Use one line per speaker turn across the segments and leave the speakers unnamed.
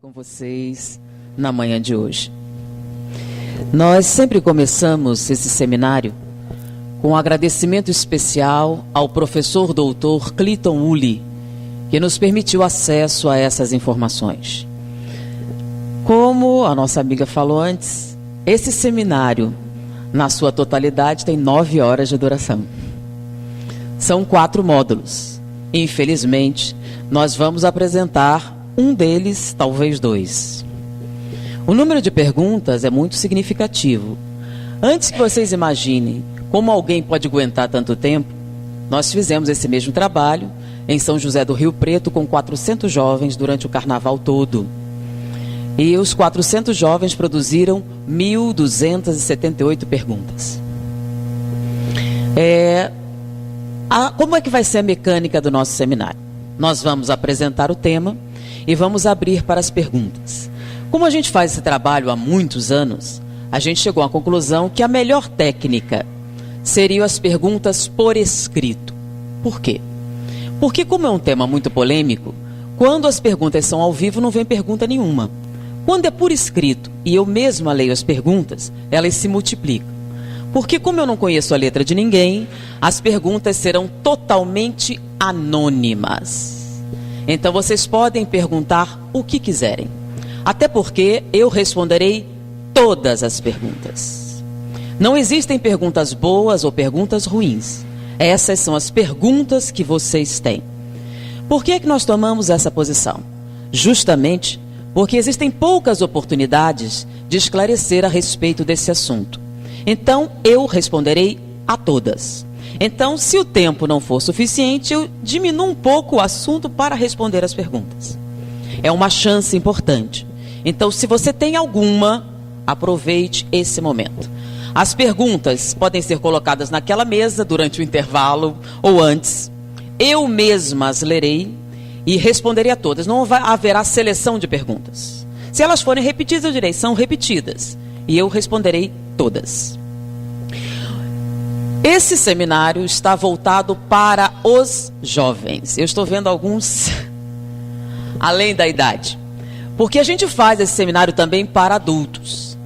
com vocês na manhã de hoje. Nós sempre começamos esse seminário com um agradecimento especial ao professor doutor Clinton Woolley, que nos permitiu acesso a essas informações. Como a nossa amiga falou antes, esse seminário, na sua totalidade, tem 9 horas de duração. São 4 módulos. Infelizmente, nós vamos apresentar um deles, talvez 2. O número de perguntas é muito significativo. Antes que vocês imaginem como alguém pode aguentar tanto tempo, nós fizemos esse mesmo trabalho em São José do Rio Preto com 400 jovens durante o carnaval todo. E os 400 jovens produziram 1.278 perguntas. Como é que vai ser a mecânica do nosso seminário? Nós vamos apresentar o tema e vamos abrir para as perguntas. Como a gente faz esse trabalho há muitos anos, a gente chegou à conclusão que a melhor técnica seriam as perguntas por escrito. Por quê? Porque como é um tema muito polêmico, quando as perguntas são ao vivo não vem pergunta nenhuma. Quando é por escrito e eu mesma leio as perguntas, elas se multiplicam. Porque como eu não conheço a letra de ninguém, as perguntas serão totalmente anônimas. Então vocês podem perguntar o que quiserem. Até porque eu responderei todas as perguntas. Não existem perguntas boas ou perguntas ruins. Essas são as perguntas que vocês têm. Por que é que nós tomamos essa posição? Justamente porque existem poucas oportunidades de esclarecer a respeito desse assunto. Então, eu responderei a todas. Então, se o tempo não for suficiente, eu diminuo um pouco o assunto para responder as perguntas. É uma chance importante. Então, se você tem alguma, aproveite esse momento. As perguntas podem ser colocadas naquela mesa durante o intervalo ou antes. Eu mesma as lerei e responderei a todas. Não haverá seleção de perguntas. Se elas forem repetidas, eu direi, são repetidas. E eu responderei todas. Esse seminário está voltado para os jovens. Eu estou vendo alguns além da idade. Porque a gente faz esse seminário também para adultos.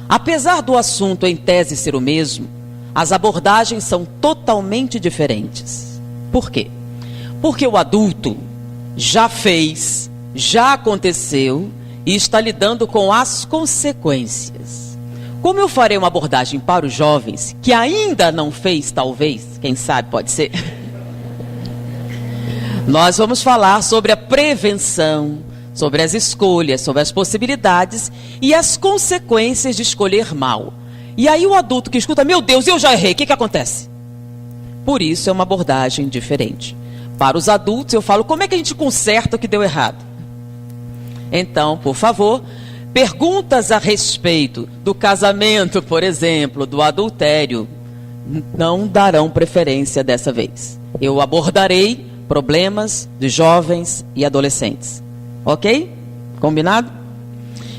Apesar do assunto em tese ser o mesmo, as abordagens são totalmente diferentes. Por quê? Porque o adulto já fez, já aconteceu e está lidando com as consequências. Como eu farei uma abordagem para os jovens, que ainda não fez, talvez, quem sabe pode ser, nós vamos falar sobre a prevenção, sobre as escolhas, sobre as possibilidades e as consequências de escolher mal. E aí o adulto que escuta, meu Deus, eu já errei, o que acontece? Por isso é uma abordagem diferente. Para os adultos eu falo, como é que a gente conserta o que deu errado? Então, por favor, perguntas a respeito do casamento, por exemplo, do adultério, não darão preferência dessa vez. Eu abordarei problemas de jovens e adolescentes. Ok? Combinado?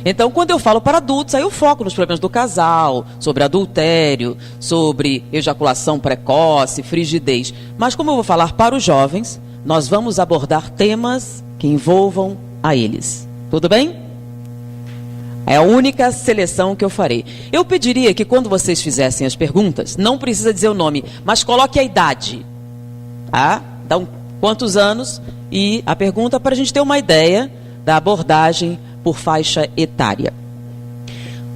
Então, quando eu falo para adultos, aí eu foco nos problemas do casal, sobre adultério, sobre ejaculação precoce, frigidez. Mas como eu vou falar para os jovens, nós vamos abordar temas que envolvam a eles. Tudo bem? É a única seleção que eu farei. Eu pediria que quando vocês fizessem as perguntas, não precisa dizer o nome, mas coloque a idade. Tá? Então, quantos anos? E a pergunta para a gente ter uma ideia da abordagem por faixa etária.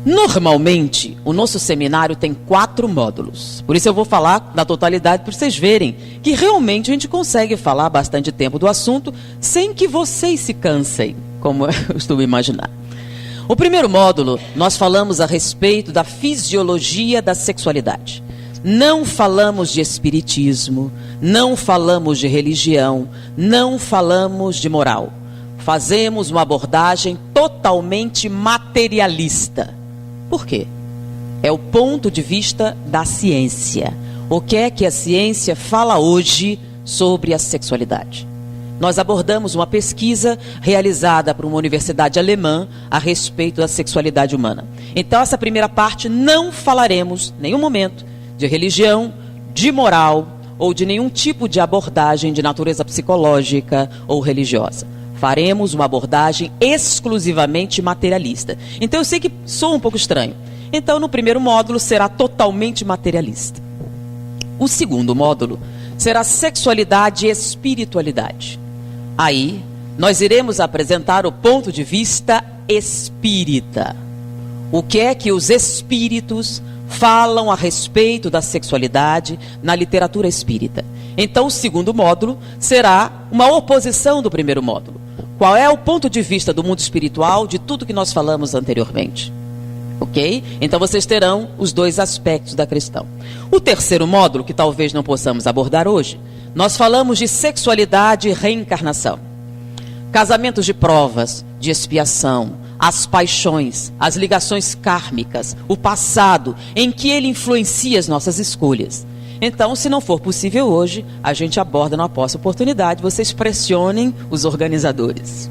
Normalmente, o nosso seminário tem 4 módulos. Por isso eu vou falar na totalidade para vocês verem que realmente a gente consegue falar bastante tempo do assunto sem que vocês se cansem, como eu costumo imaginar. O primeiro módulo, nós falamos a respeito da fisiologia da sexualidade. Não falamos de espiritismo, não falamos de religião, não falamos de moral. Fazemos uma abordagem totalmente materialista. Por quê? É o ponto de vista da ciência. O que é que a ciência fala hoje sobre a sexualidade? Nós abordamos uma pesquisa realizada por uma universidade alemã a respeito da sexualidade humana. Então, essa primeira parte não falaremos, em nenhum momento, de religião, de moral ou de nenhum tipo de abordagem de natureza psicológica ou religiosa. faremos uma abordagem exclusivamente materialista. Então eu sei que sou um pouco estranho. Então no primeiro módulo será totalmente materialista. O segundo módulo será sexualidade e espiritualidade. Aí nós iremos apresentar o ponto de vista espírita. O que é que os espíritos falam a respeito da sexualidade na literatura espírita. Então o segundo módulo será uma oposição do primeiro módulo. Qual é o ponto de vista do mundo espiritual de tudo que nós falamos anteriormente? Ok? Então vocês terão os dois aspectos da questão. O terceiro módulo, que talvez não possamos abordar hoje, nós falamos de sexualidade e reencarnação. Casamentos de provas, de expiação, as paixões, as ligações kármicas, o passado, em que ele influencia as nossas escolhas. Então, se não for possível hoje, a gente aborda numa próxima oportunidade, vocês pressionem os organizadores.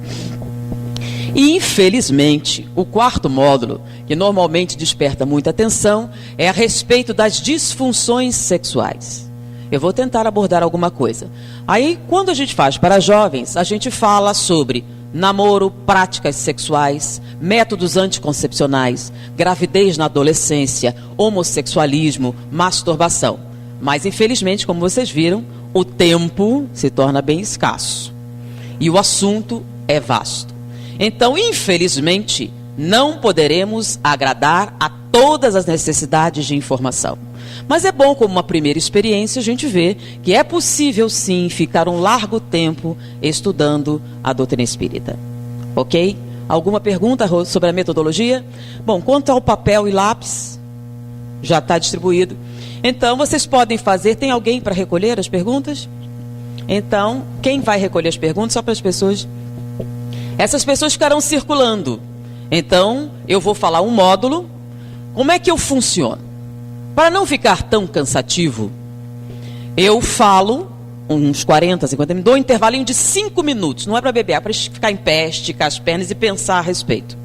E, infelizmente, o quarto módulo, que normalmente desperta muita atenção, é a respeito das disfunções sexuais. Eu vou tentar abordar alguma coisa. Aí, quando a gente faz para jovens, a gente fala sobre namoro, práticas sexuais, métodos anticoncepcionais, gravidez na adolescência, homossexualismo, masturbação. Mas, infelizmente, como vocês viram, o tempo se torna bem escasso. E o assunto é vasto. Então, infelizmente, não poderemos agradar a todas as necessidades de informação. Mas é bom, como uma primeira experiência, a gente ver que é possível, sim, ficar um largo tempo estudando a doutrina espírita. Ok? Alguma pergunta sobre a metodologia? Bom, quanto ao papel e lápis, já está distribuído. Então, vocês podem fazer... Tem alguém para recolher as perguntas? Então, quem vai recolher as perguntas? Só para as pessoas... Essas pessoas ficarão circulando. Então, eu vou falar um módulo. Como é que eu funciono? Para não ficar tão cansativo, eu falo uns 40, 50 minutos, dou um intervalinho de 5 minutos. Não é para beber, é para ficar em pé, esticar as pernas e pensar a respeito.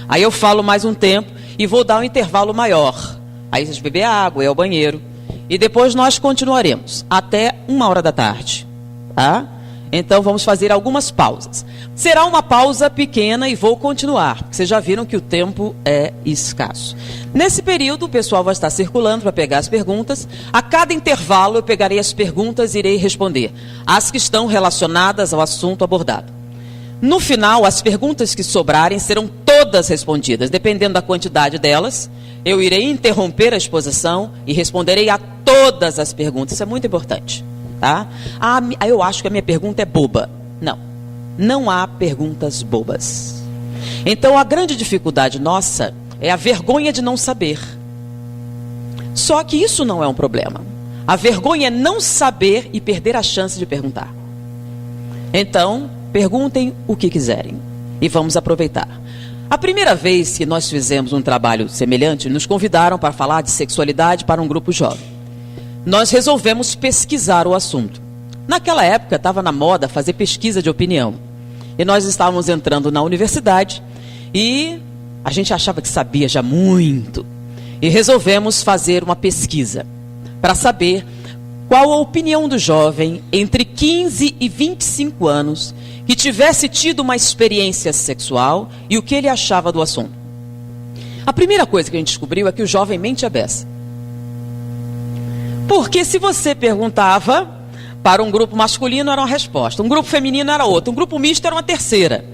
Aí eu falo mais um tempo e vou dar um intervalo maior. Aí vocês beber água, ir ao banheiro. E depois nós continuaremos até 1h da tarde. Tá? Então vamos fazer algumas pausas. Será uma pausa pequena e vou continuar, porque vocês já viram que o tempo é escasso. Nesse período o pessoal vai estar circulando para pegar as perguntas. A cada intervalo eu pegarei as perguntas e irei responder as que estão relacionadas ao assunto abordado. No final, as perguntas que sobrarem serão todas respondidas, dependendo da quantidade delas. Eu irei interromper a exposição e responderei a todas as perguntas. Isso é muito importante. Tá? Eu acho que a minha pergunta é boba. Não, não há perguntas bobas. Então a grande dificuldade nossa é a vergonha de não saber. Só que isso não é um problema. A vergonha é não saber e perder a chance de perguntar. Então, perguntem o que quiserem e vamos aproveitar. A primeira vez que nós fizemos um trabalho semelhante, nos convidaram para falar de sexualidade para um grupo jovem. Nós resolvemos pesquisar o assunto. Naquela época estava na moda fazer pesquisa de opinião. E nós estávamos entrando na universidade e a gente achava que sabia já muito. E resolvemos fazer uma pesquisa para saber qual a opinião do jovem entre 15 e 25 anos que tivesse tido uma experiência sexual e o que ele achava do assunto. A primeira coisa que a gente descobriu é que o jovem mente a beça. Porque se você perguntava para um grupo masculino era uma resposta, um grupo feminino era outra, um grupo misto era uma terceira.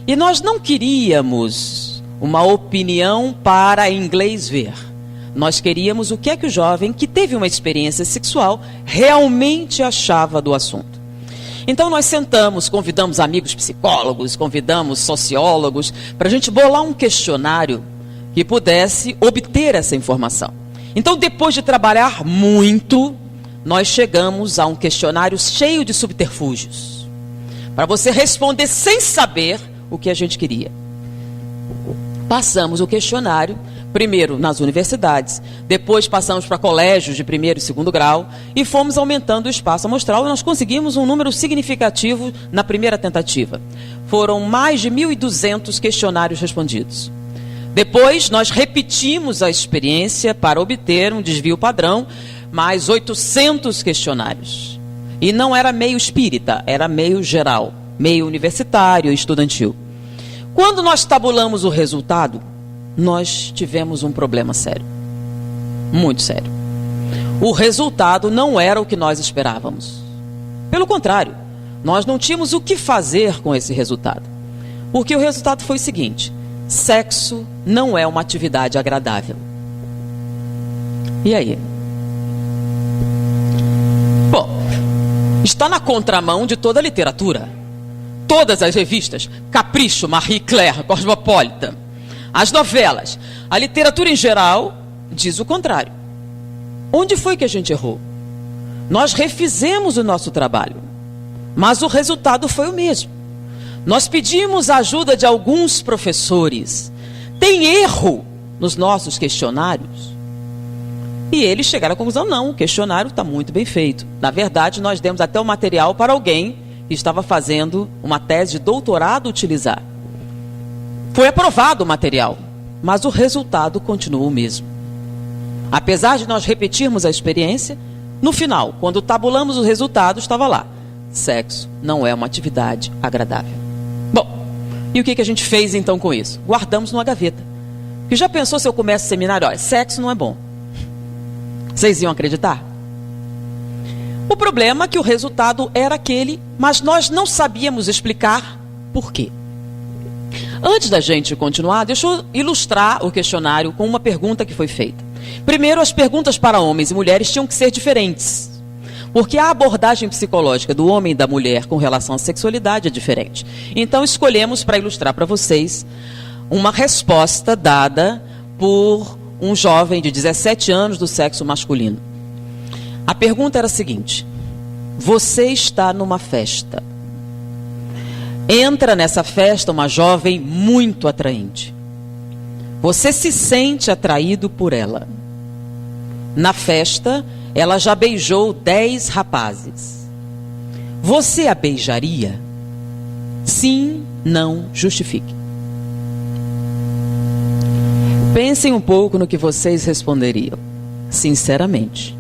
E nós não queríamos uma opinião para inglês ver. Nós queríamos o que é que o jovem que teve uma experiência sexual realmente achava do assunto. Então nós sentamos, convidamos amigos psicólogos, convidamos sociólogos, para a gente bolar um questionário que pudesse obter essa informação. Então, depois de trabalhar muito, nós chegamos a um questionário cheio de subterfúgios. Para você responder sem saber o que a gente queria. Passamos o questionário, primeiro nas universidades, depois passamos para colégios de 1º e 2º grau, e fomos aumentando o espaço amostral, e nós conseguimos um número significativo na primeira tentativa. Foram mais de 1.200 questionários respondidos. Depois, nós repetimos a experiência para obter um desvio padrão, mais 800 questionários. E não era meio espírita, era meio geral. meio universitário e estudantil. Quando nós tabulamos o resultado, nós tivemos um problema sério. Muito sério. O resultado não era o que nós esperávamos. Pelo contrário, nós não tínhamos o que fazer com esse resultado. Porque o resultado foi o seguinte: sexo não é uma atividade agradável. E aí? Bom, está na contramão de toda a literatura. Todas as revistas, Capricho, Marie Claire, Cosmopolitan, as novelas, a literatura em geral diz o contrário. Onde foi que a gente errou? Nós refizemos o nosso trabalho, mas o resultado foi o mesmo. Nós pedimos a ajuda de alguns professores. Tem erro nos nossos questionários? E eles chegaram à conclusão: não, o questionário está muito bem feito. Na verdade, nós demos até o material para alguém que estava fazendo uma tese de doutorado utilizar. Foi aprovado o material, mas o resultado continua o mesmo. Apesar de nós repetirmos a experiência, no final, quando tabulamos o resultado, estava lá: sexo não é uma atividade agradável. Bom, e o que a gente fez então com isso? Guardamos numa gaveta. E já pensou se eu começo o seminário: olha, sexo não é bom? Vocês iam acreditar? O problema é que o resultado era aquele, mas nós não sabíamos explicar por quê. Antes da gente continuar, deixa eu ilustrar o questionário com uma pergunta que foi feita. Primeiro, as perguntas para homens e mulheres tinham que ser diferentes, porque a abordagem psicológica do homem e da mulher com relação à sexualidade é diferente. Então, escolhemos para ilustrar para vocês uma resposta dada por um jovem de 17 anos do sexo masculino. A pergunta era a seguinte: você está numa festa. Entra nessa festa uma jovem muito atraente. Você se sente atraído por ela. Na festa, ela já beijou 10 rapazes. Você a beijaria? Sim, não, justifique. Pensem um pouco no que vocês responderiam, sinceramente.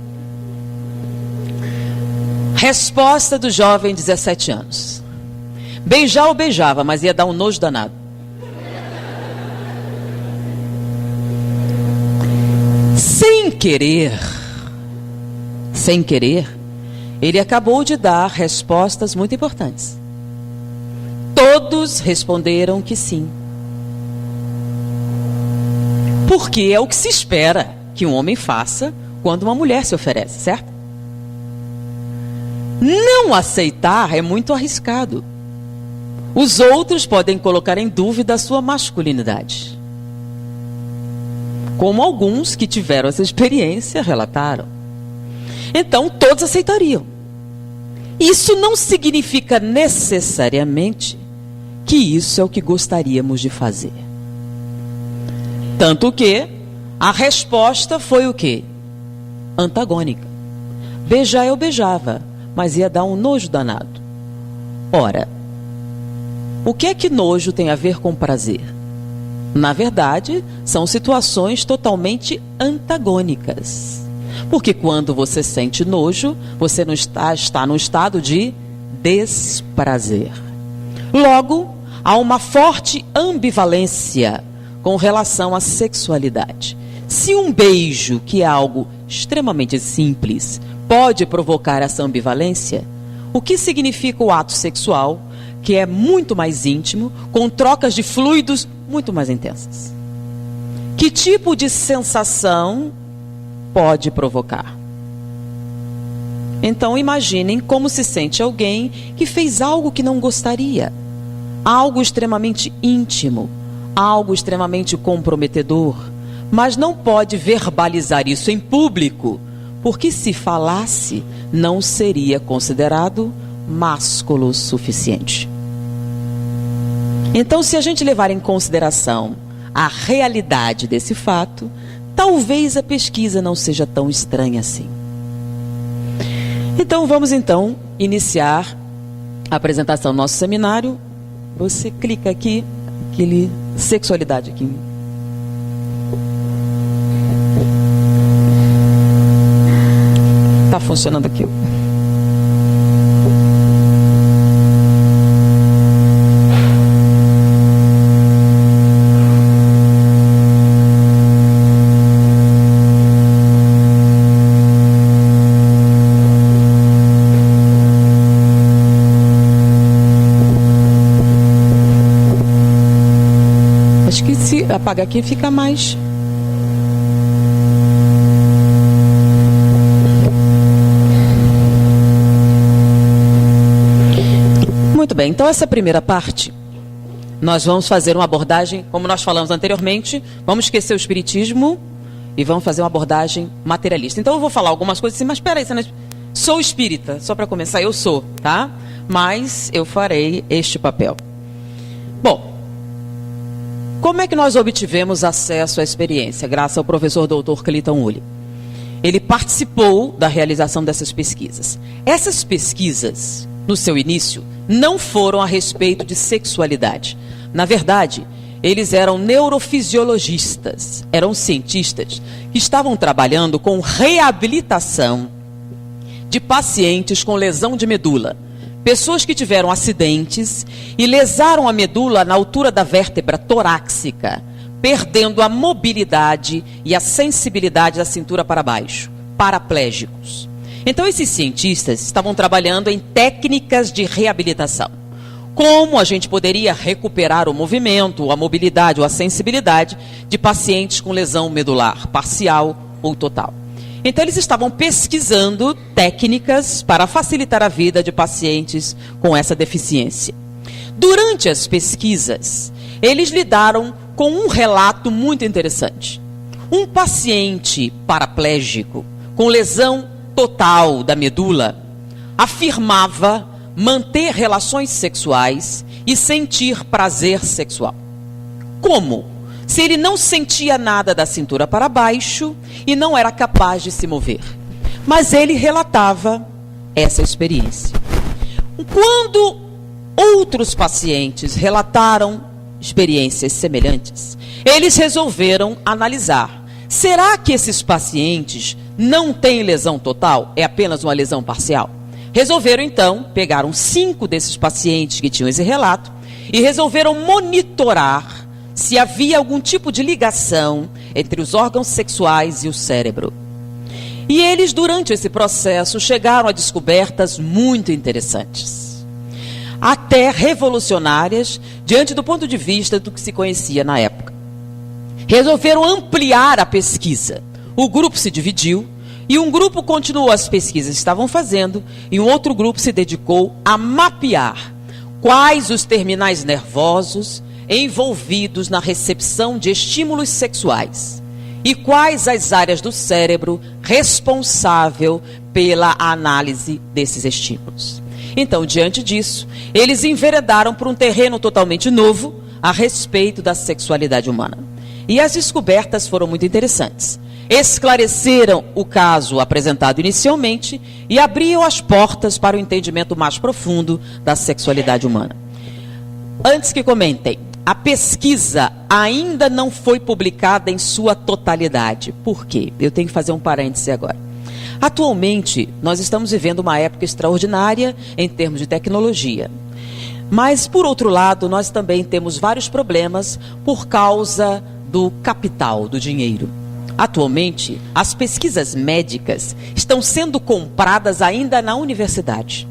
Resposta do jovem de 17 anos: beijar eu beijava, mas ia dar um nojo danado. Sem querer, ele acabou de dar respostas muito importantes. Todos responderam que sim. Porque é o que se espera que um homem faça quando uma mulher se oferece, certo? Não aceitar é muito arriscado. Os outros podem colocar em dúvida a sua masculinidade, como alguns que tiveram essa experiência relataram. Então, todos aceitariam. Isso não significa necessariamente que isso é o que gostaríamos de fazer. Tanto que a resposta foi o quê? Antagônica. Beijar eu beijava, mas ia dar um nojo danado. Ora, o que é que nojo tem a ver com prazer? Na verdade, são situações totalmente antagônicas. Porque quando você sente nojo, você não está no estado de desprazer. Logo, há uma forte ambivalência com relação à sexualidade. Se um beijo, que é algo extremamente simples, pode provocar essa ambivalência, o que significa o ato sexual, que é muito mais íntimo, com trocas de fluidos muito mais intensas? Que tipo de sensação pode provocar? Então imaginem como se sente alguém que fez algo que não gostaria, algo extremamente íntimo, algo extremamente comprometedor, mas não pode verbalizar isso em público, porque se falasse, não seria considerado másculo o suficiente. Então, se a gente levar em consideração a realidade desse fato, talvez a pesquisa não seja tão estranha assim. Então, vamos iniciar a apresentação do nosso seminário. Você clica aqui, aquele sexualidade aqui. Está funcionando aqui. apaga aqui, fica mais... Muito bem, então essa primeira parte, nós vamos fazer uma abordagem, como nós falamos anteriormente, vamos esquecer o espiritismo e vamos fazer uma abordagem materialista. Então eu vou falar algumas coisas assim, mas espera aí, sou espírita, só para começar, eu sou, tá? Mas eu farei este papel. Bom, como é que nós obtivemos acesso à experiência? Graças ao professor Dr. Cleiton Uli. Ele participou da realização dessas pesquisas. Essas pesquisas, no seu início, não foram a respeito de sexualidade. Na verdade, eles eram neurofisiologistas, eram cientistas que estavam trabalhando com reabilitação de pacientes com lesão de medula. Pessoas que tiveram acidentes e lesaram a medula na altura da vértebra torácica, perdendo a mobilidade e a sensibilidade da cintura para baixo, paraplégicos. Então, esses cientistas estavam trabalhando em técnicas de reabilitação. Como a gente poderia recuperar o movimento, a mobilidade ou a sensibilidade de pacientes com lesão medular parcial ou total. Então, eles estavam pesquisando técnicas para facilitar a vida de pacientes com essa deficiência. Durante as pesquisas, eles lidaram com um relato muito interessante. Um paciente paraplégico com lesão total da medula afirmava manter relações sexuais e sentir prazer sexual. Como? Se ele não sentia nada da cintura para baixo e não era capaz de se mover. Mas ele relatava essa experiência. Quando outros pacientes relataram experiências semelhantes, eles resolveram analisar. Será que esses pacientes não têm lesão total? É apenas uma lesão parcial? Resolveram, então, pegaram 5 desses pacientes que tinham esse relato e resolveram monitorar se havia algum tipo de ligação entre os órgãos sexuais e o cérebro. E eles, durante esse processo, chegaram a descobertas muito interessantes, até revolucionárias, diante do ponto de vista do que se conhecia na época. Resolveram ampliar a pesquisa. O grupo se dividiu e um grupo continuou as pesquisas que estavam fazendo e um outro grupo se dedicou a mapear quais os terminais nervosos envolvidos na recepção de estímulos sexuais e quais as áreas do cérebro responsável pela análise desses estímulos. Então, diante disso, eles enveredaram por um terreno totalmente novo a respeito da sexualidade humana. E as descobertas foram muito interessantes. Esclareceram o caso apresentado inicialmente e abriam as portas para o entendimento mais profundo da sexualidade humana. Antes que comentem, a pesquisa ainda não foi publicada em sua totalidade. Por quê? Eu tenho que fazer um parêntese agora. Atualmente, nós estamos vivendo uma época extraordinária em termos de tecnologia. Mas, por outro lado, nós também temos vários problemas por causa do capital, do dinheiro. Atualmente, as pesquisas médicas estão sendo compradas ainda na universidade.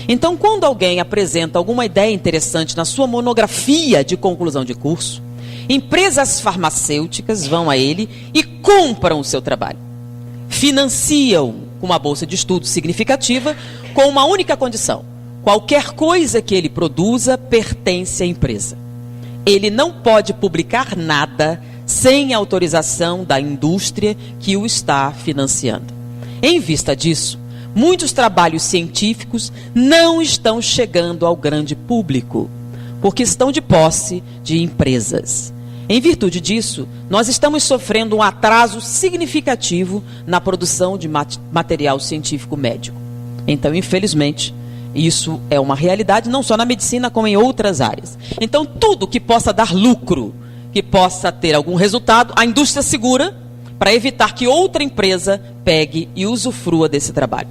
Então, quando alguém apresenta alguma ideia interessante na sua monografia de conclusão de curso, empresas farmacêuticas vão a ele e compram o seu trabalho. Financiam com uma bolsa de estudo significativa, com uma única condição: qualquer coisa que ele produza pertence à empresa. Ele não pode publicar nada sem autorização da indústria que o está financiando. Em vista disso, muitos trabalhos científicos não estão chegando ao grande público, porque estão de posse de empresas. Em virtude disso, nós estamos sofrendo um atraso significativo na produção de material científico médico. Então, infelizmente, isso é uma realidade não só na medicina, como em outras áreas. Então, tudo que possa dar lucro, que possa ter algum resultado, a indústria segura para evitar que outra empresa pegue e usufrua desse trabalho.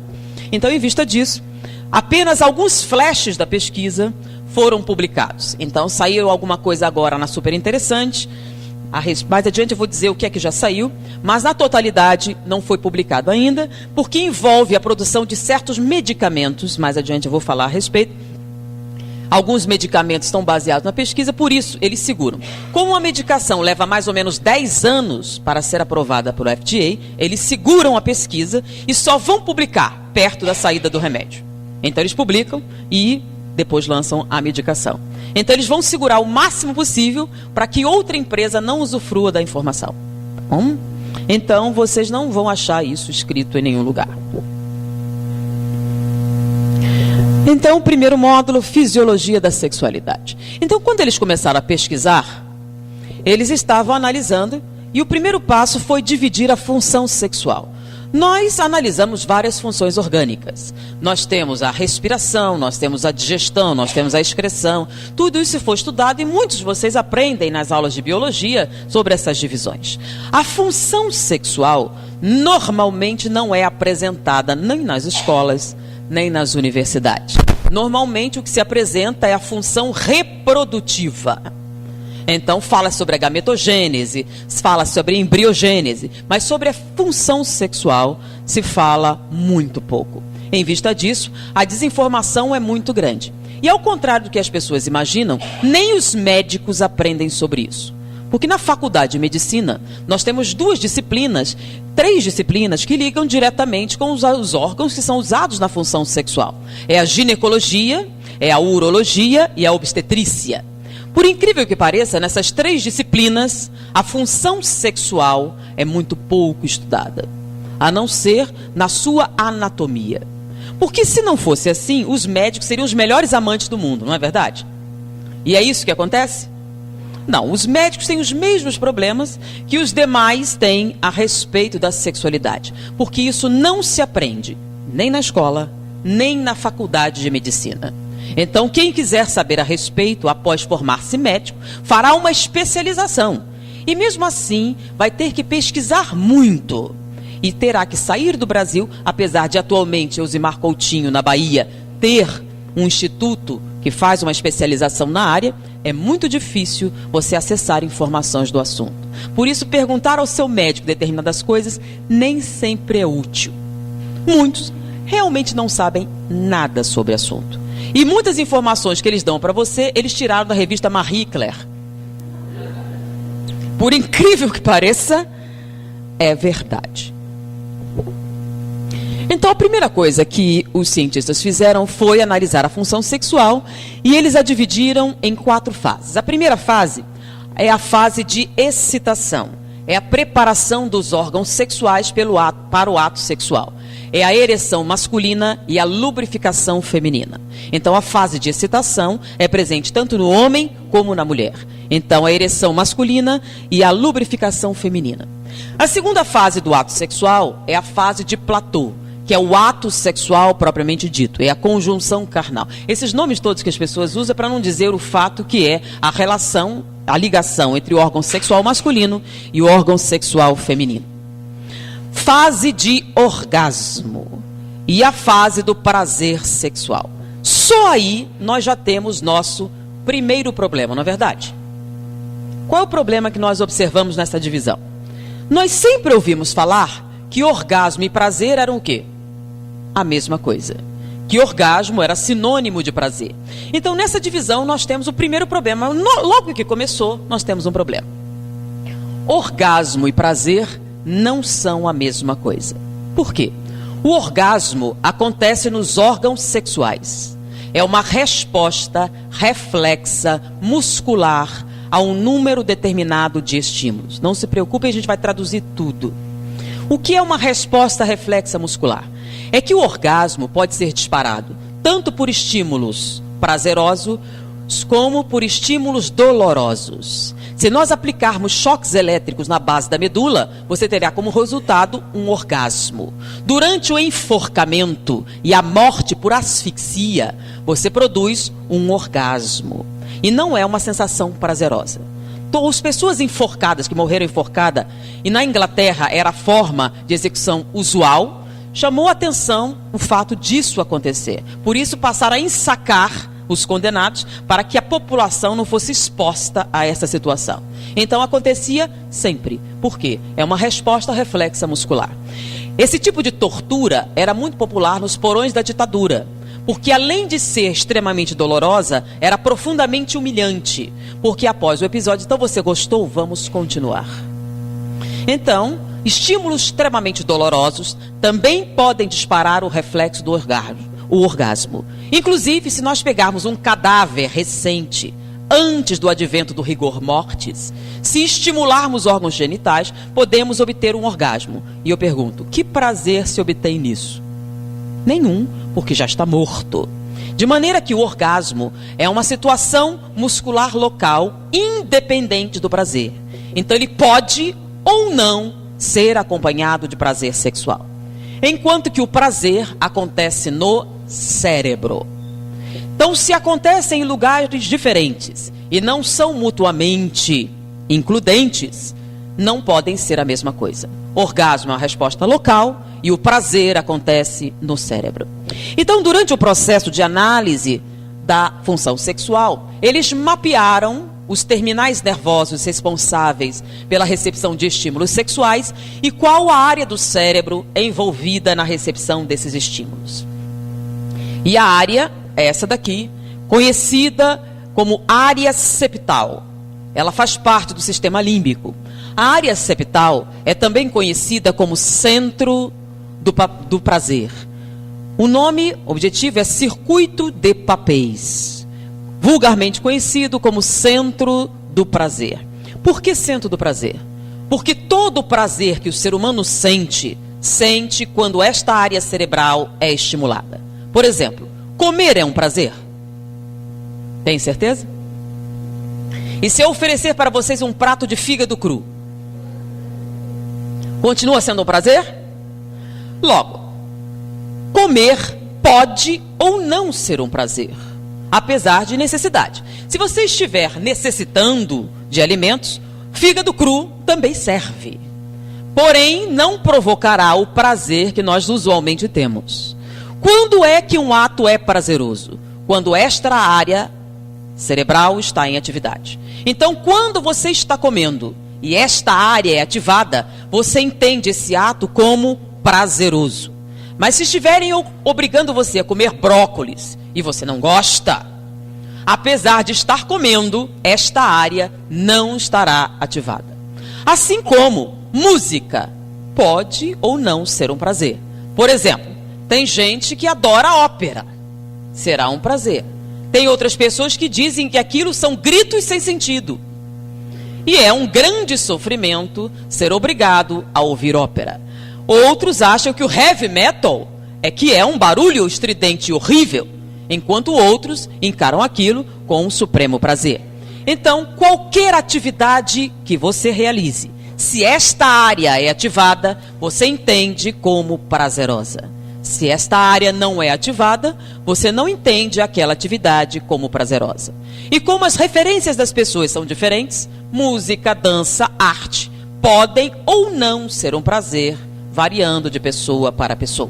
Então, em vista disso, apenas alguns flashes da pesquisa foram publicados. Então, saiu alguma coisa agora na Super Interessante. Mais adiante eu vou dizer o que é que já saiu, mas na totalidade não foi publicado ainda, porque envolve a produção de certos medicamentos, mais adiante eu vou falar a respeito, Alguns medicamentos estão baseados na pesquisa, por isso eles seguram. Como uma medicação leva mais ou menos 10 anos para ser aprovada pelo FDA, eles seguram a pesquisa e só vão publicar perto da saída do remédio. Então eles publicam e depois lançam a medicação. Então eles vão segurar o máximo possível para que outra empresa não usufrua da informação. Tá bom? Então vocês não vão achar isso escrito em nenhum lugar. Então, o primeiro módulo, fisiologia da sexualidade. Então, quando eles começaram a pesquisar, eles estavam analisando, e o primeiro passo foi dividir a função sexual. Nós analisamos várias funções orgânicas. Nós temos a respiração, nós temos a digestão, nós temos a excreção. Tudo isso foi estudado e muitos de vocês aprendem nas aulas de biologia sobre essas divisões. A função sexual normalmente não é apresentada nem nas escolas, nem nas universidades. Normalmente o que se apresenta é a função reprodutiva. Então fala sobre a gametogênese, fala sobre a embriogênese, mas sobre a função sexual se fala muito pouco. Em vista disso, a desinformação é muito grande. E ao contrário do que as pessoas imaginam, nem os médicos aprendem sobre isso. Porque na faculdade de medicina, nós temos 3 disciplinas que ligam diretamente com os órgãos que são usados na função sexual. É a ginecologia, é a urologia e a obstetrícia. Por incrível que pareça, nessas 3 disciplinas, a função sexual é muito pouco estudada, a não ser na sua anatomia. Porque se não fosse assim, os médicos seriam os melhores amantes do mundo, não é verdade? E é isso que acontece? Não, os médicos têm os mesmos problemas que os demais têm a respeito da sexualidade. Porque isso não se aprende, nem na escola, nem na faculdade de medicina. Então, quem quiser saber a respeito, após formar-se médico, fará uma especialização. E mesmo assim, vai ter que pesquisar muito. E terá que sair do Brasil, apesar de atualmente Elzimar Coutinho, na Bahia, ter um instituto que faz uma especialização na área, é muito difícil você acessar informações do assunto. Por isso, perguntar ao seu médico determinadas coisas nem sempre é útil. Muitos realmente não sabem nada sobre o assunto. E muitas informações que eles dão para você, eles tiraram da revista Marie Claire. Por incrível que pareça, é verdade. Então, a primeira coisa que os cientistas fizeram foi analisar a função sexual e eles a dividiram em 4 fases. A primeira fase é a fase de excitação. É a preparação dos órgãos sexuais para o ato sexual. É a ereção masculina e a lubrificação feminina. Então, a fase de excitação é presente tanto no homem como na mulher. Então, a ereção masculina e a lubrificação feminina. A segunda fase do ato sexual é a fase de platô, que é o ato sexual propriamente dito, é a conjunção carnal. Esses nomes todos que as pessoas usam para não dizer o fato que é a relação, a ligação entre o órgão sexual masculino e o órgão sexual feminino. Fase de orgasmo e a fase do prazer sexual. Só aí nós já temos nosso primeiro problema, não é verdade? Qual é o problema que nós observamos nessa divisão? Nós sempre ouvimos falar que orgasmo e prazer eram o quê? A mesma coisa. Que orgasmo era sinônimo de prazer. Então, nessa divisão, nós temos o primeiro problema. Logo que começou, nós temos um problema. Orgasmo e prazer não são a mesma coisa. Por quê? O orgasmo acontece nos órgãos sexuais. É uma resposta reflexa, muscular, a um número determinado de estímulos. Não se preocupe, a gente vai traduzir tudo. O que é uma resposta reflexa muscular? É que o orgasmo pode ser disparado tanto por estímulos prazerosos como por estímulos dolorosos. Se nós aplicarmos choques elétricos na base da medula, você terá como resultado um orgasmo. Durante o enforcamento e a morte por asfixia, você produz um orgasmo. E não é uma sensação prazerosa. Então, as pessoas enforcadas, que morreram enforcadas, e na Inglaterra era a forma de execução usual, chamou a atenção o fato disso acontecer. Por isso passaram a ensacar os condenados para que a população não fosse exposta a essa situação. Então acontecia sempre. Por quê? É uma resposta reflexa muscular. Esse tipo de tortura era muito popular nos porões da ditadura, porque além de ser extremamente dolorosa, era profundamente humilhante. Porque após o episódio, então você gostou? Vamos continuar. Então, estímulos extremamente dolorosos também podem disparar o reflexo do orgasmo. Inclusive, se nós pegarmos um cadáver recente, antes do advento do rigor mortis, se estimularmos órgãos genitais, podemos obter um orgasmo. E eu pergunto, que prazer se obtém nisso? Nenhum, porque já está morto. De maneira que o orgasmo é uma situação muscular local independente do prazer. Então ele pode ou não ser acompanhado de prazer sexual. Enquanto que o prazer acontece no cérebro. Então, se acontecem em lugares diferentes e não são mutuamente includentes, não podem ser a mesma coisa. Orgasmo é uma resposta local e o prazer acontece no cérebro. Então, durante o processo de análise da função sexual, eles mapearam os terminais nervosos responsáveis pela recepção de estímulos sexuais e qual a área do cérebro envolvida na recepção desses estímulos. E a área é essa daqui, conhecida como área septal. Ela faz parte do sistema límbico. A área septal é também conhecida como centro do prazer. O nome objetivo é circuito de Papez, vulgarmente conhecido como centro do prazer. Por que centro do prazer? Porque todo o prazer que o ser humano sente quando esta área cerebral é estimulada. Por exemplo, comer é um prazer? Tem certeza? E se eu oferecer para vocês um prato de fígado cru? Continua sendo um prazer? Logo, comer pode ou não ser um prazer, apesar de necessidade. Se você estiver necessitando de alimentos, fígado cru também serve. Porém, não provocará o prazer que nós usualmente temos. Quando é que um ato é prazeroso? Quando esta área cerebral está em atividade. Então, quando você está comendo e esta área é ativada, você entende esse ato como prazeroso. Mas se estiverem obrigando você a comer brócolis e você não gosta, apesar de estar comendo, esta área não estará ativada. Assim como música pode ou não ser um prazer. Por exemplo, tem gente que adora ópera. Será um prazer. Tem outras pessoas que dizem que aquilo são gritos sem sentido. E é um grande sofrimento ser obrigado a ouvir ópera. Outros acham que o heavy metal é um barulho estridente e horrível, enquanto outros encaram aquilo com um supremo prazer. Então, qualquer atividade que você realize, se esta área é ativada, você entende como prazerosa. Se esta área não é ativada, você não entende aquela atividade como prazerosa. E como as referências das pessoas são diferentes, música, dança, arte podem ou não ser um prazer, variando de pessoa para pessoa.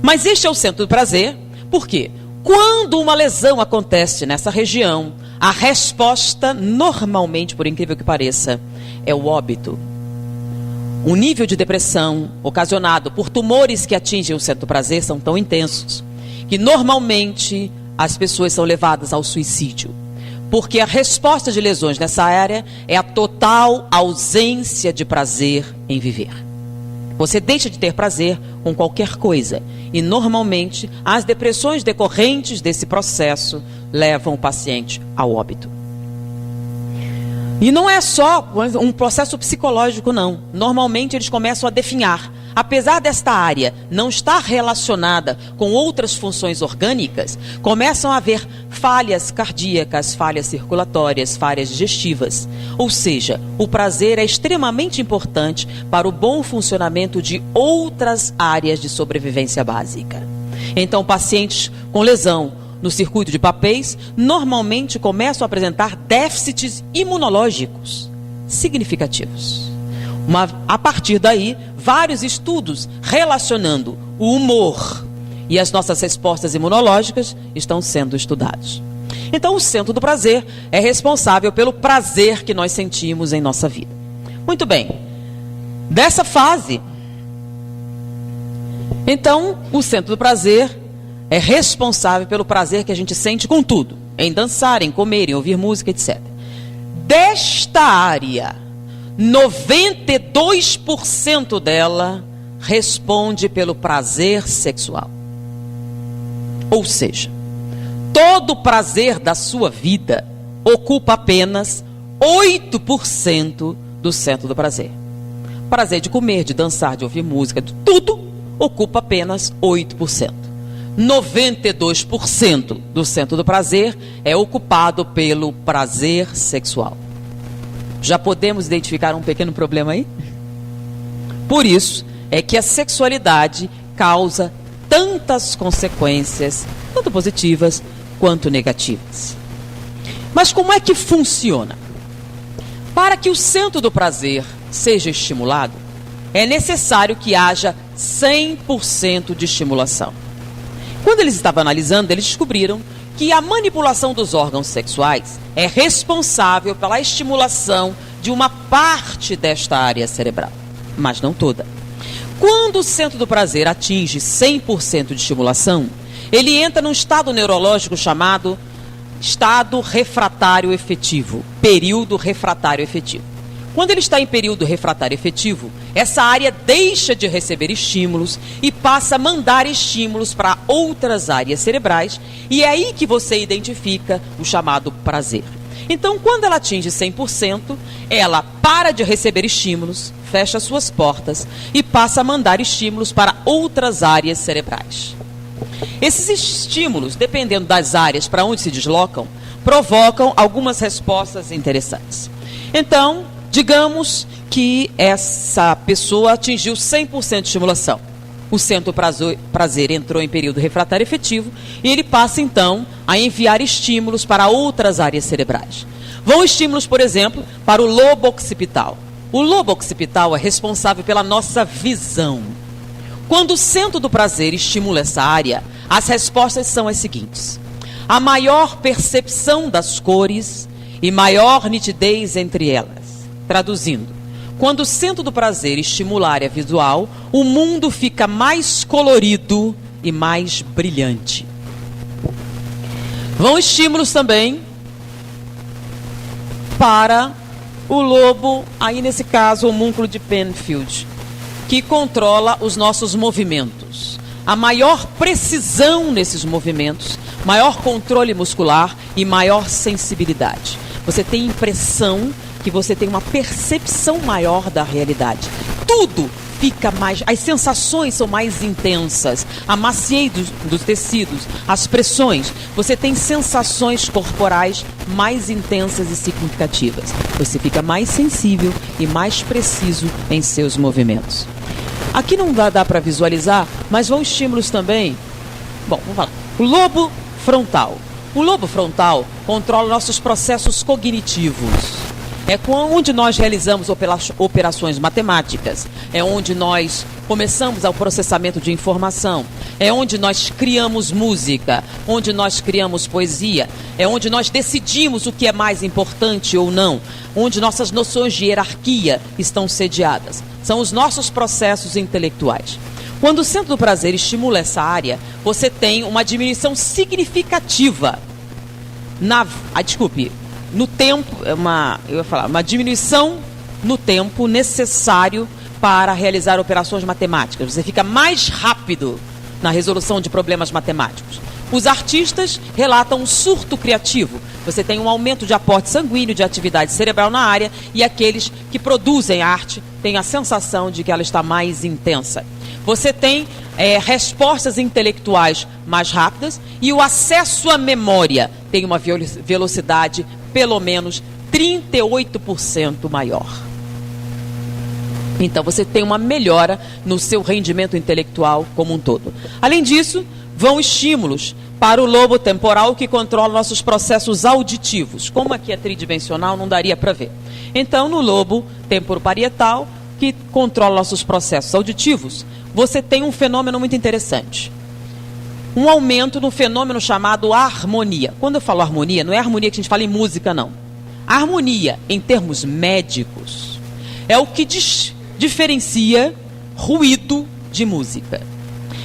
Mas este é o centro do prazer, porque quando uma lesão acontece nessa região, a resposta normalmente, por incrível que pareça, é o óbito. O nível de depressão ocasionado por tumores que atingem o centro do prazer são tão intensos que normalmente as pessoas são levadas ao suicídio. Porque a resposta de lesões nessa área é a total ausência de prazer em viver. Você deixa de ter prazer com qualquer coisa. E normalmente as depressões decorrentes desse processo levam o paciente ao óbito. E não é só um processo psicológico, não. Normalmente eles começam a definhar. Apesar desta área não estar relacionada com outras funções orgânicas, começam a haver falhas cardíacas, falhas circulatórias, falhas digestivas. Ou seja, o prazer é extremamente importante para o bom funcionamento de outras áreas de sobrevivência básica. Então, pacientes com lesão no circuito de Papez normalmente começam a apresentar déficits imunológicos significativos. A partir daí, vários estudos relacionando o humor e as nossas respostas imunológicas estão sendo estudados. Então, o centro do prazer é responsável pelo prazer que nós sentimos em nossa vida. Muito bem. Dessa fase, então, o centro do prazer é responsável pelo prazer que a gente sente com tudo, em dançar, em comer, em ouvir música, etc. Desta área, 92% dela responde pelo prazer sexual. Ou seja, todo o prazer da sua vida ocupa apenas 8% do centro do prazer. Prazer de comer, de dançar, de ouvir música, de tudo ocupa apenas 8%. 92% do centro do prazer é ocupado pelo prazer sexual. Já podemos identificar um pequeno problema aí? Por isso é que a sexualidade causa tantas consequências, tanto positivas quanto negativas. Mas como é que funciona? Para que o centro do prazer seja estimulado, é necessário que haja 100% de estimulação. Quando eles estavam analisando, eles descobriram que a manipulação dos órgãos sexuais é responsável pela estimulação de uma parte desta área cerebral, mas não toda. Quando o centro do prazer atinge 100% de estimulação, ele entra num estado neurológico chamado estado refratário efetivo, período refratário efetivo. Quando ele está em período refratário efetivo, essa área deixa de receber estímulos e passa a mandar estímulos para outras áreas cerebrais, e é aí que você identifica o chamado prazer. Então, quando ela atinge 100%, ela para de receber estímulos, fecha suas portas e passa a mandar estímulos para outras áreas cerebrais. Esses estímulos, dependendo das áreas para onde se deslocam, provocam algumas respostas interessantes. Então, digamos que essa pessoa atingiu 100% de estimulação. O centro prazer entrou em período refratário efetivo e ele passa, então, a enviar estímulos para outras áreas cerebrais. Vão estímulos, por exemplo, para o lobo occipital. O lobo occipital é responsável pela nossa visão. Quando o centro do prazer estimula essa área, as respostas são as seguintes: a maior percepção das cores e maior nitidez entre elas. Traduzindo, quando o centro do prazer estimula a área visual, o mundo fica mais colorido e mais brilhante. Vão estímulos também para o lobo, aí nesse caso o homúnculo de Penfield, que controla os nossos movimentos. A maior precisão nesses movimentos, maior controle muscular e maior sensibilidade. Você tem impressão que você tem uma percepção maior da realidade. Tudo fica mais... As sensações são mais intensas. A maciez dos tecidos, as pressões. Você tem sensações corporais mais intensas e significativas. Você fica mais sensível e mais preciso em seus movimentos. Aqui não dá para visualizar, mas vão estímulos também. Bom, vamos falar. O lobo frontal. O lobo frontal controla nossos processos cognitivos. É onde nós realizamos operações matemáticas, é onde nós começamos o processamento de informação, é onde nós criamos música, onde nós criamos poesia, é onde nós decidimos o que é mais importante ou não, onde nossas noções de hierarquia estão sediadas. São os nossos processos intelectuais. Quando o centro do prazer estimula essa área, você tem uma diminuição significativa no tempo, uma diminuição no tempo necessário para realizar operações matemáticas. Você fica mais rápido na resolução de problemas matemáticos. Os artistas relatam um surto criativo. Você tem um aumento de aporte sanguíneo, de atividade cerebral na área, e aqueles que produzem arte têm a sensação de que ela está mais intensa. Você tem respostas intelectuais mais rápidas e o acesso à memória tem uma velocidade pelo menos 38% maior. Então você tem uma melhora no seu rendimento intelectual como um todo. Além disso, vão estímulos para o lobo temporal, que controla nossos processos auditivos. Como aqui é tridimensional, não daria para ver. Então, no lobo temporoparietal, que controla nossos processos auditivos, você tem um fenômeno muito interessante. Um aumento no fenômeno chamado harmonia. Quando eu falo harmonia, não é harmonia que a gente fala em música, não. A harmonia, em termos médicos, é o que diferencia ruído de música.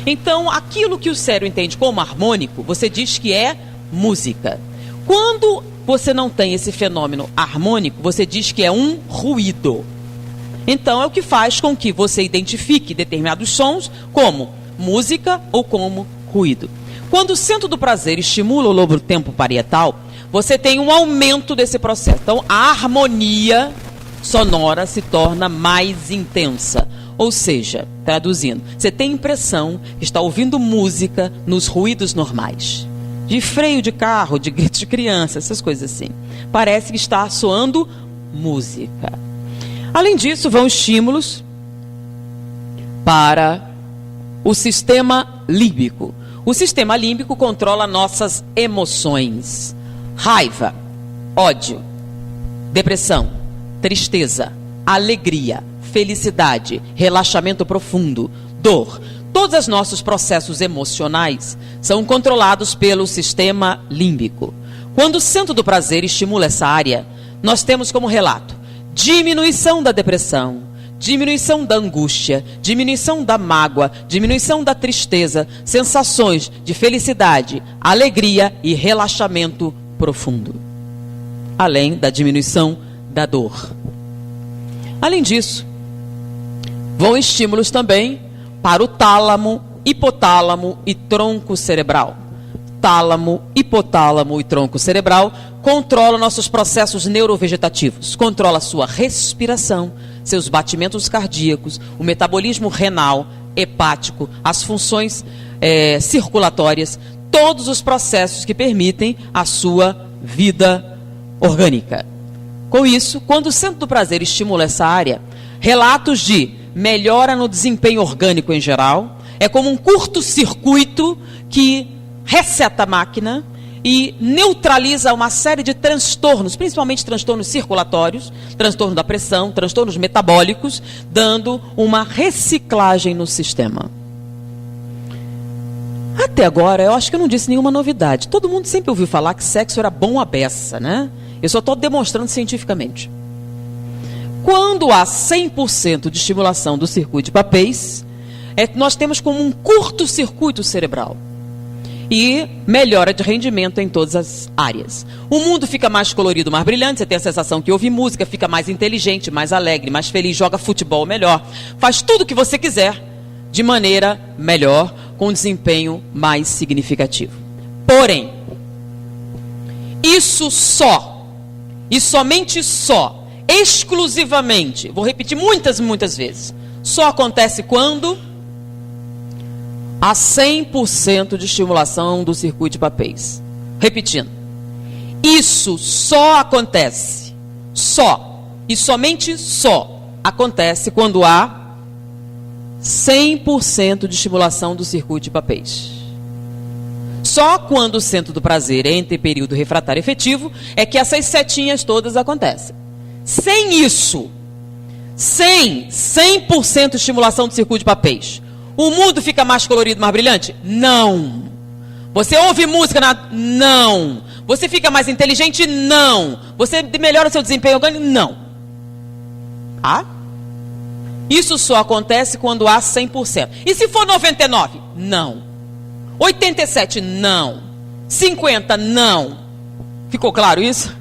Então, aquilo que o cérebro entende como harmônico, você diz que é música. Quando você não tem esse fenômeno harmônico, você diz que é um ruído. Então, é o que faz com que você identifique determinados sons como música ou como ruído. Quando o centro do prazer estimula o lobo tempo parietal, você tem um aumento desse processo. Então, a harmonia sonora se torna mais intensa. Ou seja, traduzindo, você tem a impressão que está ouvindo música nos ruídos normais. De freio de carro, de grito de criança, essas coisas assim. Parece que está soando música. Além disso, vão estímulos para o sistema límbico. O sistema límbico controla nossas emoções. Raiva, ódio, depressão, tristeza, alegria, felicidade, relaxamento profundo, dor. Todos os nossos processos emocionais são controlados pelo sistema límbico. Quando o centro do prazer estimula essa área, nós temos como relato diminuição da depressão, diminuição da angústia, diminuição da mágoa, diminuição da tristeza, sensações de felicidade, alegria e relaxamento profundo. Além da diminuição da dor. Além disso, vão estímulos também para o tálamo, hipotálamo e tronco cerebral. Tálamo, hipotálamo e tronco cerebral controlam nossos processos neurovegetativos, controla a sua respiração, seus batimentos cardíacos, o metabolismo renal, hepático, as funções circulatórias, todos os processos que permitem a sua vida orgânica. Com isso, quando o centro do prazer estimula essa área, relatos de melhora no desempenho orgânico em geral, é como um curto-circuito que reseta a máquina e neutraliza uma série de transtornos, principalmente transtornos circulatórios, transtorno da pressão, transtornos metabólicos, dando uma reciclagem no sistema. Até agora, eu acho que eu não disse nenhuma novidade. Todo mundo sempre ouviu falar que sexo era bom à beça, né? Eu só estou demonstrando cientificamente. Quando há 100% de estimulação do circuito de papéis, nós temos como um curto-circuito cerebral. E melhora de rendimento em todas as áreas. O mundo fica mais colorido, mais brilhante, você tem a sensação que ouve música, fica mais inteligente, mais alegre, mais feliz, joga futebol melhor, faz tudo o que você quiser de maneira melhor, com desempenho mais significativo. Porém, isso só, e somente só, exclusivamente, vou repetir muitas vezes, só acontece quando há 100% de estimulação do circuito de papéis. Repetindo, isso só acontece, só, e somente só, acontece quando há 100% de estimulação do circuito de papéis. Só quando o centro do prazer entra em período refratário efetivo é que essas setinhas todas acontecem. Sem isso, sem 100% de estimulação do circuito de papéis, o mundo fica mais colorido, mais brilhante? Não. Você ouve música? Não. Você fica mais inteligente? Não. Você melhora seu desempenho orgânico? Não. Ah? Isso só acontece quando há 100%. E se for 99%? Não. 87%? Não. 50%? Não. Ficou claro isso?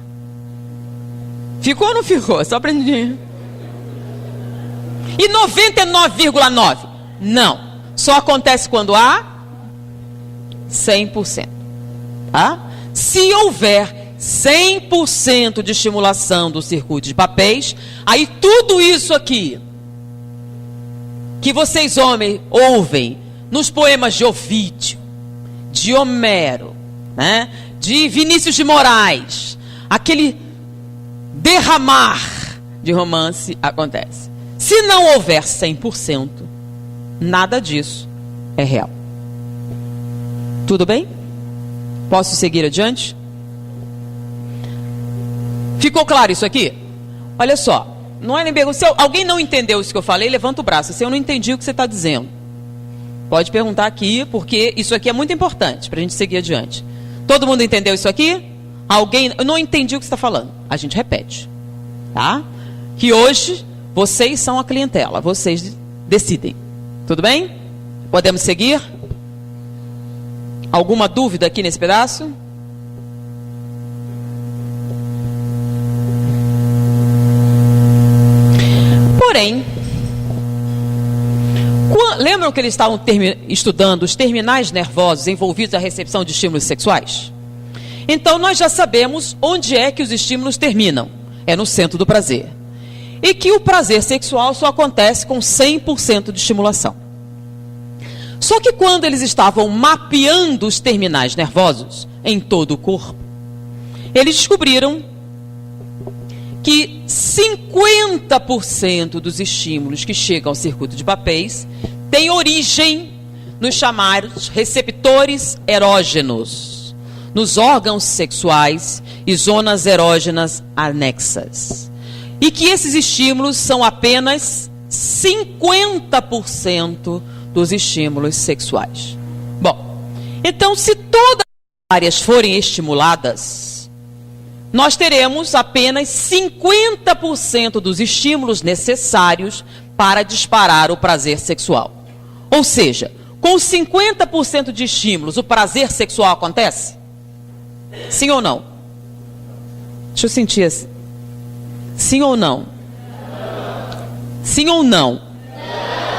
Ficou ou não ficou? Só aprendi. E 99,9%? Não. Só acontece quando há 100%. Tá? Se houver 100% de estimulação do circuito de papéis, aí tudo isso aqui que vocês homens ouvem nos poemas de Ovídio, de Homero, né, de Vinícius de Moraes, aquele derramar de romance acontece. Se não houver 100%, nada disso é real. Tudo bem? Posso seguir adiante? Ficou claro isso aqui? Olha só. Não é nem pergunta. Se alguém não entendeu isso que eu falei, levanta o braço. Se eu não entendi o que você está dizendo, pode perguntar aqui, porque isso aqui é muito importante para a gente seguir adiante. Todo mundo entendeu isso aqui? Alguém? Eu não entendi o que você está falando. A gente repete. Tá? Que hoje, vocês são a clientela. Vocês decidem. Tudo bem? Podemos seguir? Alguma dúvida aqui nesse pedaço? Porém, lembram que eles estavam estudando os terminais nervosos envolvidos na recepção de estímulos sexuais? Então, nós já sabemos onde é que os estímulos terminam. É no centro do prazer. E que o prazer sexual só acontece com 100% de estimulação. Só que quando eles estavam mapeando os terminais nervosos em todo o corpo, eles descobriram que 50% dos estímulos que chegam ao circuito de papéis têm origem nos chamados receptores erógenos, nos órgãos sexuais e zonas erógenas anexas. E que esses estímulos são apenas 50% dos estímulos sexuais. Bom, então se todas as áreas forem estimuladas, nós teremos apenas 50% dos estímulos necessários para disparar o prazer sexual. Ou seja, com 50% de estímulos, o prazer sexual acontece? Sim ou não? Deixa eu sentir assim. Sim ou não? Sim ou não?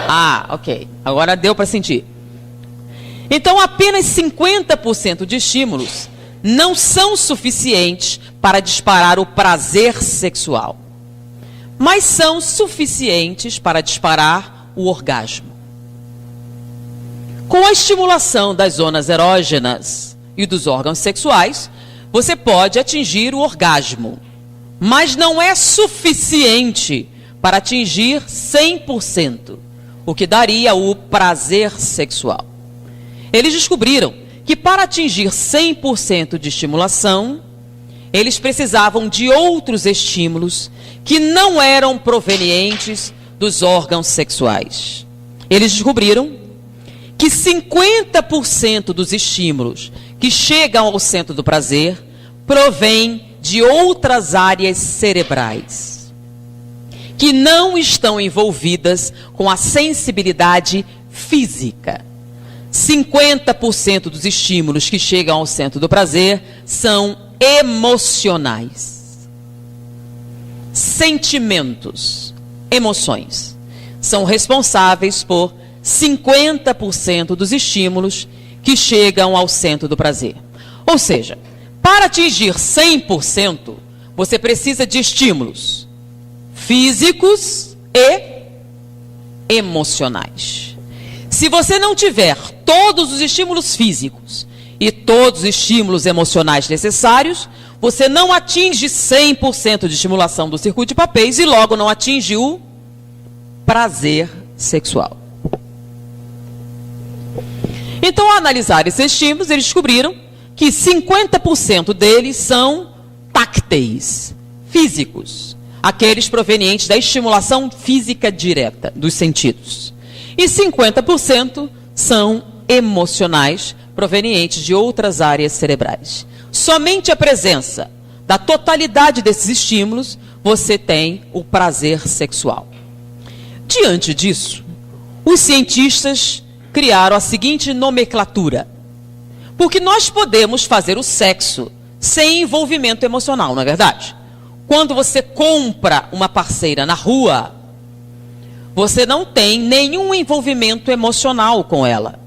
Ah, ok. Agora deu para sentir. Então, apenas 50% de estímulos não são suficientes para disparar o prazer sexual, mas são suficientes para disparar o orgasmo. Com a estimulação das zonas erógenas e dos órgãos sexuais, você pode atingir o orgasmo, mas não é suficiente para atingir 100%, o que daria o prazer sexual. Eles descobriram que para atingir 100% de estimulação, eles precisavam de outros estímulos que não eram provenientes dos órgãos sexuais. Eles descobriram que 50% dos estímulos que chegam ao centro do prazer provêm de outras áreas cerebrais, que não estão envolvidas com a sensibilidade física. 50% dos estímulos que chegam ao centro do prazer são emocionais. Sentimentos, emoções, são responsáveis por 50% dos estímulos que chegam ao centro do prazer. Ou seja, para atingir 100%, você precisa de estímulos físicos e emocionais. Se você não tiver todos os estímulos físicos e todos os estímulos emocionais necessários, você não atinge 100% de estimulação do circuito de papéis e logo não atinge o prazer sexual. Então, ao analisar esses estímulos, eles descobriram que 50% deles são tácteis, físicos, aqueles provenientes da estimulação física direta dos sentidos. E 50% são emocionais, provenientes de outras áreas cerebrais. Somente a presença da totalidade desses estímulos, você tem o prazer sexual. Diante disso, os cientistas criaram a seguinte nomenclatura. Porque nós podemos fazer o sexo sem envolvimento emocional, não é verdade? Quando você compra uma parceira na rua, você não tem nenhum envolvimento emocional com ela.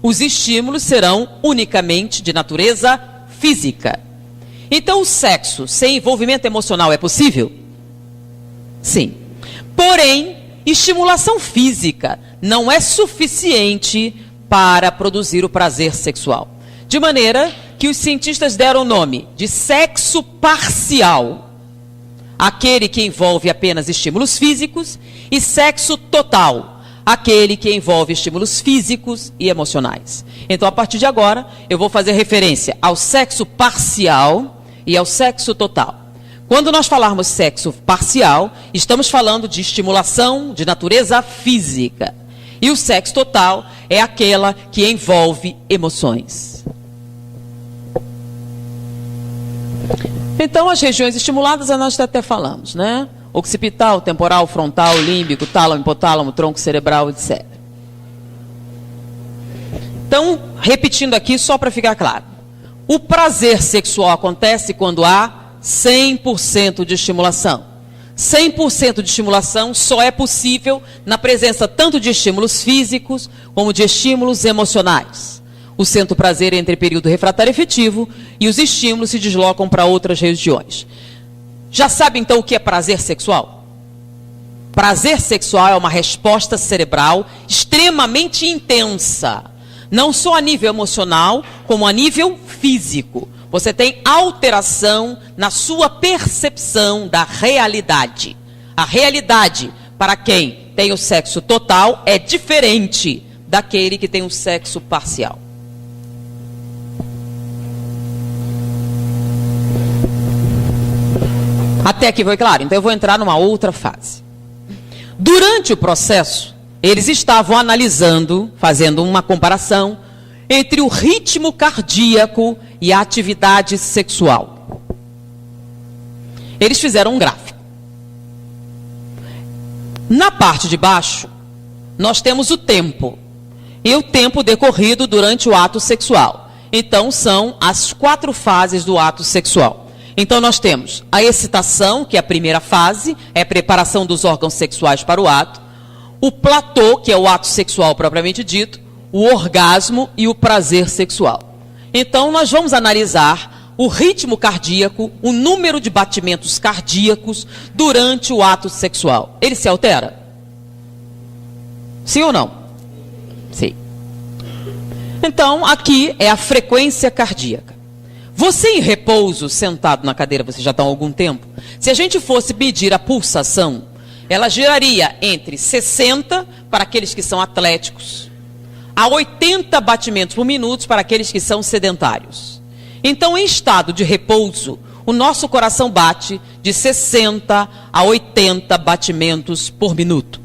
Os estímulos serão unicamente de natureza física. Então, o sexo sem envolvimento emocional é possível? Sim. Porém, estimulação física não é suficiente para produzir o prazer sexual. De maneira que os cientistas deram o nome de sexo parcial, aquele que envolve apenas estímulos físicos, e sexo total, aquele que envolve estímulos físicos e emocionais. Então, a partir de agora, eu vou fazer referência ao sexo parcial e ao sexo total. Quando nós falarmos sexo parcial, estamos falando de estimulação de natureza física. E o sexo total é aquela que envolve emoções. Então, as regiões estimuladas, nós até falamos, né? Occipital, temporal, frontal, límbico, tálamo, hipotálamo, tronco cerebral, etc. Então, repetindo aqui, só para ficar claro. O prazer sexual acontece quando há 100% de estimulação. 100% de estimulação só é possível na presença tanto de estímulos físicos como de estímulos emocionais. O centro prazer é entre período refratário efetivo e os estímulos se deslocam para outras regiões. Já sabe então o que é prazer sexual? Prazer sexual é uma resposta cerebral extremamente intensa, não só a nível emocional, como a nível físico. Você tem alteração na sua percepção da realidade. A realidade, para quem tem o sexo total, é diferente daquele que tem o sexo parcial. Até aqui foi claro? Então eu vou entrar numa outra fase. Durante o processo, eles estavam analisando, fazendo uma comparação entre o ritmo cardíaco e a atividade sexual. Eles fizeram um gráfico. Na parte de baixo, nós temos o tempo. E o tempo decorrido durante o ato sexual. Então, são as 4 fases do ato sexual. Então, nós temos a excitação, que é a primeira fase, é a preparação dos órgãos sexuais para o ato. O platô, que é o ato sexual propriamente dito. O orgasmo e o prazer sexual. Então, nós vamos analisar o ritmo cardíaco, o número de batimentos cardíacos durante o ato sexual. Ele se altera? Sim ou não? Sim. Então, aqui é a frequência cardíaca. Você em repouso, sentado na cadeira, você já está há algum tempo, se a gente fosse medir a pulsação, ela geraria entre 60 para aqueles que são atléticos, a 80 batimentos por minuto para aqueles que são sedentários. Então, em estado de repouso, o nosso coração bate de 60 a 80 batimentos por minuto.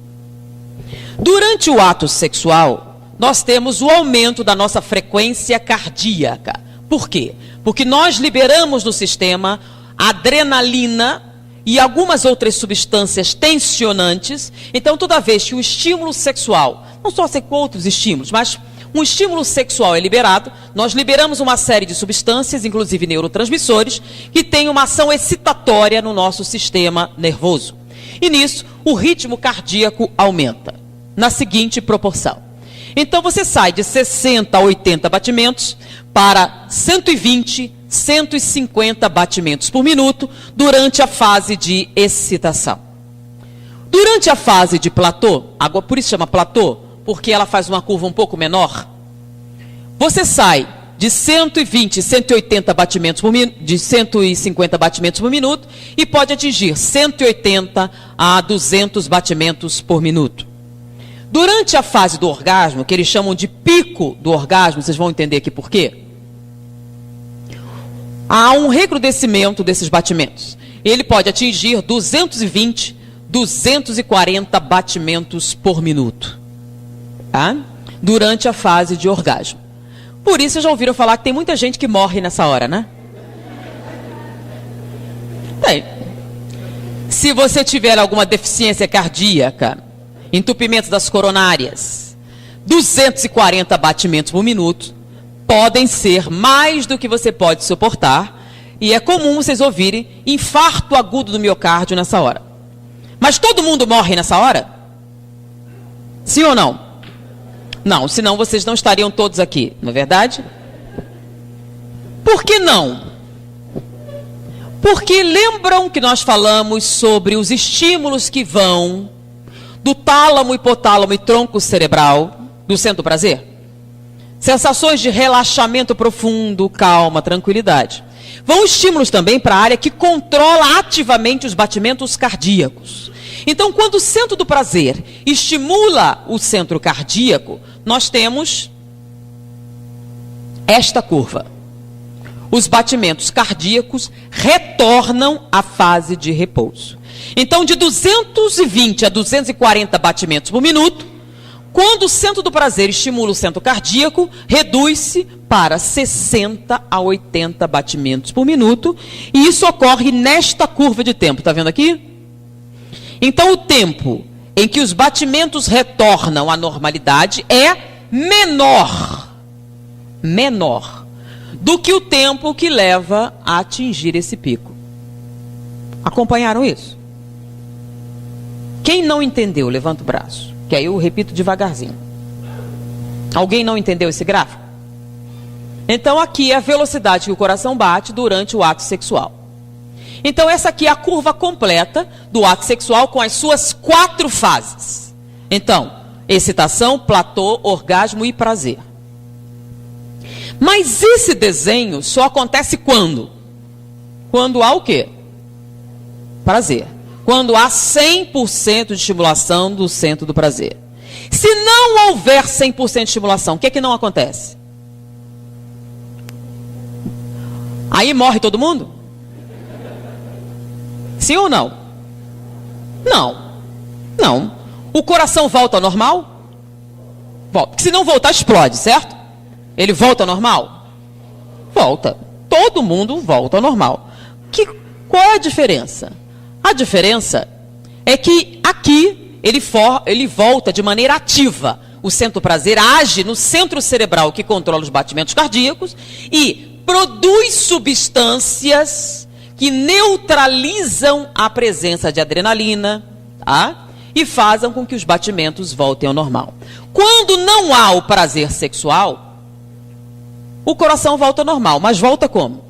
Durante o ato sexual, nós temos o aumento da nossa frequência cardíaca. Por quê? Porque nós liberamos no sistema adrenalina e algumas outras substâncias tensionantes. Então, toda vez que o estímulo sexual, não só com outros estímulos, mas um estímulo sexual é liberado, nós liberamos uma série de substâncias, inclusive neurotransmissores, que têm uma ação excitatória no nosso sistema nervoso. E nisso, o ritmo cardíaco aumenta, na seguinte proporção. Então, você sai de 60 a 80 batimentos para 120, 150 batimentos por minuto durante a fase de excitação. Durante a fase de platô, por isso chama platô, porque ela faz uma curva um pouco menor, você sai de 120, 180 batimentos por minuto, de 150 batimentos por minuto e pode atingir 180 a 200 batimentos por minuto. Durante a fase do orgasmo, que eles chamam de pico do orgasmo, vocês vão entender aqui por quê. Há um recrudescimento desses batimentos. Ele pode atingir 220, 240 batimentos por minuto. Tá? Durante a fase de orgasmo. Por isso, vocês já ouviram falar que tem muita gente que morre nessa hora, né? Bem, se você tiver alguma deficiência cardíaca, entupimento das coronárias, 240 batimentos por minuto, podem ser mais do que você pode suportar, e é comum vocês ouvirem infarto agudo do miocárdio nessa hora. Mas todo mundo morre nessa hora? Sim ou não? Não, senão vocês não estariam todos aqui, não é verdade? Por que não? Porque lembram que nós falamos sobre os estímulos que vão do tálamo, hipotálamo e tronco cerebral do centro do prazer? Sensações de relaxamento profundo, calma, tranquilidade. Vão estímulos também para a área que controla ativamente os batimentos cardíacos. Então, quando o centro do prazer estimula o centro cardíaco, nós temos esta curva. Os batimentos cardíacos retornam à fase de repouso. Então, de 220 a 240 batimentos por minuto, quando o centro do prazer estimula o centro cardíaco, reduz-se para 60 a 80 batimentos por minuto, e isso ocorre nesta curva de tempo, está vendo aqui? Então, o tempo em que os batimentos retornam à normalidade é menor menor do que o tempo que leva a atingir esse pico. Acompanharam isso? Quem não entendeu, levanta o braço, que aí eu repito devagarzinho. Alguém não entendeu esse gráfico? Então aqui é a velocidade que o coração bate durante o ato sexual. Então essa aqui é a curva completa do ato sexual com as suas 4 fases. Então, excitação, platô, orgasmo e prazer. Mas esse desenho só acontece quando? Quando há o quê? Prazer. Quando há 100% de estimulação do centro do prazer. Se não houver 100% de estimulação, o que é que não acontece? Aí morre todo mundo? Sim ou não? Não. Não. O coração volta ao normal? Volta. Porque se não voltar, explode, certo? Ele volta ao normal? Volta. Todo mundo volta ao normal. Qual é a diferença? A diferença é que aqui ele volta de maneira ativa. O centro do prazer age no centro cerebral que controla os batimentos cardíacos e produz substâncias que neutralizam a presença de adrenalina, tá? E fazem com que os batimentos voltem ao normal. Quando não há o prazer sexual, o coração volta ao normal, mas volta como?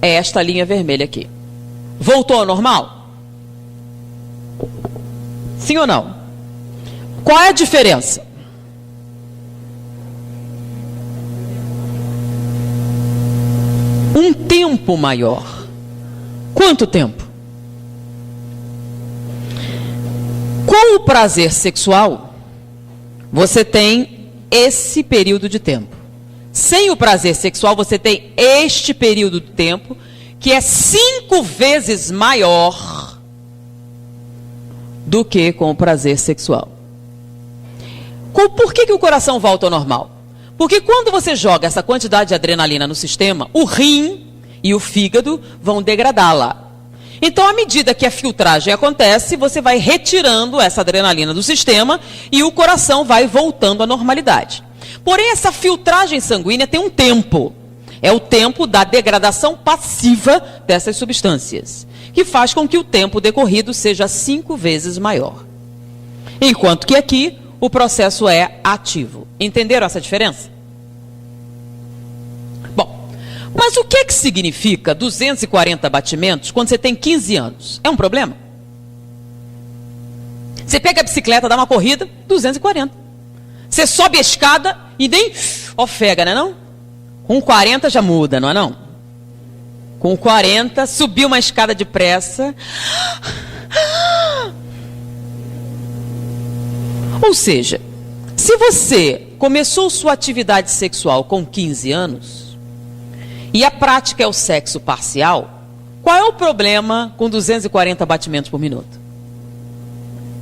É esta linha vermelha aqui. Voltou ao normal? Sim ou não? Qual é a diferença? Um tempo maior. Quanto tempo? Com o prazer sexual, você tem esse período de tempo. Sem o prazer sexual, você tem este período de tempo, que é 5 vezes maior do que com o prazer sexual. Por que o coração volta ao normal? Porque quando você joga essa quantidade de adrenalina no sistema, o rim e o fígado vão degradá-la. Então, à medida que a filtragem acontece, você vai retirando essa adrenalina do sistema e o coração vai voltando à normalidade. Porém, essa filtragem sanguínea tem um tempo. É o tempo da degradação passiva dessas substâncias, que faz com que o tempo decorrido seja 5 vezes maior. Enquanto que aqui, o processo é ativo. Entenderam essa diferença? Bom, mas o que significa 240 batimentos quando você tem 15 anos? É um problema? Você pega a bicicleta, dá uma corrida, 240. Você sobe a escada e nem ofega, não é não? Com 40 já muda, não é não? Com 40, subiu uma escada depressa. Ou seja, se você começou sua atividade sexual com 15 anos e a prática é o sexo parcial, qual é o problema com 240 batimentos por minuto?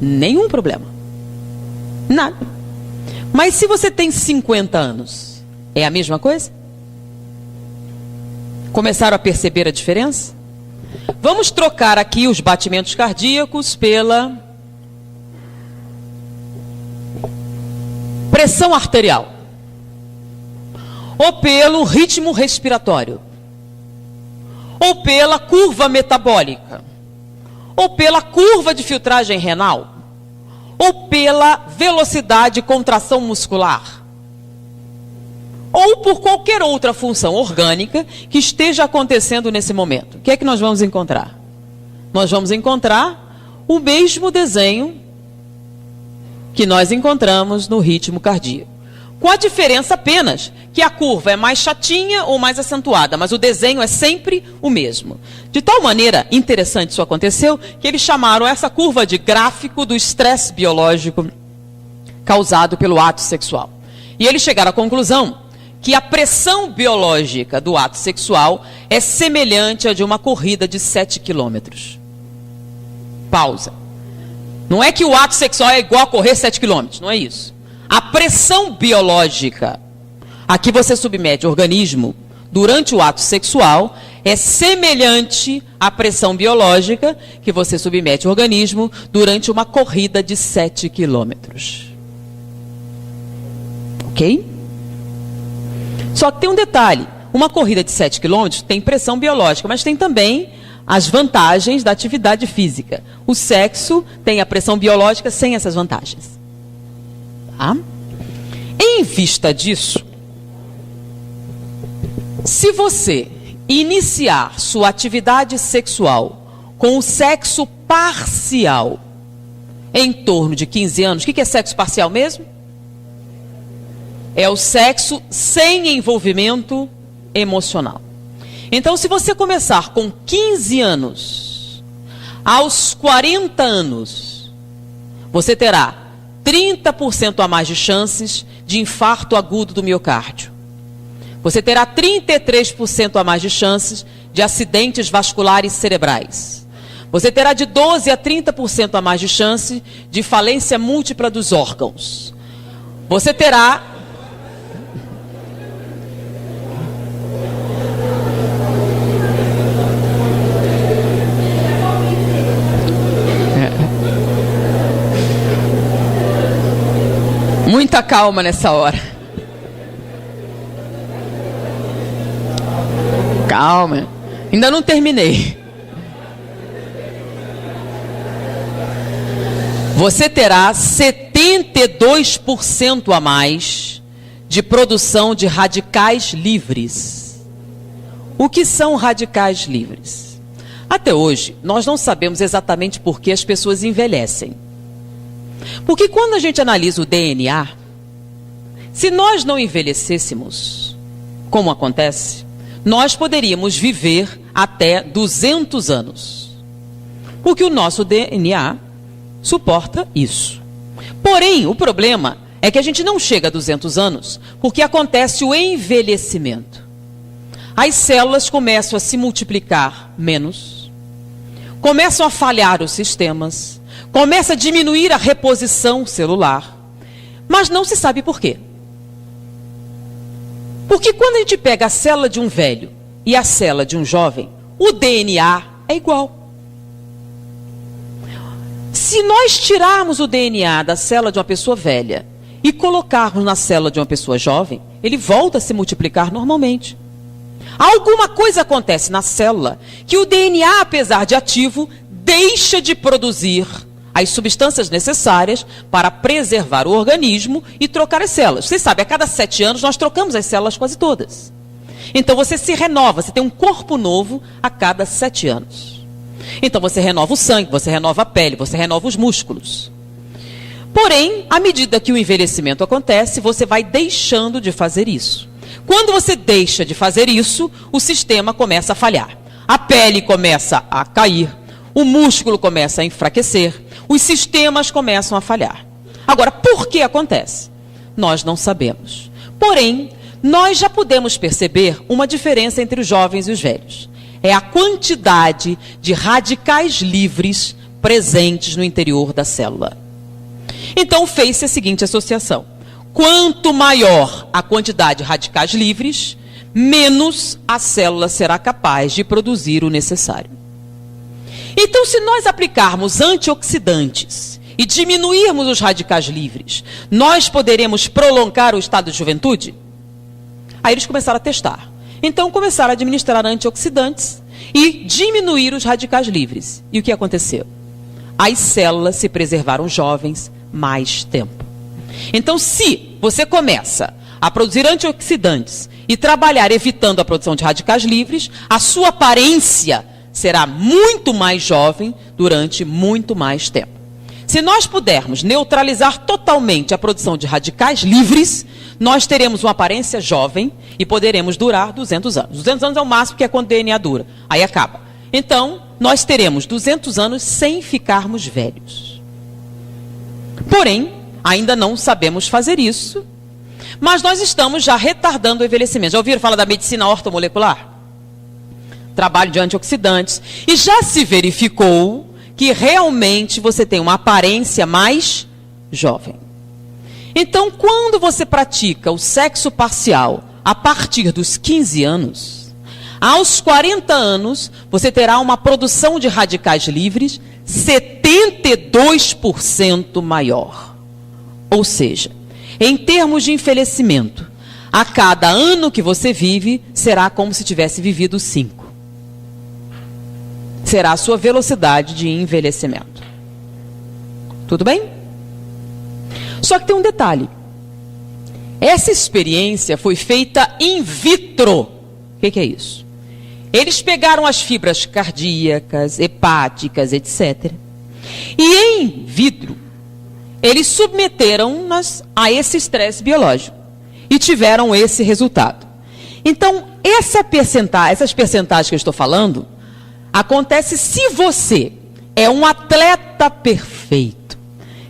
Nenhum problema. Nada. Mas se você tem 50 anos, é a mesma coisa? Começaram a perceber a diferença? Vamos trocar aqui os batimentos cardíacos pela pressão arterial, ou pelo ritmo respiratório, ou pela curva metabólica, ou pela curva de filtragem renal, ou pela velocidade de contração muscular, ou por qualquer outra função orgânica que esteja acontecendo nesse momento. O que é que nós vamos encontrar? Nós vamos encontrar o mesmo desenho que nós encontramos no ritmo cardíaco. Com a diferença apenas que a curva é mais chatinha ou mais acentuada, mas o desenho é sempre o mesmo. De tal maneira interessante isso aconteceu, que eles chamaram essa curva de gráfico do estresse biológico causado pelo ato sexual. E eles chegaram à conclusão que a pressão biológica do ato sexual é semelhante à de uma corrida de 7 quilômetros. Pausa. Não é que o ato sexual é igual a correr 7 quilômetros, não é isso. A pressão biológica a que você submete o organismo durante o ato sexual é semelhante à pressão biológica que você submete o organismo durante uma corrida de 7 quilômetros. Ok? Só que tem um detalhe, uma corrida de 7 quilômetros tem pressão biológica, mas tem também as vantagens da atividade física. O sexo tem a pressão biológica sem essas vantagens. Tá? Em vista disso, se você iniciar sua atividade sexual com o sexo parcial em torno de 15 anos, o que é sexo parcial mesmo? É o sexo sem envolvimento emocional. Então, se você começar com 15 anos, aos 40 anos, você terá 30% a mais de chances de infarto agudo do miocárdio. Você terá 33% a mais de chances de acidentes vasculares cerebrais. Você terá de 12% a 30% a mais de chance de falência múltipla dos órgãos. Você terá... Muita calma nessa hora. Calma, ainda não terminei. Você terá 72% a mais de produção de radicais livres. O que são radicais livres? Até hoje, nós não sabemos exatamente por que as pessoas envelhecem. Porque quando a gente analisa o DNA, se nós não envelhecêssemos, como acontece, nós poderíamos viver até 200 anos. Porque o nosso DNA suporta isso. Porém, o problema é que a gente não chega a 200 anos porque acontece o envelhecimento. As células começam a se multiplicar menos, começam a falhar os sistemas, começa a diminuir a reposição celular, mas não se sabe por quê. Porque quando a gente pega a célula de um velho e a célula de um jovem, o DNA é igual. Se nós tirarmos o DNA da célula de uma pessoa velha e colocarmos na célula de uma pessoa jovem, ele volta a se multiplicar normalmente. Alguma coisa acontece na célula que o DNA, apesar de ativo, deixa de produzir as substâncias necessárias para preservar o organismo e trocar as células. Vocês sabem, a cada 7 anos nós trocamos as células quase todas. Então você se renova, você tem um corpo novo a cada 7 anos. Então você renova o sangue, você renova a pele, você renova os músculos. Porém, à medida que o envelhecimento acontece, você vai deixando de fazer isso. Quando você deixa de fazer isso, o sistema começa a falhar. A pele começa a cair, o músculo começa a enfraquecer, os sistemas começam a falhar. Agora, por que acontece? Nós não sabemos. Porém, nós já podemos perceber uma diferença entre os jovens e os velhos. É a quantidade de radicais livres presentes no interior da célula. Então, fez-se a seguinte associação. Quanto maior a quantidade de radicais livres, menos a célula será capaz de produzir o necessário. Então, se nós aplicarmos antioxidantes e diminuirmos os radicais livres, nós poderemos prolongar o estado de juventude? Aí eles começaram a testar. Então, começaram a administrar antioxidantes e diminuir os radicais livres. E o que aconteceu? As células se preservaram jovens mais tempo. Então, se você começa a produzir antioxidantes e trabalhar evitando a produção de radicais livres, a sua aparência será muito mais jovem durante muito mais tempo. Se nós pudermos neutralizar totalmente a produção de radicais livres, nós teremos uma aparência jovem e poderemos durar 200 anos. 200 anos é o máximo, que é quando o DNA dura. Aí acaba. Então, nós teremos 200 anos sem ficarmos velhos. Porém, ainda não sabemos fazer isso, mas nós estamos já retardando o envelhecimento. Já ouviram falar da medicina ortomolecular? Trabalho de antioxidantes. E já se verificou que realmente você tem uma aparência mais jovem. Então, quando você pratica o sexo parcial a partir dos 15 anos, aos 40 anos, você terá uma produção de radicais livres 72% maior. Ou seja, em termos de envelhecimento, A cada ano que você vive, será como se tivesse vivido 5. Será a sua velocidade de envelhecimento. Tudo bem? Só que tem um detalhe. Essa experiência foi feita in vitro. O que é isso? Eles pegaram as fibras cardíacas, hepáticas, etc. E em vitro, eles submeteram-nas a esse estresse biológico. E tiveram esse resultado. Então, essas percentagens que eu estou falando, acontece se você é um atleta perfeito,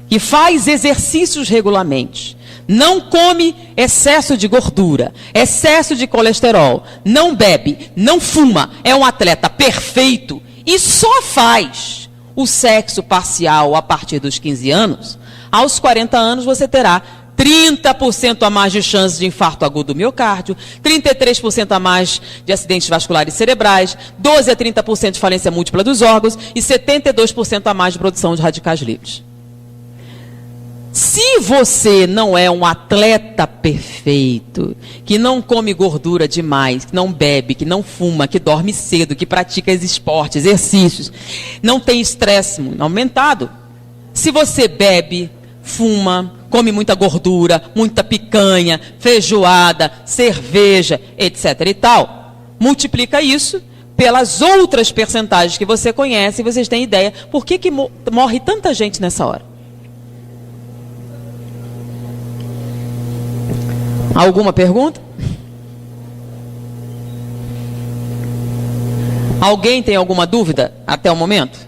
que faz exercícios regularmente, não come excesso de gordura, excesso de colesterol, não bebe, não fuma, é um atleta perfeito e só faz o sexo parcial a partir dos 15 anos, aos 40 anos você terá 30% a mais de chance de infarto agudo do miocárdio, 33% a mais de acidentes vasculares cerebrais, 12 a 30% de falência múltipla dos órgãos e 72% a mais de produção de radicais livres. Se você não é um atleta perfeito, que não come gordura demais, que não bebe, que não fuma, que dorme cedo, que pratica esportes, exercícios, não tem estresse aumentado, se você bebe, fuma, come muita gordura, muita picanha, feijoada, cerveja, etc. e tal, multiplica isso pelas outras percentagens que você conhece e vocês têm ideia por que morre tanta gente nessa hora. Alguma pergunta? Alguém tem alguma dúvida até o momento?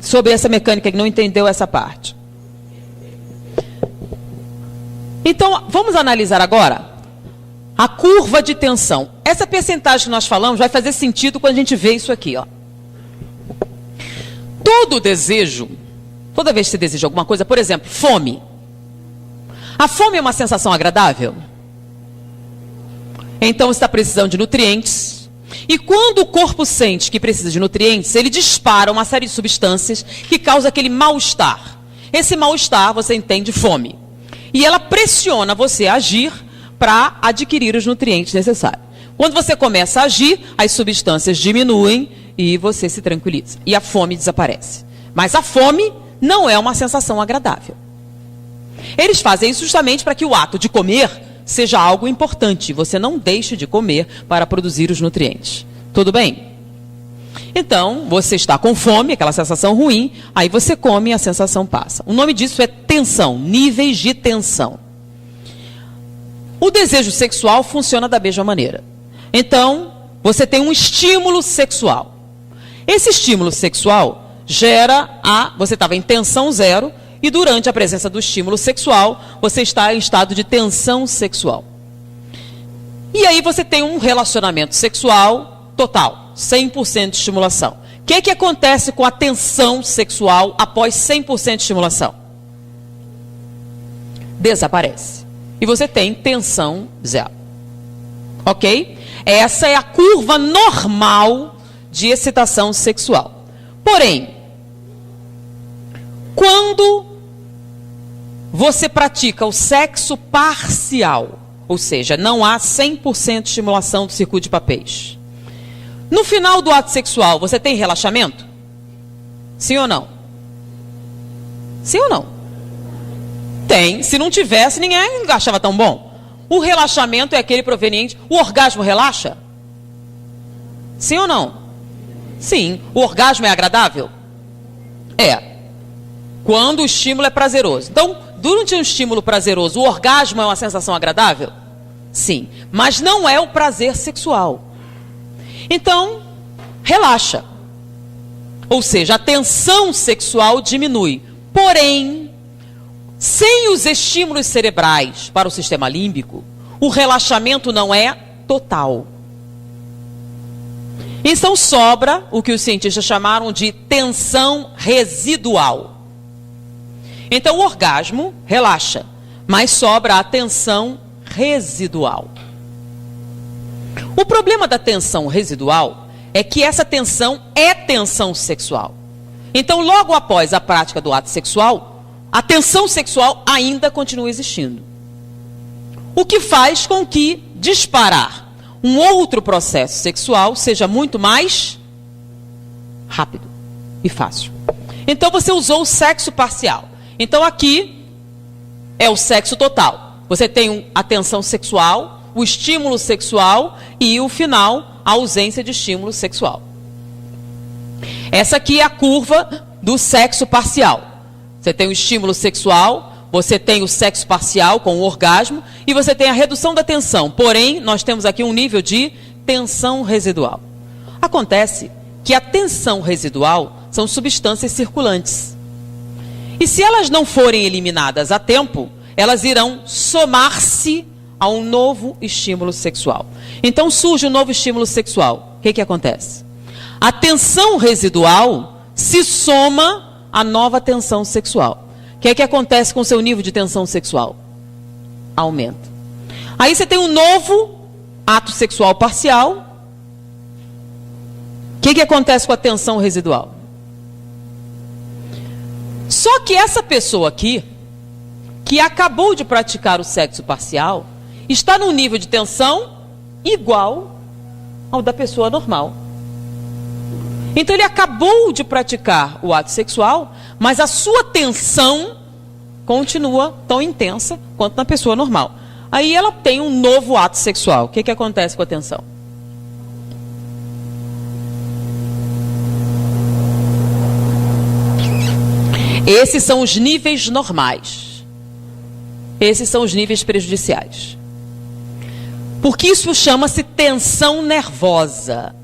Sobre essa mecânica que não entendeu essa parte. Então, vamos analisar agora a curva de tensão. Essa percentagem que nós falamos vai fazer sentido quando a gente vê isso aqui, ó. Todo desejo, toda vez que você deseja alguma coisa, por exemplo, fome. A fome é uma sensação agradável? Então, você está precisando de nutrientes. E quando o corpo sente que precisa de nutrientes, ele dispara uma série de substâncias que causam aquele mal-estar. Esse mal-estar, você entende, fome. E ela pressiona você a agir para adquirir os nutrientes necessários. Quando você começa a agir, as substâncias diminuem e você se tranquiliza. E a fome desaparece. Mas a fome não é uma sensação agradável. Eles fazem isso justamente para que o ato de comer seja algo importante. Você não deixe de comer para produzir os nutrientes. Tudo bem? Então, você está com fome, aquela sensação ruim, aí você come e a sensação passa. O nome disso é tensão, níveis de tensão. O desejo sexual funciona da mesma maneira. Então, você tem um estímulo sexual. Esse estímulo sexual você estava em tensão zero, e durante a presença do estímulo sexual, você está em estado de tensão sexual. E aí você tem um relacionamento sexual total, 100% de estimulação. O que acontece com a tensão sexual após 100% de estimulação? Desaparece. E você tem tensão zero. Ok? Essa é a curva normal de excitação sexual. Porém, quando você pratica o sexo parcial, ou seja, não há 100% de estimulação do circuito de papéis, no final do ato sexual, você tem relaxamento? Sim ou não? Sim ou não? Tem. Se não tivesse, ninguém achava tão bom. O relaxamento é aquele proveniente... O orgasmo relaxa? Sim ou não? Sim. O orgasmo é agradável? É. Quando o estímulo é prazeroso. Então, durante um estímulo prazeroso, o orgasmo é uma sensação agradável? Sim. Mas não é o prazer sexual. Então, relaxa. Ou seja, a tensão sexual diminui. Porém, sem os estímulos cerebrais para o sistema límbico, o relaxamento não é total. Então sobra o que os cientistas chamaram de tensão residual. Então o orgasmo relaxa, mas sobra a tensão residual. O problema da tensão residual é que essa tensão é tensão sexual. Então logo após a prática do ato sexual, a tensão sexual ainda continua existindo. o que faz com que disparar um outro processo sexual seja muito mais rápido e fácil. Então você usou o sexo parcial. Então aqui é o sexo total. Você tem a tensão sexual, o estímulo sexual e o final, a ausência de estímulo sexual. Essa aqui é a curva do sexo parcial. Você tem o estímulo sexual, você tem o sexo parcial com o orgasmo e você tem a redução da tensão. Porém, nós temos aqui um nível de tensão residual. Acontece que a tensão residual são substâncias circulantes. E se elas não forem eliminadas a tempo, elas irão somar-se a um novo estímulo sexual. Então surge um novo estímulo sexual. O que acontece? A tensão residual se soma à nova tensão sexual. O que acontece com o seu nível de tensão sexual? Aumenta. Aí você tem um novo ato sexual parcial. O que acontece com a tensão residual? Só que essa pessoa aqui, que acabou de praticar o sexo parcial, está num nível de tensão igual ao da pessoa normal. Então ele acabou de praticar o ato sexual, mas a sua tensão continua tão intensa quanto na pessoa normal. Aí ela tem um novo ato sexual. O que acontece com a tensão? Esses são os níveis normais. Esses são os níveis prejudiciais. Porque isso chama-se tensão nervosa.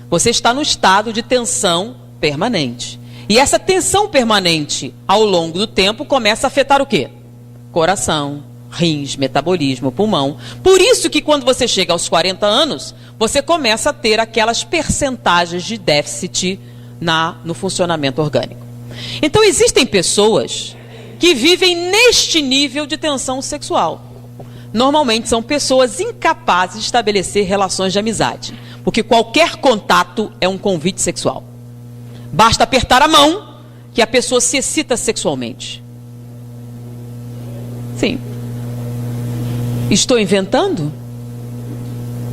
Você está no estado de tensão permanente. E essa tensão permanente, ao longo do tempo, começa a afetar o quê? Coração, rins, metabolismo, pulmão. Por isso que quando você chega aos 40 anos, você começa a ter aquelas percentagens de déficit no funcionamento orgânico. Então existem pessoas que vivem neste nível de tensão sexual. Normalmente são pessoas incapazes de estabelecer relações de amizade, porque qualquer contato é um convite sexual. Basta apertar a mão que a pessoa se excita sexualmente. Sim. Estou inventando?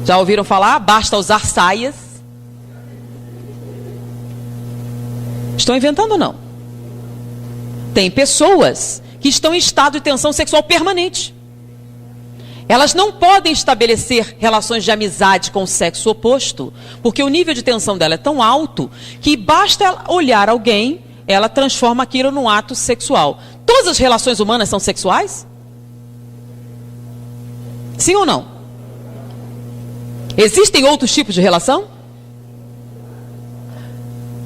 Já ouviram falar? Basta usar saias. Estou inventando ou não? Tem pessoas que estão em estado de tensão sexual permanente. Elas não podem estabelecer relações de amizade com o sexo oposto, porque o nível de tensão dela é tão alto que basta ela olhar alguém, ela transforma aquilo num ato sexual. Todas as relações humanas são sexuais? Sim ou não? Existem outros tipos de relação?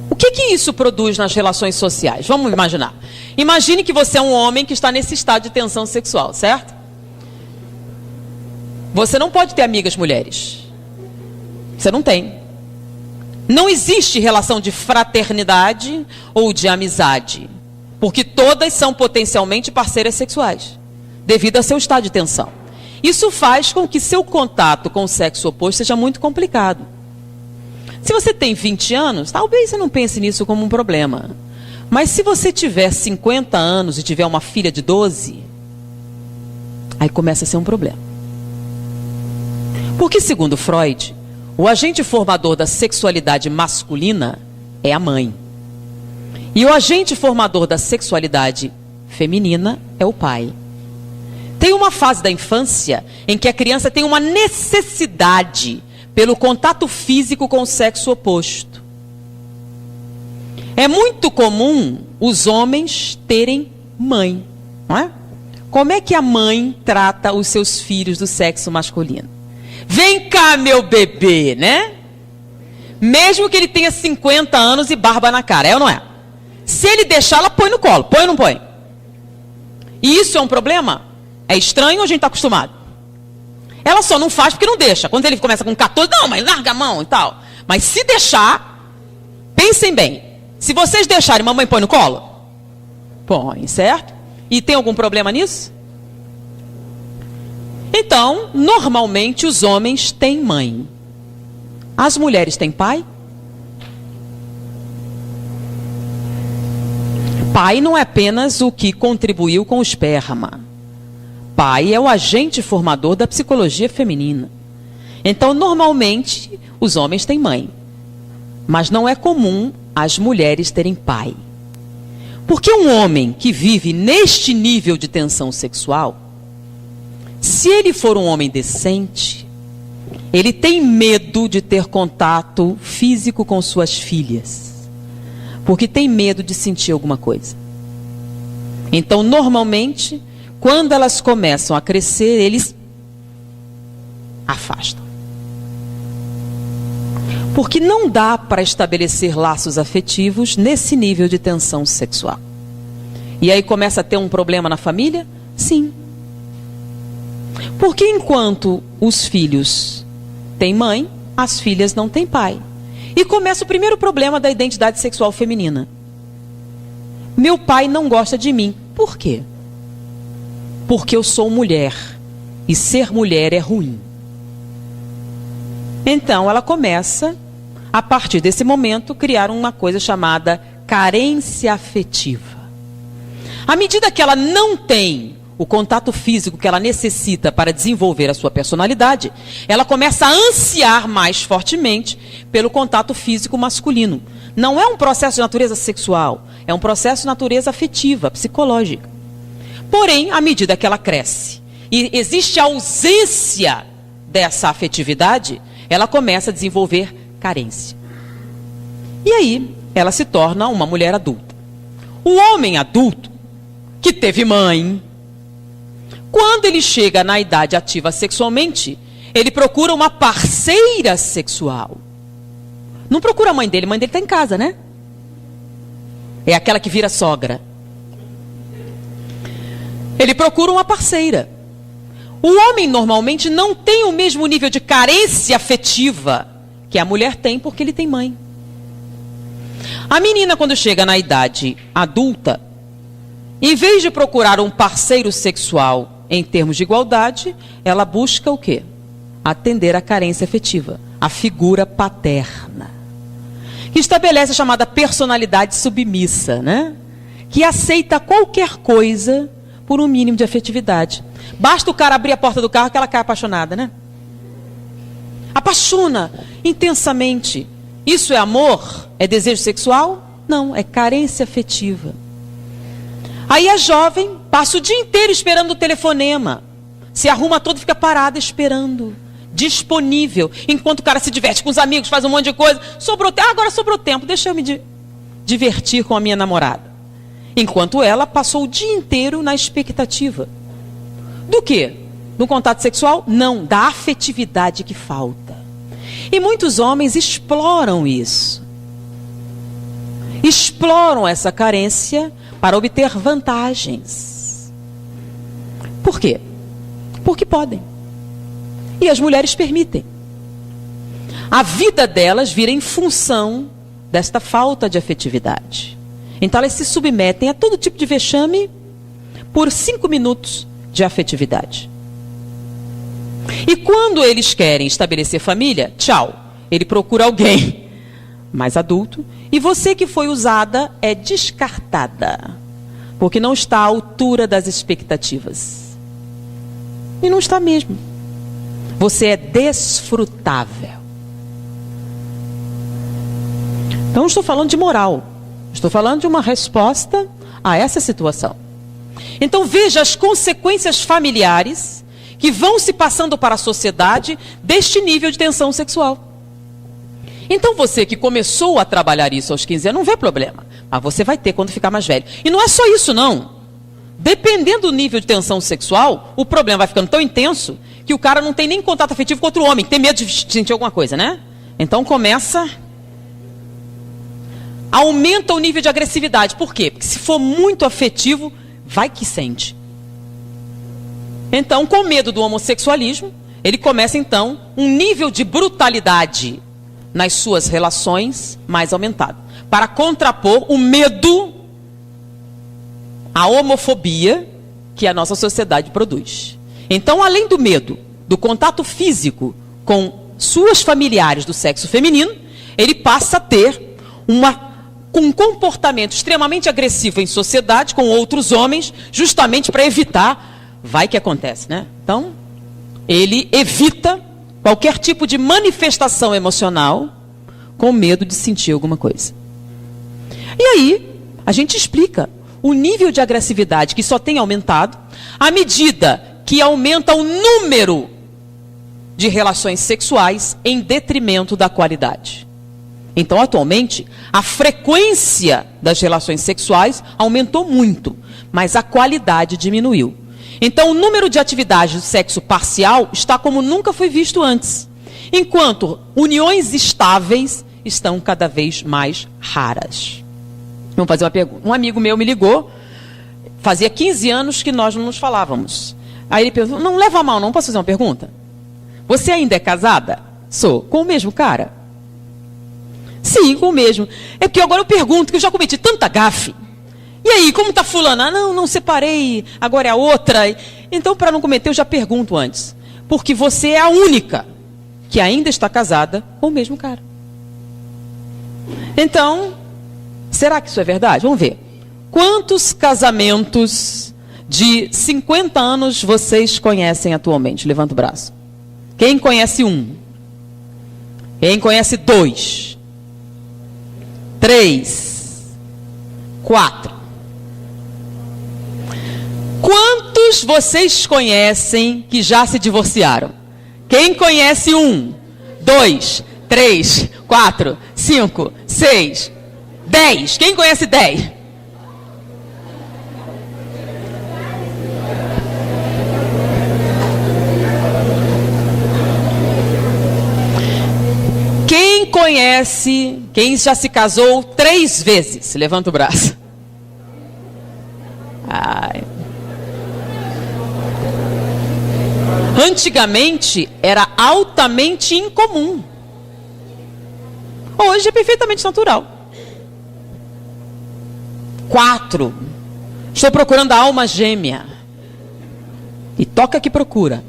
O que isso produz nas relações sociais? Vamos imaginar. Imagine que você é um homem que está nesse estado de tensão sexual, certo? Você não pode ter amigas mulheres. Você não tem. Não existe relação de fraternidade ou de amizade, porque todas são potencialmente parceiras sexuais, devido ao seu estado de tensão. Isso faz com que seu contato com o sexo oposto seja muito complicado. Se você tem 20 anos, talvez você não pense nisso como um problema. Mas se você tiver 50 anos e tiver uma filha de 12, aí começa a ser um problema. Porque, segundo Freud, o agente formador da sexualidade masculina é a mãe. E o agente formador da sexualidade feminina é o pai. Tem uma fase da infância em que a criança tem uma necessidade pelo contato físico com o sexo oposto. É muito comum os homens terem mãe, não é? Como é que a mãe trata os seus filhos do sexo masculino? Vem cá, meu bebê, né? Mesmo que ele tenha 50 anos e barba na cara, é ou não é? Se ele deixar, ela põe no colo, põe ou não põe? E isso é um problema? É estranho ou a gente está acostumado? Ela só não faz porque não deixa. Quando ele começa com 14, não, mas larga a mão e tal. Mas se deixar, pensem bem. Se vocês deixarem, mamãe põe no colo? Põe, certo? E tem algum problema nisso? Então, normalmente os homens têm mãe. As mulheres têm pai? Pai não é apenas o que contribuiu com o esperma. pai é o agente formador da psicologia feminina. Então, normalmente, os homens têm mãe. Mas não é comum as mulheres terem pai. Porque um homem que vive neste nível de tensão sexual, se ele for um homem decente, ele tem medo de ter contato físico com suas filhas. Porque tem medo de sentir alguma coisa. Então, normalmente, quando elas começam a crescer, eles afastam. Porque não dá para estabelecer laços afetivos nesse nível de tensão sexual. E aí começa a ter um problema na família? Sim. Porque enquanto os filhos têm mãe, as filhas não têm pai. E começa o primeiro problema da identidade sexual feminina. Meu pai não gosta de mim. Por quê? Porque eu sou mulher. E ser mulher é ruim. Então ela começa, a partir desse momento, criar uma coisa chamada carência afetiva. À medida que ela não tem o contato físico que ela necessita para desenvolver a sua personalidade, ela começa a ansiar mais fortemente pelo contato físico masculino. Não é um processo de natureza sexual, é um processo de natureza afetiva, psicológica. Porém, à medida que ela cresce e existe a ausência dessa afetividade, ela começa a desenvolver carência. E aí, ela se torna uma mulher adulta. O homem adulto, que teve mãe, quando ele chega na idade ativa sexualmente, ele procura uma parceira sexual. Não procura a mãe dele está em casa, né? É aquela que vira sogra. Ele procura uma parceira. O homem normalmente não tem o mesmo nível de carência afetiva que a mulher tem porque ele tem mãe. A menina, quando chega na idade adulta, em vez de procurar um parceiro sexual em termos de igualdade, ela busca o quê? Atender a carência afetiva, a figura paterna. Que estabelece a chamada personalidade submissa, né? Que aceita qualquer coisa por um mínimo de afetividade. Basta o cara abrir a porta do carro que ela cai apaixonada, né? Apaixona intensamente. Isso é amor? É desejo sexual? Não, é carência afetiva. Aí a jovem passa o dia inteiro esperando o telefonema. Se arruma todo e fica parada esperando. Disponível. Enquanto o cara se diverte com os amigos, faz um monte de coisa. Sobrou tempo. Agora sobrou tempo. Deixa eu me divertir com a minha namorada. Enquanto ela passou o dia inteiro na expectativa. Do quê? Do contato sexual? Não, da afetividade que falta. E muitos homens exploram isso. Exploram essa carência para obter vantagens. Por quê? Porque podem. E as mulheres permitem. A vida delas vira em função desta falta de afetividade. Então elas se submetem a todo tipo de vexame por 5 minutos de afetividade. E quando eles querem estabelecer família, tchau. Ele procura alguém mais adulto. E você que foi usada é descartada. Porque não está à altura das expectativas. E não está mesmo. Você é desfrutável. Então não estou falando de moral. Estou falando de uma resposta a essa situação. Então veja as consequências familiares que vão se passando para a sociedade deste nível de tensão sexual. Então você que começou a trabalhar isso aos 15 anos, não vê problema. Mas você vai ter quando ficar mais velho. E não é só isso não. Dependendo do nível de tensão sexual, o problema vai ficando tão intenso que o cara não tem nem contato afetivo com outro homem. Tem medo de sentir alguma coisa, né? Então começa... Aumenta o nível de agressividade. Por quê? Porque se for muito afetivo, vai que sente. Então, com medo do homossexualismo, ele começa então um nível de brutalidade nas suas relações mais aumentado. Para contrapor o medo, a homofobia que a nossa sociedade produz. Então, além do medo, do contato físico com suas familiares do sexo feminino, ele passa a ter um comportamento extremamente agressivo em sociedade com outros homens, justamente para evitar vai que acontece, né? Então, ele evita qualquer tipo de manifestação emocional com medo de sentir alguma coisa. E aí, a gente explica o nível de agressividade que só tem aumentado à medida que aumenta o número de relações sexuais em detrimento da qualidade. Então, atualmente, a frequência das relações sexuais aumentou muito, mas a qualidade diminuiu. Então, o número de atividades do sexo parcial está como nunca foi visto antes, enquanto uniões estáveis estão cada vez mais raras. Vamos fazer uma pergunta. Um amigo meu me ligou, fazia 15 anos que nós não nos falávamos. Aí ele perguntou, não leva a mal não, posso fazer uma pergunta? Você ainda é casada? Sou. Com o mesmo cara? Sim, com o mesmo. É porque agora eu pergunto, que eu já cometi tanta gafe. E aí, como está fulana? Ah, não separei, agora é a outra. Então, para não cometer, eu já pergunto antes. Porque você é a única que ainda está casada com o mesmo cara. Então, será que isso é verdade? Vamos ver. Quantos casamentos de 50 anos vocês conhecem atualmente? Levanta o braço. Quem conhece um? Quem conhece 2? 3? 4? Quantos vocês conhecem que já se divorciaram? Quem conhece 1, 2, 3, 4, 5, 6, 10? Quem conhece 10? Quem conhece, quem já se casou 3 vezes? Levanta o braço. Ai. Antigamente era altamente incomum. Hoje é perfeitamente natural. 4. Estou procurando a alma gêmea. E toca que procura.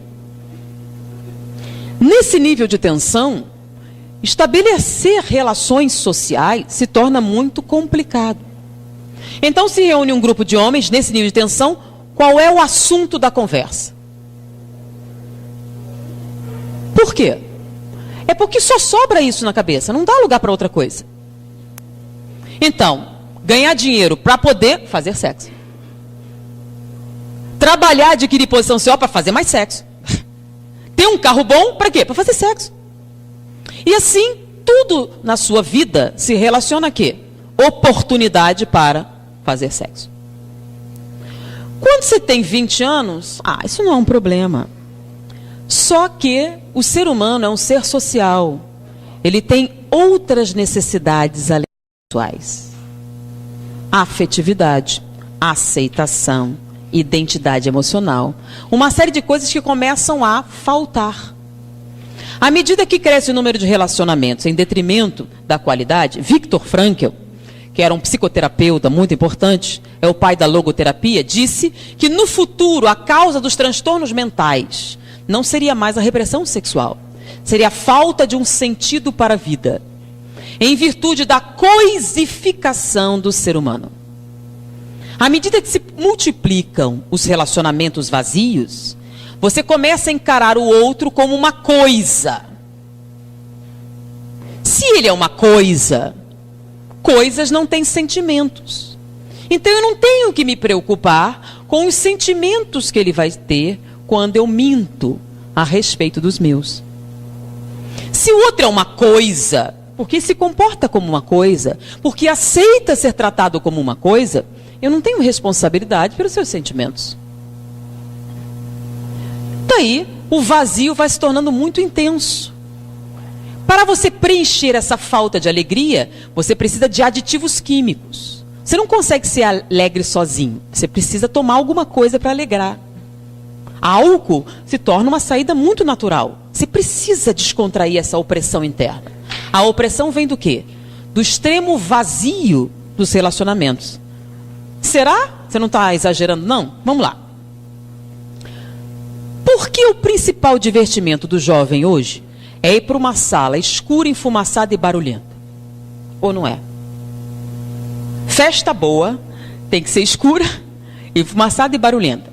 Nesse nível de tensão, estabelecer relações sociais se torna muito complicado. Então se reúne um grupo de homens nesse nível de tensão, qual é o assunto da conversa? Por quê? É porque só sobra isso na cabeça, não dá lugar para outra coisa. Então, ganhar dinheiro para poder fazer sexo. Trabalhar, adquirir posição social para fazer mais sexo. Ter um carro bom, para quê? Para fazer sexo. E assim, tudo na sua vida se relaciona a quê? Oportunidade para fazer sexo. Quando você tem 20 anos, isso não é um problema. Só que o ser humano é um ser social. Ele tem outras necessidades além das sexuais. Afetividade, aceitação, identidade emocional. Uma série de coisas que começam a faltar. À medida que cresce o número de relacionamentos em detrimento da qualidade, Viktor Frankl, que era um psicoterapeuta muito importante, é o pai da logoterapia, disse que no futuro a causa dos transtornos mentais não seria mais a repressão sexual, seria a falta de um sentido para a vida, em virtude da coisificação do ser humano. À medida que se multiplicam os relacionamentos vazios, você começa a encarar o outro como uma coisa. Se ele é uma coisa, coisas não têm sentimentos. Então eu não tenho que me preocupar com os sentimentos que ele vai ter quando eu minto a respeito dos meus. Se o outro é uma coisa, porque se comporta como uma coisa, porque aceita ser tratado como uma coisa, eu não tenho responsabilidade pelos seus sentimentos. Daí, o vazio vai se tornando muito intenso. Para você preencher essa falta de alegria, você precisa de aditivos químicos. Você não consegue ser alegre sozinho. Você precisa tomar alguma coisa para alegrar. Álcool se torna uma saída muito natural. Você precisa descontrair essa opressão interna. A opressão vem do quê? Do extremo vazio dos relacionamentos. Será? Você não está exagerando, não? Vamos lá. Por que o principal divertimento do jovem hoje é ir para uma sala escura, enfumaçada e barulhenta? Ou não é? Festa boa tem que ser escura, enfumaçada e barulhenta.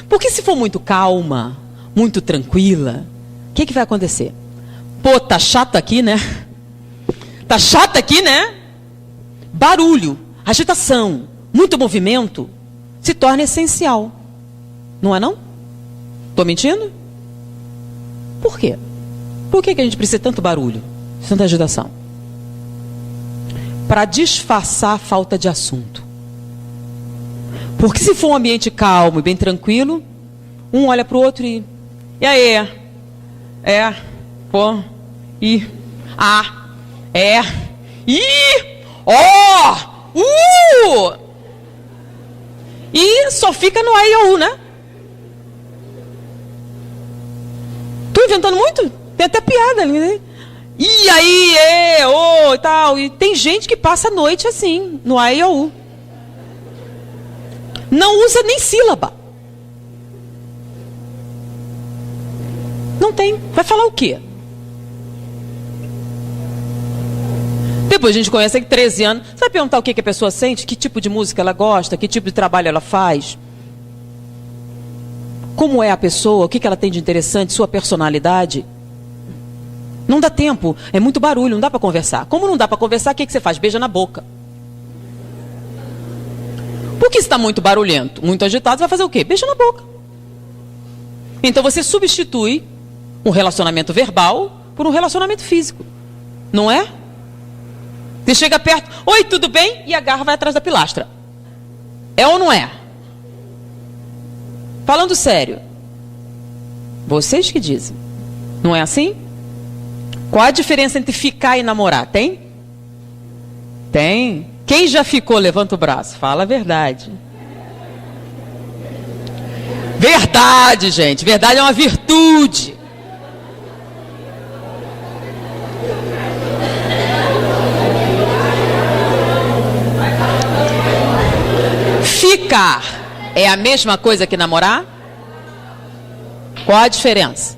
Porque se for muito calma, muito tranquila, o que vai acontecer? Pô, tá chato aqui, né? Tá chato aqui, né? Barulho, agitação, muito movimento se torna essencial. Não é não? Estou mentindo? Por quê? Por que a gente precisa de tanto barulho, tanta agitação? Para disfarçar a falta de assunto. Porque se for um ambiente calmo e bem tranquilo, um olha para o outro e aí? Pô, e, e só fica no A/E/O/U, né? Tô inventando muito? Tem até piada ali, né? E aí, e tal. E tem gente que passa a noite assim, no A/E/O/U. Não usa nem sílaba. Não tem. Vai falar o quê? Depois a gente conhece aqui 13 anos. Você vai perguntar o que a pessoa sente? Que tipo de música ela gosta? Que tipo de trabalho ela faz? Como é a pessoa? O que ela tem de interessante? Sua personalidade? Não dá tempo. É muito barulho. Não dá para conversar. Como não dá para conversar, o que você faz? Beija na boca. Porque se está muito barulhento, muito agitado, você vai fazer o quê? Beija na boca. Então você substitui um relacionamento verbal por um relacionamento físico. Não é? Você chega perto, oi, tudo bem? E a garra vai atrás da pilastra. É ou não é? Falando sério. Vocês que dizem. Não é assim? Qual a diferença entre ficar e namorar? Tem? Tem. Quem já ficou, levanta o braço. Fala a verdade. Verdade, gente. Verdade é uma virtude. Ficar é a mesma coisa que namorar? Qual a diferença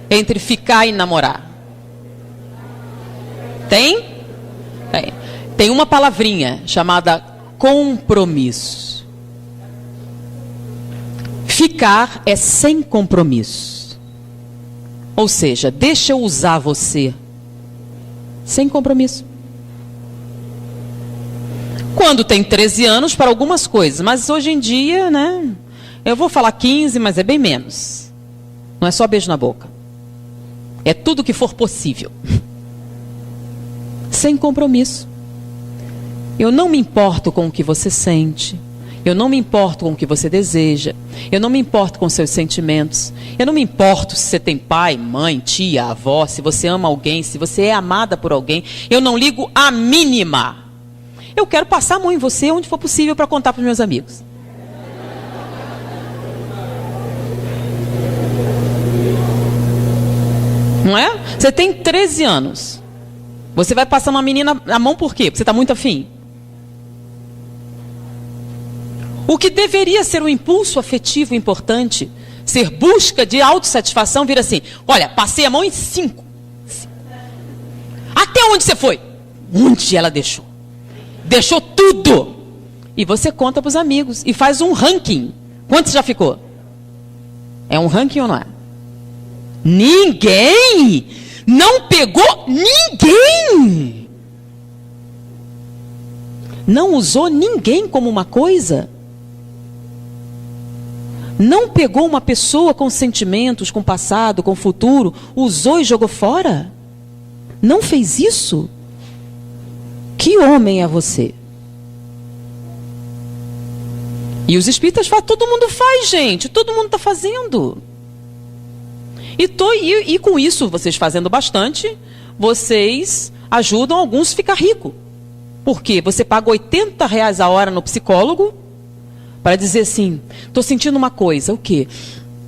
entre ficar e namorar? Tem? Tem. Tem uma palavrinha chamada compromisso. Ficar é sem compromisso. Ou seja, deixa eu usar você sem compromisso. Quando tem 13 anos, para algumas coisas. Mas hoje em dia, né? Eu vou falar 15, mas é bem menos. Não é só beijo na boca. É tudo que for possível. Sem compromisso. Eu não me importo com o que você sente. Eu não me importo com o que você deseja. Eu não me importo com seus sentimentos. Eu não me importo se você tem pai, mãe, tia, avó, se você ama alguém, se você é amada por alguém. Eu não ligo a mínima. Eu quero passar a mão em você onde for possível para contar para os meus amigos. Não é? Você tem 13 anos. Você vai passar uma menina a mão por quê? Porque você está muito afim. O que deveria ser um impulso afetivo importante, ser busca de autossatisfação, vira assim: olha, passei a mão em 5. Até onde você foi? Onde ela deixou? Deixou tudo. E você conta para os amigos e faz um ranking. Quanto já ficou? É um ranking ou não é? Ninguém! Não pegou ninguém! Não usou ninguém como uma coisa? Não pegou uma pessoa com sentimentos, com passado, com futuro, usou e jogou fora? Não fez isso? Que homem é você? E os espíritas falam, todo mundo faz, gente, todo mundo está fazendo. E com isso, vocês fazendo bastante, vocês ajudam alguns a ficar ricos. Por quê? Você paga R$80 a hora no psicólogo para dizer assim, estou sentindo uma coisa. O quê?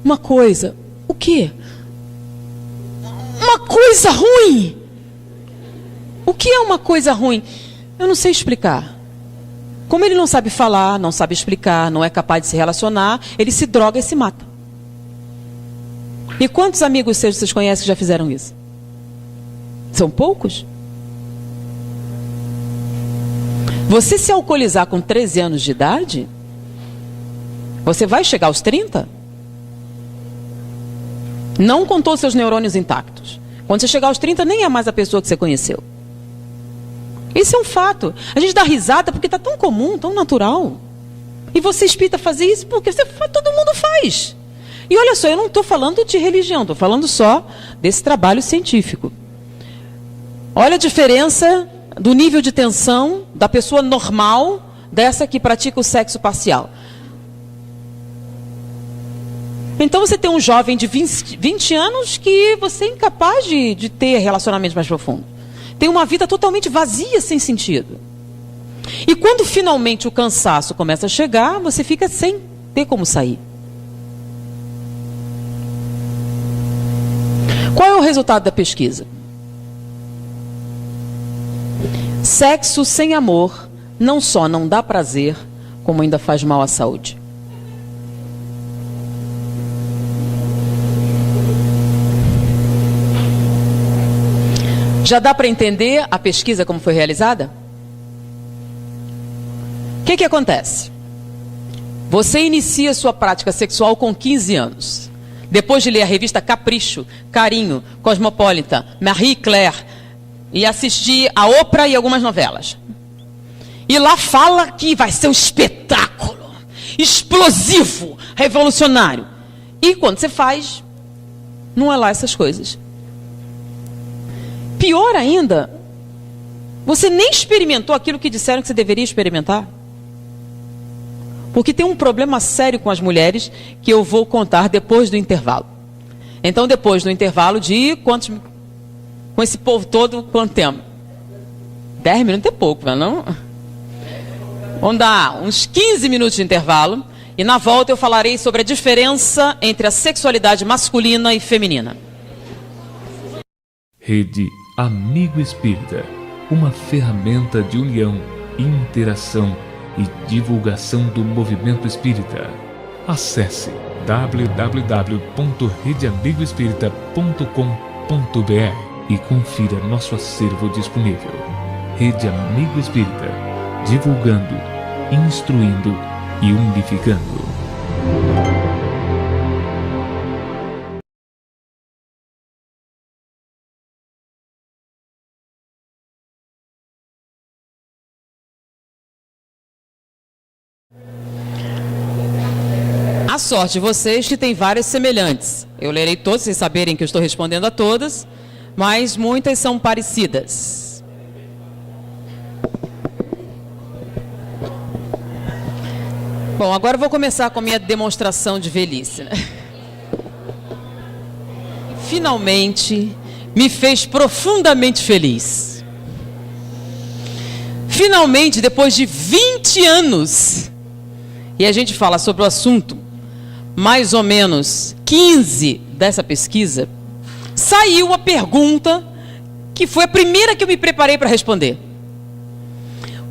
Uma coisa. O quê? Uma coisa ruim. O que é uma coisa ruim? Eu não sei explicar. Como ele não sabe falar, não sabe explicar, não é capaz de se relacionar, ele se droga e se mata. E quantos amigos seus vocês conhecem que já fizeram isso? São poucos? Você se alcoolizar com 13 anos de idade, Você vai chegar aos 30? Não com todos os seus neurônios intactos. Quando você chegar aos 30, nem é mais a pessoa que você conheceu. Isso é um fato. A gente dá risada porque está tão comum, tão natural. E você espírita fazer isso porque todo mundo faz. E olha só, eu não estou falando de religião, estou falando só desse trabalho científico. Olha a diferença do nível de tensão da pessoa normal dessa que pratica o sexo parcial. Então você tem um jovem de 20 anos que você é incapaz de ter relacionamentos mais profundos. Tem uma vida totalmente vazia, sem sentido. E quando finalmente o cansaço começa a chegar, você fica sem ter como sair. Qual é o resultado da pesquisa? Sexo sem amor não só não dá prazer, como ainda faz mal à saúde. Já dá para entender a pesquisa como foi realizada? O que acontece? Você inicia sua prática sexual com 15 anos. Depois de ler a revista Capricho, Carinho, Cosmopolitan, Marie Claire, e assistir a Oprah e algumas novelas. E lá fala que vai ser um espetáculo, explosivo, revolucionário. E quando você faz, não é lá essas coisas. Pior ainda, você nem experimentou aquilo que disseram que você deveria experimentar. Porque tem um problema sério com as mulheres que eu vou contar depois do intervalo. Então, depois do intervalo de quantos... Com esse povo todo, quanto tempo? 10 minutos é pouco, não? Vamos dar uns 15 minutos de intervalo. E na volta eu falarei sobre a diferença entre a sexualidade masculina e feminina.
Rede Amigo Espírita, uma ferramenta de união, interação e divulgação do movimento espírita. Acesse www.redeamigoespírita.com.br e confira nosso acervo disponível. Rede Amigo Espírita, divulgando, instruindo e unificando.
A sorte de vocês que tem várias semelhantes. Eu lerei todas, sem saberem que eu estou respondendo a todas, mas muitas são parecidas. Bom, agora eu vou começar com a minha demonstração de velhice. Finalmente, me fez profundamente feliz. Finalmente, depois de 20 anos, e a gente fala sobre o assunto, mais ou menos 15 dessa pesquisa, saiu a pergunta que foi a primeira que eu me preparei para responder.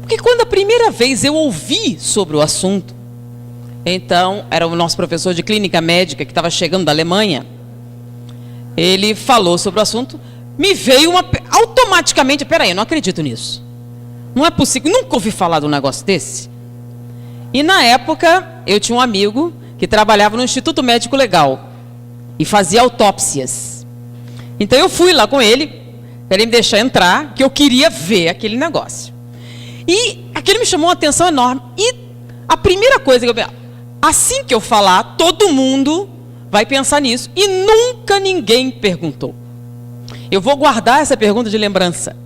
Porque quando a primeira vez eu ouvi sobre o assunto, então, era o nosso professor de clínica médica que estava chegando da Alemanha, ele falou sobre o assunto, me veio automaticamente, peraí, eu não acredito nisso. Não é possível, nunca ouvi falar de um negócio desse. E na época, eu tinha um amigo que trabalhava no Instituto Médico Legal e fazia autópsias. Então eu fui lá com ele, para ele me deixar entrar, que eu queria ver aquele negócio. E aquele me chamou uma atenção enorme. E a primeira coisa que eu pensei, assim que eu falar, todo mundo vai pensar nisso. E nunca ninguém perguntou. Eu vou guardar essa pergunta de lembrança,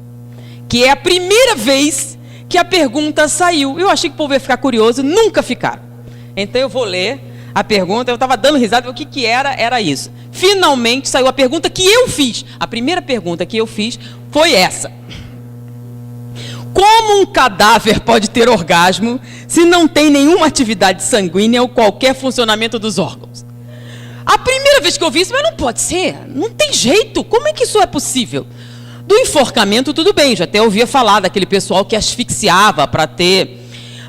que é a primeira vez que a pergunta saiu. Eu achei que o povo ia ficar curioso, nunca ficaram. Então eu vou ler a pergunta, eu estava dando risada, o que era isso. Finalmente saiu a pergunta que eu fiz. A primeira pergunta que eu fiz foi essa. Como um cadáver pode ter orgasmo se não tem nenhuma atividade sanguínea ou qualquer funcionamento dos órgãos? A primeira vez que eu vi isso, mas não pode ser, não tem jeito, como é que isso é possível? Do enforcamento, tudo bem, já até ouvia falar daquele pessoal que asfixiava para ter...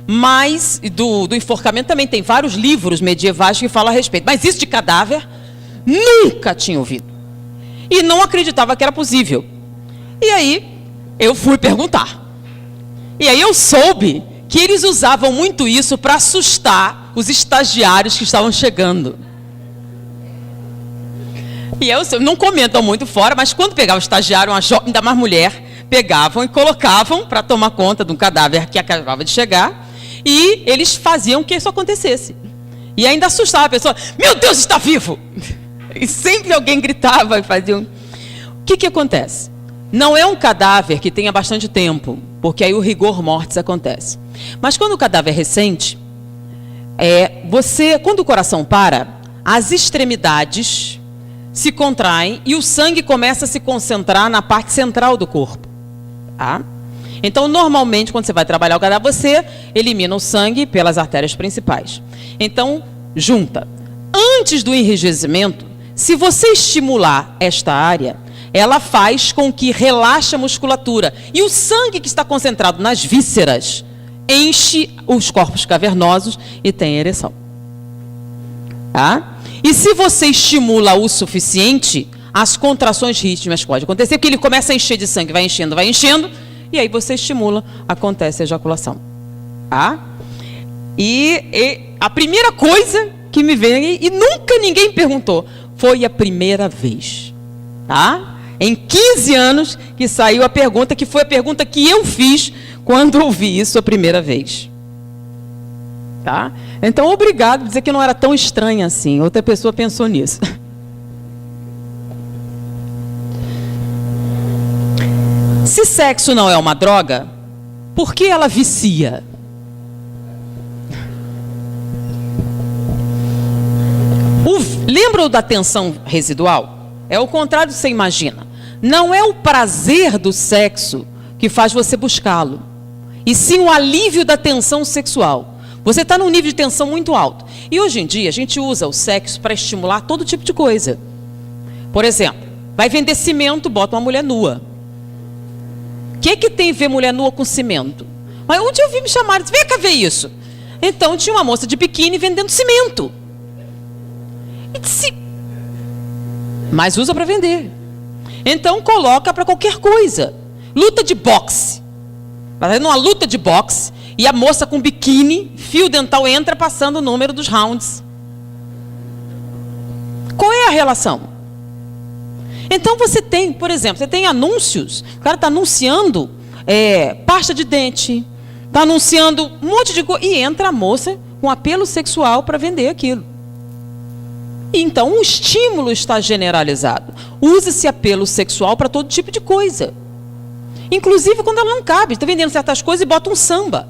Mas do enforcamento também tem vários livros medievais que falam a respeito. Mas isso de cadáver, nunca tinha ouvido. E não acreditava que era possível. E aí, eu fui perguntar. E aí eu soube que eles usavam muito isso para assustar os estagiários que estavam chegando. E eu não comentam muito fora, mas quando pegava o estagiário, uma jovem, ainda mais mulher, pegavam e colocavam para tomar conta de um cadáver que acabava de chegar, e eles faziam que isso acontecesse. E ainda assustava a pessoa, meu Deus, está vivo! E sempre alguém gritava e fazia... O que acontece? Não é um cadáver que tenha bastante tempo, porque aí o rigor mortis acontece. Mas quando o cadáver é recente, quando o coração para, as extremidades se contraem e o sangue começa a se concentrar na parte central do corpo. Tá? Então, normalmente, quando você vai trabalhar o cadáver, você elimina o sangue pelas artérias principais. Então, junta. Antes do enrijecimento, se você estimular esta área, ela faz com que relaxe a musculatura. E o sangue que está concentrado nas vísceras enche os corpos cavernosos e tem ereção. Tá? E se você estimula o suficiente, as contrações rítmicas podem acontecer, porque ele começa a encher de sangue, vai enchendo, e aí você estimula, acontece a ejaculação. Tá? E a primeira coisa que me veio, e nunca ninguém perguntou, foi a primeira vez. Tá? Em 15 anos que saiu a pergunta, que foi a pergunta que eu fiz quando ouvi isso a primeira vez. Tá? Então, obrigado por dizer que não era tão estranho assim. Outra pessoa pensou nisso. Se sexo não é uma droga, por que ela vicia? Lembra da tensão residual? É o contrário do que você imagina. Não é o prazer do sexo que faz você buscá-lo, e sim o alívio da tensão sexual. Você está num nível de tensão muito alto. E hoje em dia a gente usa o sexo para estimular todo tipo de coisa. Por exemplo, vai vender cimento, bota uma mulher nua. O que tem a ver mulher nua com cimento? Mas onde eu vi me chamar, vem cá ver isso. Então tinha uma moça de biquíni vendendo cimento. E disse, mas usa para vender. Então coloca para qualquer coisa. Luta de boxe. Vai fazendo uma luta de boxe e a moça com biquíni, fio dental, entra passando o número dos rounds. Qual é a relação? Então você tem, por exemplo, você tem anúncios, o cara está anunciando pasta de dente, está anunciando um monte de coisa, e entra a moça com apelo sexual para vender aquilo. Então o estímulo está generalizado. Usa-se apelo sexual para todo tipo de coisa. Inclusive quando ela não cabe, está vendendo certas coisas e bota um samba.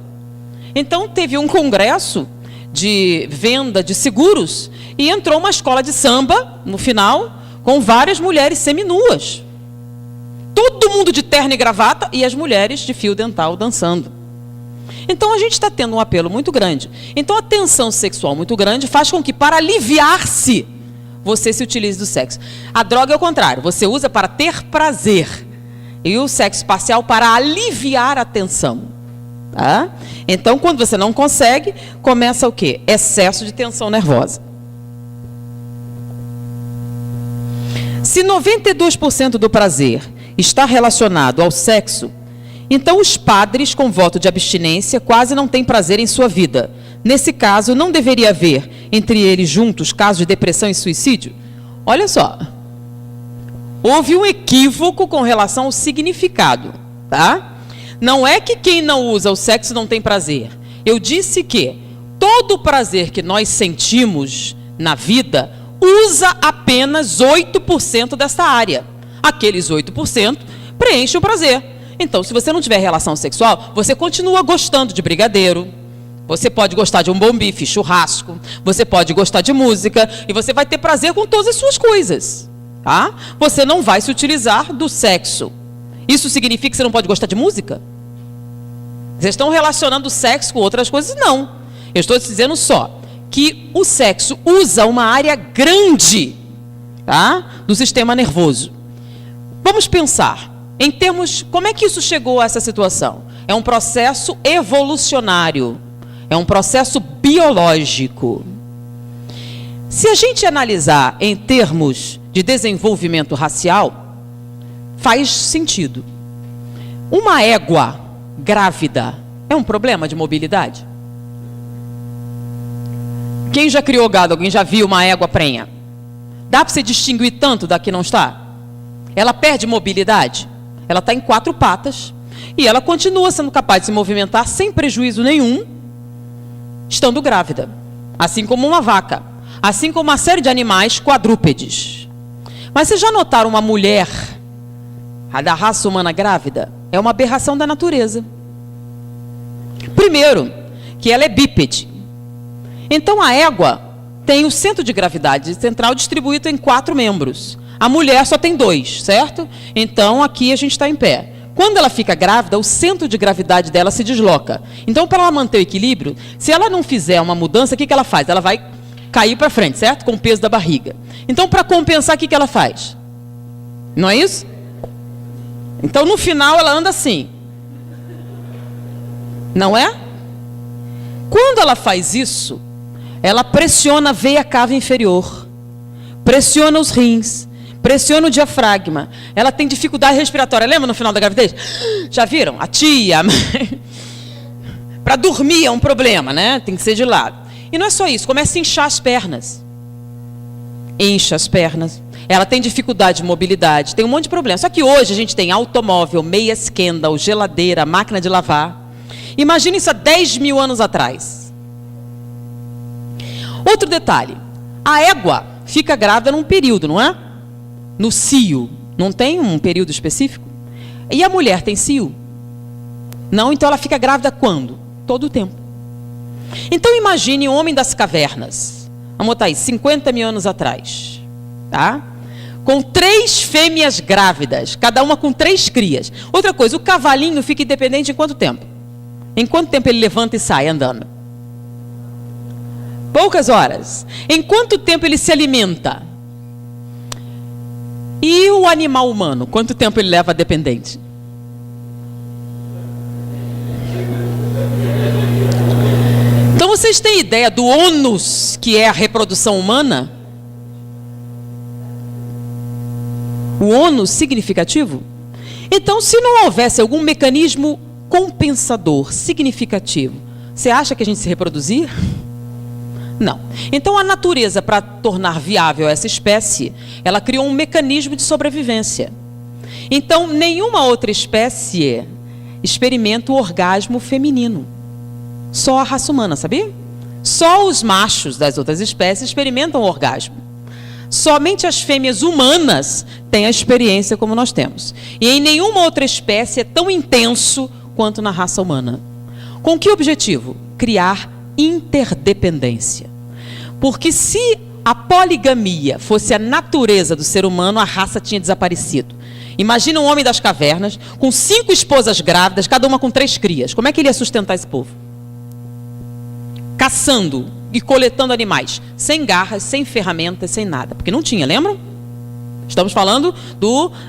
Então teve um congresso de venda de seguros e entrou uma escola de samba no final com várias mulheres seminuas. Todo mundo de terno e gravata e as mulheres de fio dental dançando. Então a gente está tendo um apelo muito grande. Então a tensão sexual muito grande faz com que, para aliviar-se, você se utilize do sexo. A droga é o contrário, você usa para ter prazer. E o sexo parcial para aliviar a tensão. Tá? Então, quando você não consegue, começa o quê? Excesso de tensão nervosa. Se 92% do prazer está relacionado ao sexo, então os padres com voto de abstinência quase não têm prazer em sua vida. Nesse caso, não deveria haver entre eles juntos casos de depressão e suicídio? Olha só. Houve um equívoco com relação ao significado, tá? Não é que quem não usa o sexo não tem prazer. Eu disse que todo o prazer que nós sentimos na vida usa apenas 8% dessa área. Aqueles 8% preenchem o prazer. Então, se você não tiver relação sexual, você continua gostando de brigadeiro, você pode gostar de um bom bife, churrasco, você pode gostar de música, e você vai ter prazer com todas as suas coisas. Tá? Você não vai se utilizar do sexo. Isso significa que você não pode gostar de música? Vocês estão relacionando o sexo com outras coisas? Não. Eu estou dizendo só que o sexo usa uma área grande, tá, do sistema nervoso. Vamos pensar em termos, como é que isso chegou a essa situação? É um processo evolucionário, é um processo biológico. Se a gente analisar em termos de desenvolvimento racial, faz sentido. Uma égua grávida é um problema de mobilidade? Quem já criou gado? Alguém já viu uma égua prenha? Dá para você distinguir tanto da que não está? Ela perde mobilidade? Ela está em 4 patas e ela continua sendo capaz de se movimentar sem prejuízo nenhum, estando grávida. Assim como uma vaca. Assim como uma série de animais quadrúpedes. Mas vocês já notaram uma mulher da raça humana grávida? É uma aberração da natureza. Primeiro, que ela é bípede. Então a égua tem o centro de gravidade central distribuído em 4 membros. A mulher só tem 2, certo? Então aqui a gente está em pé. Quando ela fica grávida, o centro de gravidade dela se desloca. Então, para ela manter o equilíbrio, se ela não fizer uma mudança, o que ela faz? Ela vai cair para frente, certo? Com o peso da barriga. Então, para compensar, o que ela faz? Não é isso? Então, no final, ela anda assim. Não é? Quando ela faz isso, ela pressiona a veia cava inferior, pressiona os rins, pressiona o diafragma. Ela tem dificuldade respiratória. Lembra no final da gravidez? Já viram? A tia. Para dormir é um problema, né? Tem que ser de lado. E não é só isso. Começa a inchar as pernas. Incha as pernas. Ela tem dificuldade de mobilidade. Tem um monte de problema. Só que hoje a gente tem automóvel, meia Kendall, geladeira, máquina de lavar. Imagina isso há 10 mil anos atrás. Outro detalhe. A égua fica grávida num período, não é? No cio, não tem um período específico? E a mulher tem cio? Não, então ela fica grávida quando? Todo o tempo. Então imagine o homem das cavernas. Vamos botar aí, 50 mil anos atrás. Tá? Com 3 fêmeas grávidas, cada uma com 3 crias. Outra coisa, o cavalinho fica independente em quanto tempo? Em quanto tempo ele levanta e sai andando? Poucas horas. Em quanto tempo ele se alimenta? E o animal humano, quanto tempo ele leva dependente? Então vocês têm ideia do ônus que é a reprodução humana? O ônus significativo? Então, se não houvesse algum mecanismo compensador significativo, você acha que a gente se reproduzia? Não. Então a natureza, para tornar viável essa espécie, ela criou um mecanismo de sobrevivência. Então nenhuma outra espécie experimenta o orgasmo feminino. Só a raça humana, sabia? Só os machos das outras espécies experimentam o orgasmo. Somente as fêmeas humanas têm a experiência como nós temos. E em nenhuma outra espécie é tão intenso quanto na raça humana. Com que objetivo? Criar interdependência. Porque se a poligamia fosse a natureza do ser humano, a raça tinha desaparecido. Imagina um homem das cavernas com 5 esposas grávidas, cada uma com 3 crias. Como é que ele ia sustentar esse povo? Caçando e coletando animais, sem garras, sem ferramentas, sem nada. Porque não tinha, lembram? Estamos falando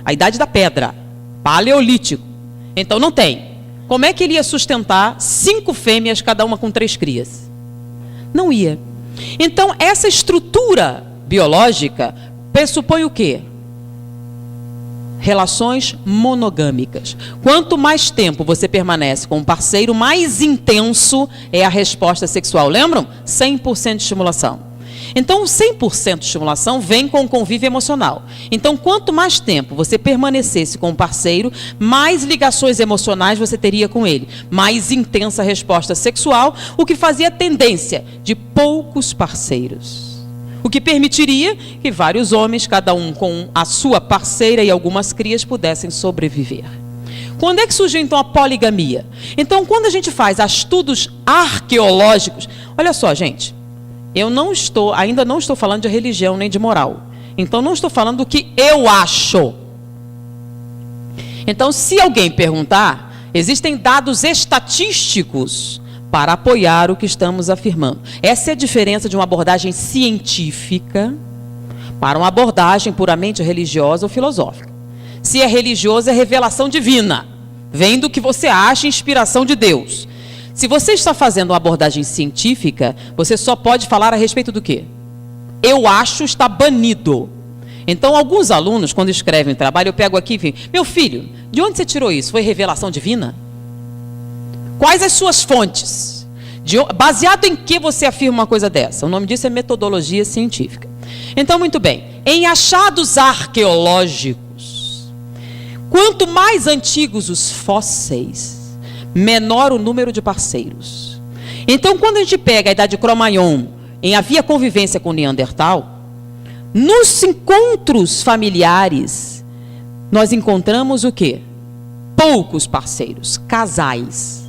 da Idade da Pedra, Paleolítico. Então não tem. Como é que ele ia sustentar 5 fêmeas, cada uma com 3 crias? Não ia. Então, essa estrutura biológica pressupõe o quê? Relações monogâmicas. Quanto mais tempo você permanece com um parceiro, mais intenso é a resposta sexual. Lembram? 100% de estimulação. Então, 100% de estimulação vem com o convívio emocional. Então, quanto mais tempo você permanecesse com o parceiro, mais ligações emocionais você teria com ele. Mais intensa a resposta sexual, o que fazia a tendência de poucos parceiros. O que permitiria que vários homens, cada um com a sua parceira e algumas crias, pudessem sobreviver. Quando é que surgiu, então, a poligamia? Então, quando a gente faz estudos arqueológicos... Olha só, gente... ainda não estou falando de religião nem de moral. Então não estou falando do que eu acho. Então, se alguém perguntar, existem dados estatísticos para apoiar o que estamos afirmando. Essa é a diferença de uma abordagem científica para uma abordagem puramente religiosa ou filosófica. Se é religioso, é revelação divina. Vem do que você acha, inspiração de Deus. Se você está fazendo uma abordagem científica, você só pode falar a respeito do quê? Eu acho, está banido. Então, alguns alunos, quando escrevem trabalho, eu pego aqui e digo, meu filho, de onde você tirou isso? Foi revelação divina? Quais as suas fontes? Baseado em que você afirma uma coisa dessa? O nome disso é metodologia científica. Então, muito bem. Em achados arqueológicos, quanto mais antigos os fósseis, menor o número de parceiros. Então, quando a gente pega a idade de Cro-Magnon, havia convivência com o Neandertal, nos encontros familiares, nós encontramos o quê? Poucos parceiros, casais.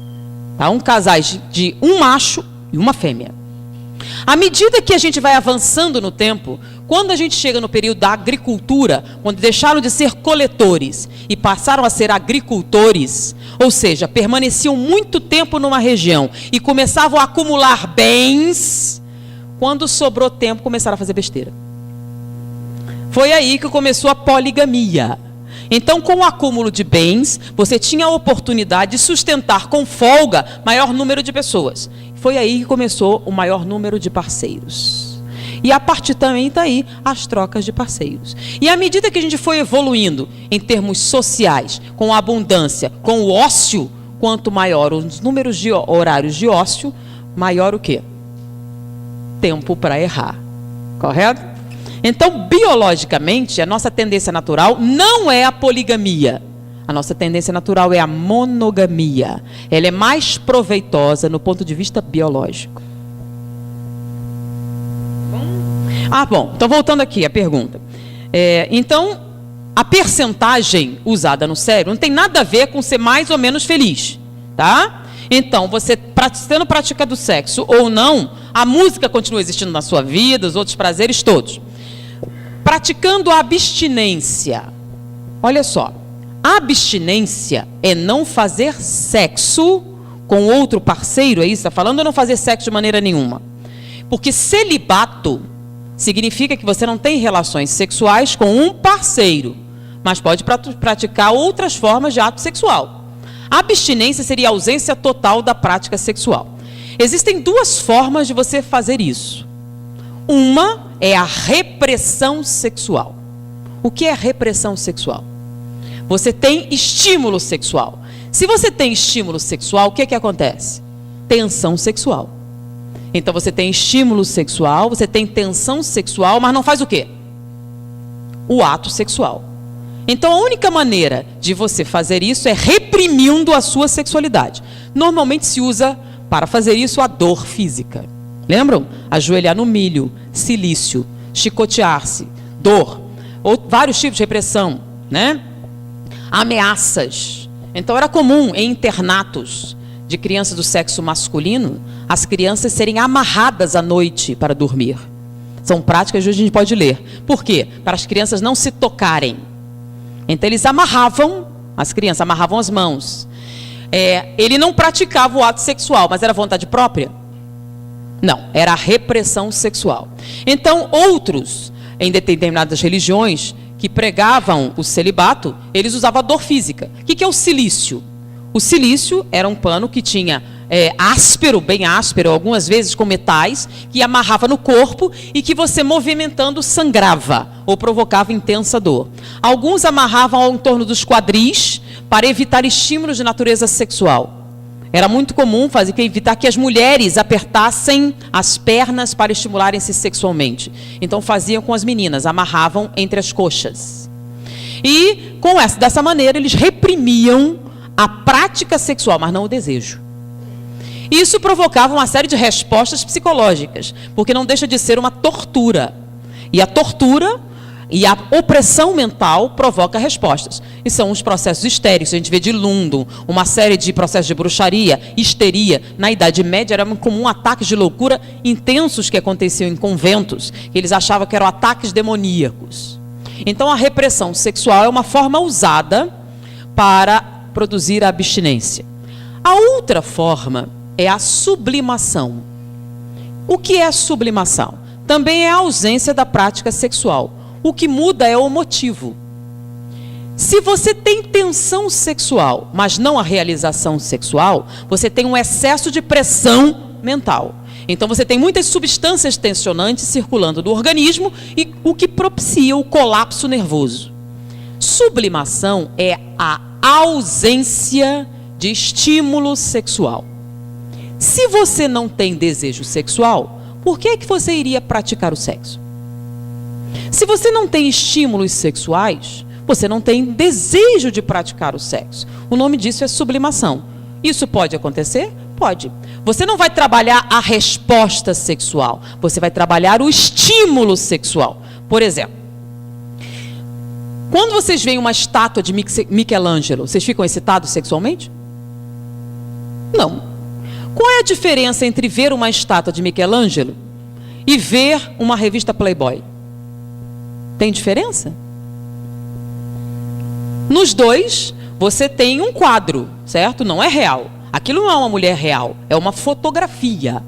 Tá? Casais de um macho e uma fêmea. À medida que a gente vai avançando no tempo, quando a gente chega no período da agricultura, quando deixaram de ser coletores e passaram a ser agricultores, ou seja, permaneciam muito tempo numa região e começavam a acumular bens, quando sobrou tempo, começaram a fazer besteira. Foi aí que começou a poligamia. Então, com o acúmulo de bens, você tinha a oportunidade de sustentar com folga maior número de pessoas. Foi aí que começou o maior número de parceiros. E a partir também está aí as trocas de parceiros. E à medida que a gente foi evoluindo em termos sociais, com a abundância, com o ócio, quanto maior os números de horários de ócio, maior o quê? Tempo para errar. Correto? Então, biologicamente, a nossa tendência natural não é a poligamia. A nossa tendência natural é a monogamia. Ela é mais proveitosa no ponto de vista biológico. Bom, então voltando aqui à pergunta. Então, a percentagem usada no cérebro não tem nada a ver com ser mais ou menos feliz, tá? Então, você sendo praticado sexo ou não, a música continua existindo na sua vida, os outros prazeres todos. Praticando a abstinência. Olha só, a abstinência é não fazer sexo com outro parceiro, é isso? Está falando ou não fazer sexo de maneira nenhuma? Porque celibato significa que você não tem relações sexuais com um parceiro, mas pode praticar outras formas de ato sexual. A abstinência seria a ausência total da prática sexual. Existem duas formas de você fazer isso. Uma é a repressão sexual. O que é repressão sexual? Você tem estímulo sexual. Se você tem estímulo sexual, o que acontece? Tensão sexual. Então você tem estímulo sexual, você tem tensão sexual, mas não faz o quê? O ato sexual. Então a única maneira de você fazer isso é reprimindo a sua sexualidade. Normalmente se usa para fazer isso a dor física. Lembram? Ajoelhar no milho, silício, chicotear-se, dor, ou vários tipos de repressão, né? Ameaças. Então era comum em internatos de crianças do sexo masculino, as crianças serem amarradas à noite para dormir. São práticas que a gente pode ler. Por quê? Para as crianças não se tocarem. Então eles amarravam, as crianças amarravam as mãos. Ele não praticava o ato sexual, mas era vontade própria? Não, era a repressão sexual. Então, outros, em determinadas religiões, que pregavam o celibato, eles usavam a dor física. O que é o silício? O silício era um pano que tinha áspero, bem áspero, algumas vezes com metais, que amarrava no corpo e que você movimentando sangrava ou provocava intensa dor. Alguns amarravam ao torno dos quadris para evitar estímulos de natureza sexual. Era muito comum evitar que as mulheres apertassem as pernas para estimularem-se sexualmente. Então faziam com as meninas, amarravam entre as coxas. E dessa maneira eles reprimiam a prática sexual, mas não o desejo. Isso provocava uma série de respostas psicológicas, porque não deixa de ser uma tortura. E a tortura e a opressão mental provoca respostas. E são os processos histéricos. A gente vê de Lundum, uma série de processos de bruxaria, histeria. Na Idade Média era comum ataques de loucura intensos que aconteciam em conventos, que eles achavam que eram ataques demoníacos. Então a repressão sexual é uma forma usada para produzir a abstinência. A outra forma é a sublimação. O que é a sublimação? Também é a ausência da prática sexual. O que muda é o motivo. Se você tem tensão sexual, mas não a realização sexual, você tem um excesso de pressão mental. Então você tem muitas substâncias tensionantes circulando no organismo, e o que propicia o colapso nervoso. Sublimação é a ausência de estímulo sexual. Se você não tem desejo sexual, por que você iria praticar o sexo? Se você não tem estímulos sexuais, você não tem desejo de praticar o sexo. O nome disso é sublimação. Isso pode acontecer? Pode. Você não vai trabalhar a resposta sexual, você vai trabalhar o estímulo sexual. Por exemplo, quando vocês veem uma estátua de Michelangelo, vocês ficam excitados sexualmente? Não. Qual é a diferença entre ver uma estátua de Michelangelo e ver uma revista Playboy? Tem diferença? Nos dois, você tem um quadro, certo? Não é real. Aquilo não é uma mulher real, é uma fotografia,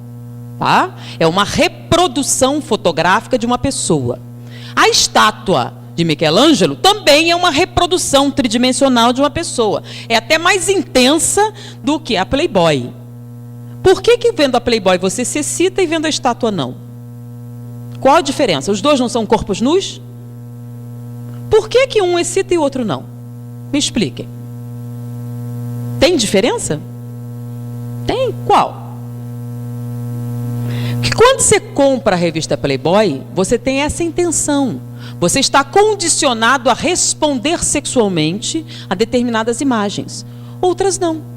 tá? É uma reprodução fotográfica de uma pessoa. A estátua de Michelangelo também é uma reprodução tridimensional de uma pessoa. É até mais intensa do que a Playboy. Por que vendo a Playboy você se excita e vendo a estátua não? Qual a diferença? Os dois não são corpos nus? Por que um excita e o outro não? Me expliquem. Tem diferença? Tem? Qual? Que quando você compra a revista Playboy, você tem essa intenção. Você está condicionado a responder sexualmente a determinadas imagens. Outras não.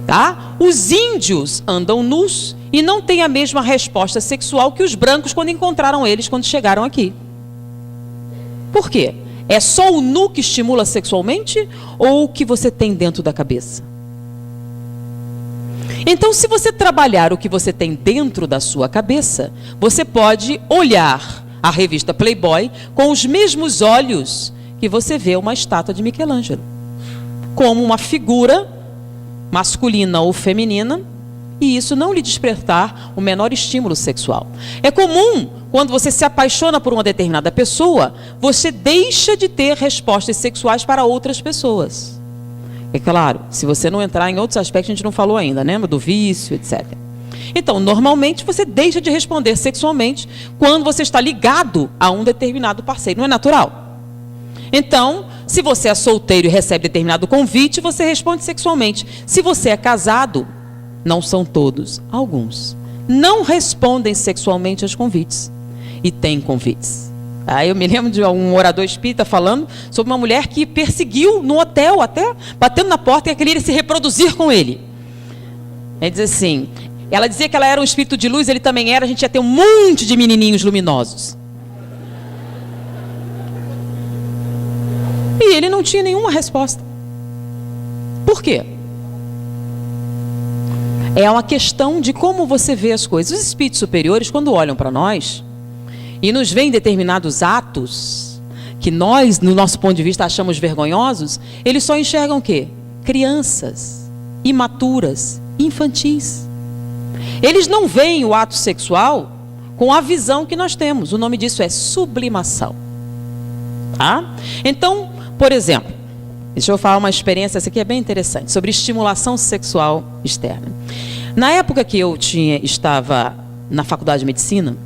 Tá? Os índios andam nus e não têm a mesma resposta sexual que os brancos quando encontraram eles quando chegaram aqui. Por quê? É só o nu que estimula sexualmente ou o que você tem dentro da cabeça? Então, se você trabalhar o que você tem dentro da sua cabeça, você pode olhar a revista Playboy com os mesmos olhos que você vê uma estátua de Michelangelo, como uma figura masculina ou feminina, e isso não lhe despertar o menor estímulo sexual. É comum, quando você se apaixona por uma determinada pessoa, você deixa de ter respostas sexuais para outras pessoas. É claro, se você não entrar em outros aspectos, a gente não falou ainda, né? Do vício, etc. Então, normalmente, você deixa de responder sexualmente quando você está ligado a um determinado parceiro. Não é natural? Então, se você é solteiro e recebe determinado convite, você responde sexualmente. Se você é casado, não são todos, alguns, não respondem sexualmente aos convites. E tem convites. Eu me lembro de um orador espírita falando sobre uma mulher que perseguiu no hotel, até batendo na porta, e queria se reproduzir com ele. Ele diz assim, ela dizia que ela era um espírito de luz, ele também era, a gente ia ter um monte de menininhos luminosos. E ele não tinha nenhuma resposta. Por quê? É uma questão de como você vê as coisas. Os espíritos superiores, quando olham para nós e nos veem determinados atos que nós, no nosso ponto de vista, achamos vergonhosos, eles só enxergam o quê? Crianças, imaturas, infantis. Eles não veem o ato sexual com a visão que nós temos. O nome disso é sublimação. Tá? Então, por exemplo, deixa eu falar uma experiência, essa aqui é bem interessante, sobre estimulação sexual externa. Na época que eu estava na faculdade de medicina,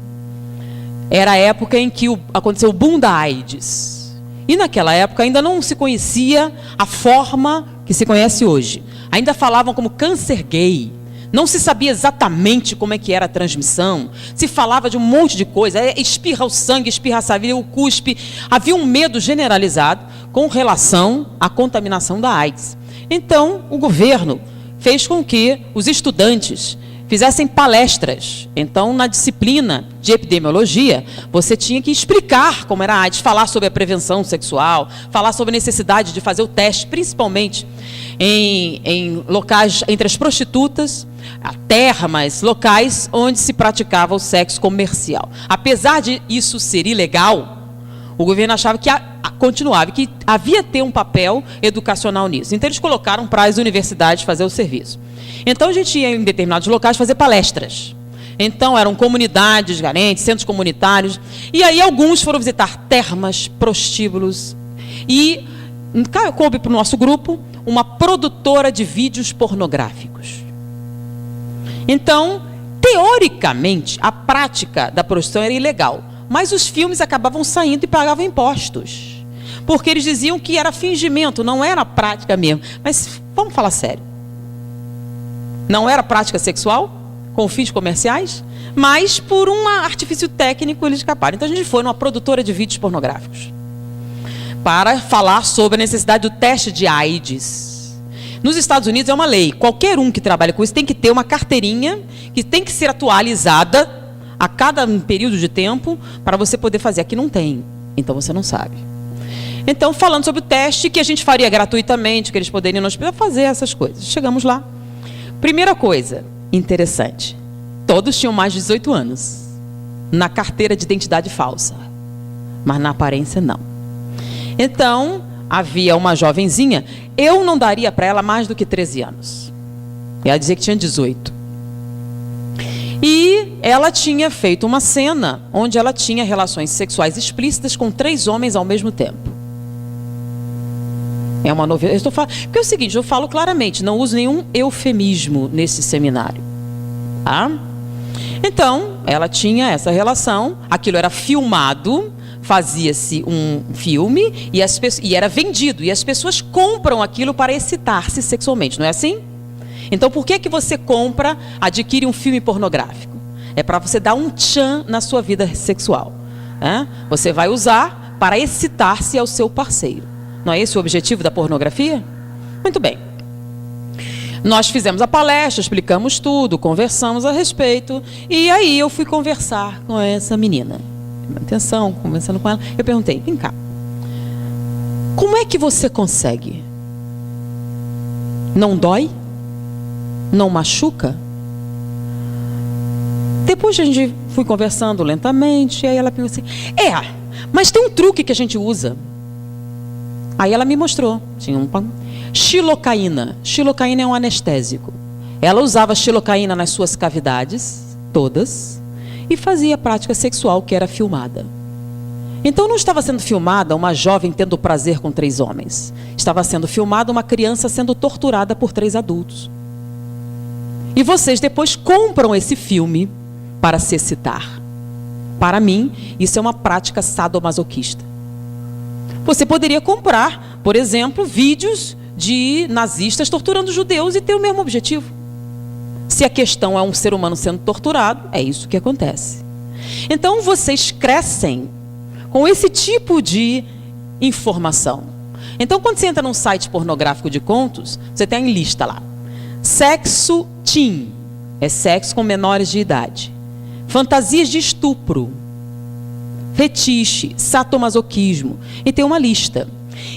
era a época em que aconteceu o boom da AIDS. E naquela época ainda não se conhecia a forma que se conhece hoje. Ainda falavam como câncer gay. Não se sabia exatamente como é que era a transmissão. Se falava de um monte de coisa. Espirra o sangue, espirra a saliva, o cuspe. Havia um medo generalizado com relação à contaminação da AIDS. Então, o governo fez com que os estudantes fizessem palestras. Então, na disciplina de epidemiologia, você tinha que explicar como era a AIDS, falar sobre a prevenção sexual, falar sobre a necessidade de fazer o teste, principalmente em locais entre as prostitutas, termas, locais onde se praticava o sexo comercial. Apesar de isso ser ilegal, o governo achava que continuava, que havia ter um papel educacional nisso. Então, eles colocaram para as universidades fazer o serviço. Então, a gente ia em determinados locais fazer palestras. Então, eram comunidades carentes, centros comunitários. E aí, alguns foram visitar termas, prostíbulos. E coube para o nosso grupo uma produtora de vídeos pornográficos. Então, teoricamente, a prática da prostituição era ilegal. Mas os filmes acabavam saindo e pagavam impostos. Porque eles diziam que era fingimento, não era prática mesmo. Mas vamos falar sério. Não era prática sexual, com fins comerciais, mas por um artifício técnico eles escaparam. Então a gente foi numa produtora de vídeos pornográficos para falar sobre a necessidade do teste de AIDS. Nos Estados Unidos é uma lei. Qualquer um que trabalha com isso tem que ter uma carteirinha que tem que ser atualizada a cada período de tempo para você poder fazer. Aqui não tem, então você não sabe. Então, falando sobre o teste, que a gente faria gratuitamente, que eles poderiam nos fazer essas coisas. Chegamos lá. Primeira coisa interessante. Todos tinham mais de 18 anos. Na carteira de identidade falsa. Mas na aparência, não. Então, havia uma jovenzinha. Eu não daria para ela mais do que 13 anos. Ela dizia que tinha 18. E ela tinha feito uma cena onde ela tinha relações sexuais explícitas com 3 homens ao mesmo tempo. É uma novela. Porque é o seguinte, eu falo claramente, não uso nenhum eufemismo nesse seminário. Tá? Então, ela tinha essa relação, aquilo era filmado, fazia-se um filme e era vendido. E as pessoas compram aquilo para excitar-se sexualmente, não é assim? Então, por que você compra, adquire um filme pornográfico? É para você dar um tchan na sua vida sexual. Né? Você vai usar para excitar-se ao seu parceiro. Não é esse o objetivo da pornografia? Muito bem. Nós fizemos a palestra, explicamos tudo, conversamos a respeito. E aí eu fui conversar com essa menina. Atenção, conversando com ela. Eu perguntei, vem cá. Como é que você consegue? Não dói? Não machuca? Depois a gente foi conversando lentamente. E aí ela perguntou assim, mas tem um truque que a gente usa. Aí ela me mostrou, tinha xilocaína. Xilocaína é um anestésico. Ela usava xilocaína nas suas cavidades, todas, e fazia prática sexual que era filmada. Então não estava sendo filmada uma jovem tendo prazer com 3 homens. Estava sendo filmada uma criança sendo torturada por 3 adultos. E vocês depois compram esse filme para se excitar. Para mim, isso é uma prática sadomasoquista. Você poderia comprar, por exemplo, vídeos de nazistas torturando judeus e ter o mesmo objetivo. Se a questão é um ser humano sendo torturado, é isso que acontece. Então vocês crescem com esse tipo de informação. Então quando você entra num site pornográfico de contos, você tem a lista lá. Sexo teen, é sexo com menores de idade. Fantasias de estupro. Fetiche, sadomasoquismo, e tem uma lista.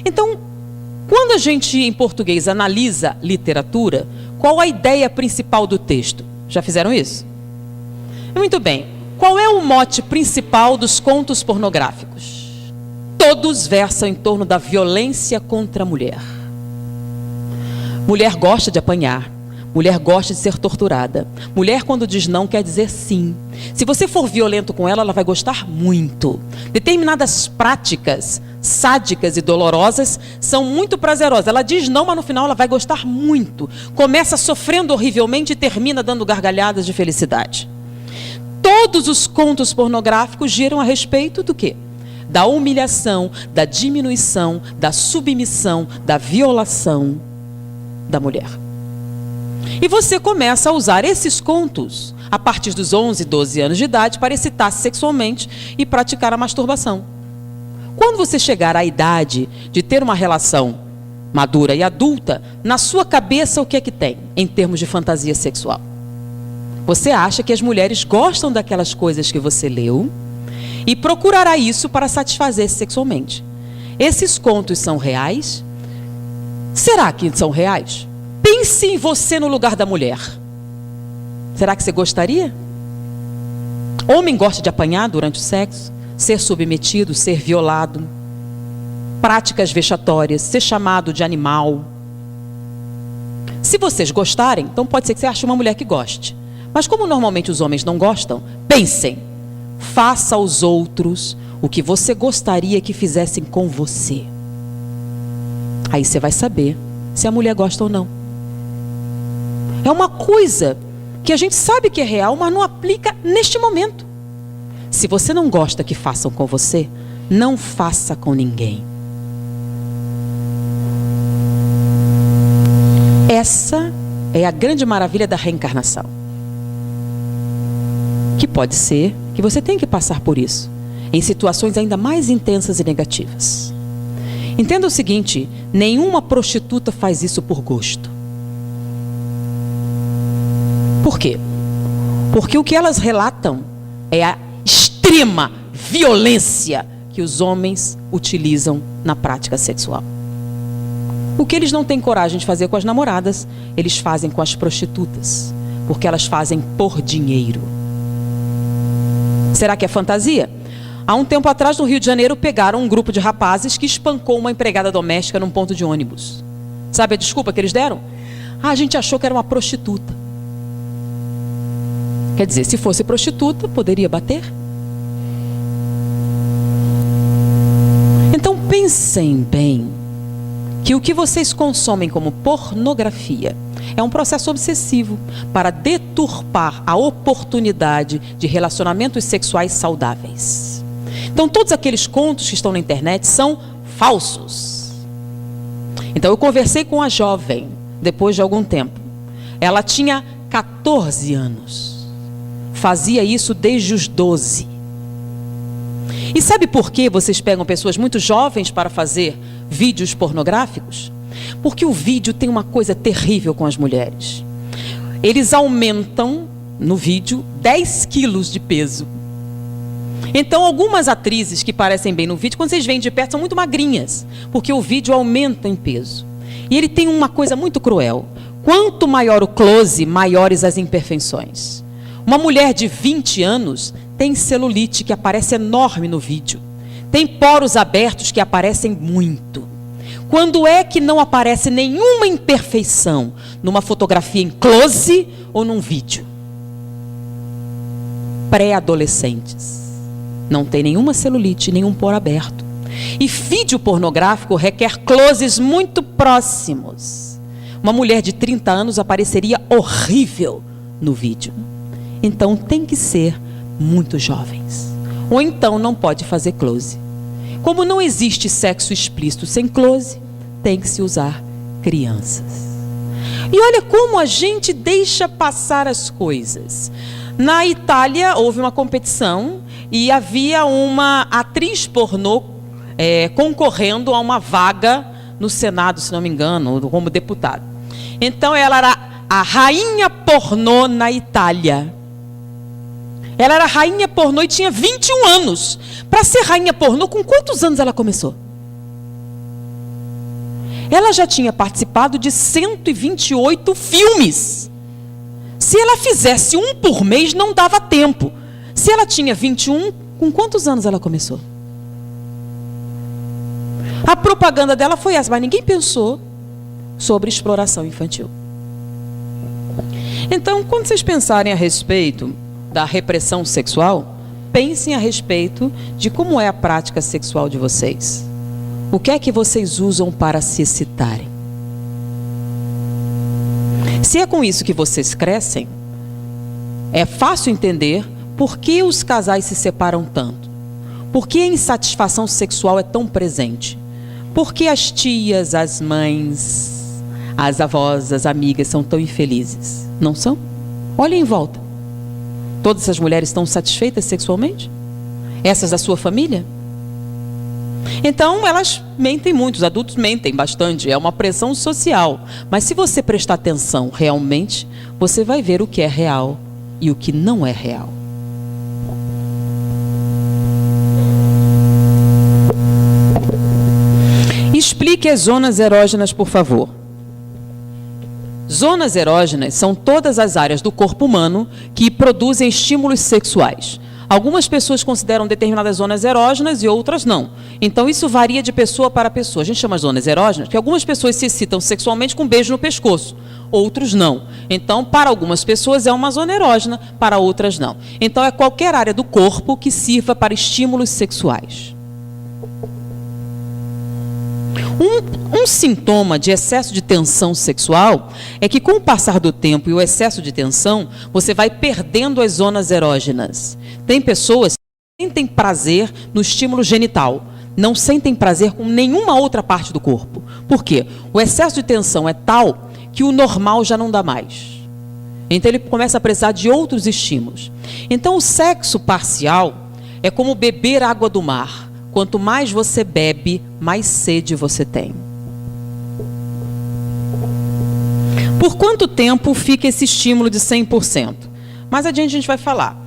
Então, quando a gente, em português, analisa literatura, qual a ideia principal do texto? Já fizeram isso? Muito bem. Qual é o mote principal dos contos pornográficos? Todos versam em torno da violência contra a mulher. Mulher gosta de apanhar. Mulher gosta de ser torturada. Mulher, quando diz não, quer dizer sim. Se você for violento com ela, ela vai gostar muito. Determinadas práticas sádicas e dolorosas são muito prazerosas. Ela diz não, mas no final ela vai gostar muito. Começa sofrendo horrivelmente e termina dando gargalhadas de felicidade. Todos os contos pornográficos giram a respeito do quê? Da humilhação, da diminuição, da submissão, da violação da mulher. E você começa a usar esses contos a partir dos 11, 12 anos de idade para excitar-se sexualmente e praticar a masturbação. Quando você chegar à idade de ter uma relação madura e adulta, na sua cabeça o que é que tem em termos de fantasia sexual? Você acha que as mulheres gostam daquelas coisas que você leu e procurará isso para satisfazer-se sexualmente. Esses contos são reais? Será que são reais? Pense em você no lugar da mulher. Será que você gostaria? Homem gosta de apanhar durante o sexo, ser submetido, ser violado, práticas vexatórias, ser chamado de animal. Se vocês gostarem, então pode ser que você ache uma mulher que goste. Mas como normalmente os homens não gostam, pensem, faça aos outros o que você gostaria que fizessem com você. Aí você vai saber se a mulher gosta ou não. É uma coisa que a gente sabe que é real, mas não aplica neste momento. Se você não gosta que façam com você, não faça com ninguém. Essa é a grande maravilha da reencarnação. Que pode ser que você tenha que passar por isso, em situações ainda mais intensas e negativas. Entenda o seguinte, nenhuma prostituta faz isso por gosto. Por quê? Porque o que elas relatam é a extrema violência que os homens utilizam na prática sexual. O que eles não têm coragem de fazer com as namoradas, eles fazem com as prostitutas, porque elas fazem por dinheiro. Será que é fantasia? Há um tempo atrás, no Rio de Janeiro, pegaram um grupo de rapazes que espancou uma empregada doméstica num ponto de ônibus. Sabe a desculpa que eles deram? A gente achou que era uma prostituta. Quer dizer, se fosse prostituta, poderia bater? Então pensem bem que o que vocês consomem como pornografia é um processo obsessivo para deturpar a oportunidade de relacionamentos sexuais saudáveis. Então todos aqueles contos que estão na internet são falsos. Então eu conversei com a jovem depois de algum tempo. Ela tinha 14 anos. Fazia isso desde os 12. E sabe por que vocês pegam pessoas muito jovens para fazer vídeos pornográficos? Porque o vídeo tem uma coisa terrível com as mulheres. Eles aumentam no vídeo 10 quilos de peso. Então algumas atrizes que parecem bem no vídeo, quando vocês veem de perto, são muito magrinhas, porque o vídeo aumenta em peso. E ele tem uma coisa muito cruel. Quanto maior o close, maiores as imperfeições. Uma mulher de 20 anos tem celulite que aparece enorme no vídeo. Tem poros abertos que aparecem muito. Quando é que não aparece nenhuma imperfeição numa fotografia em close ou num vídeo? Pré-adolescentes. Não tem nenhuma celulite, nenhum poro aberto. E vídeo pornográfico requer closes muito próximos. Uma mulher de 30 anos apareceria horrível no vídeo. Então tem que ser muito jovens. Ou então não pode fazer close. Como não existe sexo explícito sem close, tem que se usar crianças. E olha como a gente deixa passar as coisas. Na Itália houve uma competição e havia uma atriz pornô concorrendo a uma vaga no Senado, se não me engano, como deputada. Então ela era a rainha pornô na Itália. Ela era rainha pornô e tinha 21 anos. Para ser rainha pornô, com quantos anos ela começou? Ela já tinha participado de 128 filmes. Se ela fizesse um por mês, não dava tempo. Se ela tinha 21, com quantos anos ela começou? A propaganda dela foi essa, mas ninguém pensou sobre exploração infantil. Então, quando vocês pensarem a respeito da repressão sexual, pensem a respeito de como é a prática sexual de vocês. O que é que vocês usam para se excitarem? Se é com isso que vocês crescem, é fácil entender por que os casais se separam tanto. Por que a insatisfação sexual é tão presente? Por que as tias, as mães, as avós, as amigas são tão infelizes? Não são? Olhem em volta. Todas essas mulheres estão satisfeitas sexualmente? Essas da sua família? Então elas mentem muito, os adultos mentem bastante, é uma pressão social. Mas se você prestar atenção realmente, você vai ver o que é real e o que não é real. Explique as zonas erógenas, por favor. Zonas erógenas são todas as áreas do corpo humano que produzem estímulos sexuais. Algumas pessoas consideram determinadas zonas erógenas e outras não. Então isso varia de pessoa para pessoa. A gente chama de zonas erógenas porque algumas pessoas se excitam sexualmente com um beijo no pescoço, outros não. Então para algumas pessoas é uma zona erógena, para outras não. Então é qualquer área do corpo que sirva para estímulos sexuais. Um sintoma de excesso de tensão sexual é que com o passar do tempo e o excesso de tensão, você vai perdendo as zonas erógenas. Tem pessoas que sentem prazer no estímulo genital, não sentem prazer com nenhuma outra parte do corpo. Por quê? O excesso de tensão é tal que o normal já não dá mais. Então ele começa a precisar de outros estímulos. Então o sexo parcial é como beber água do mar. Quanto mais você bebe, mais sede você tem. Por quanto tempo fica esse estímulo de 100%? Mais adiante a gente vai falar.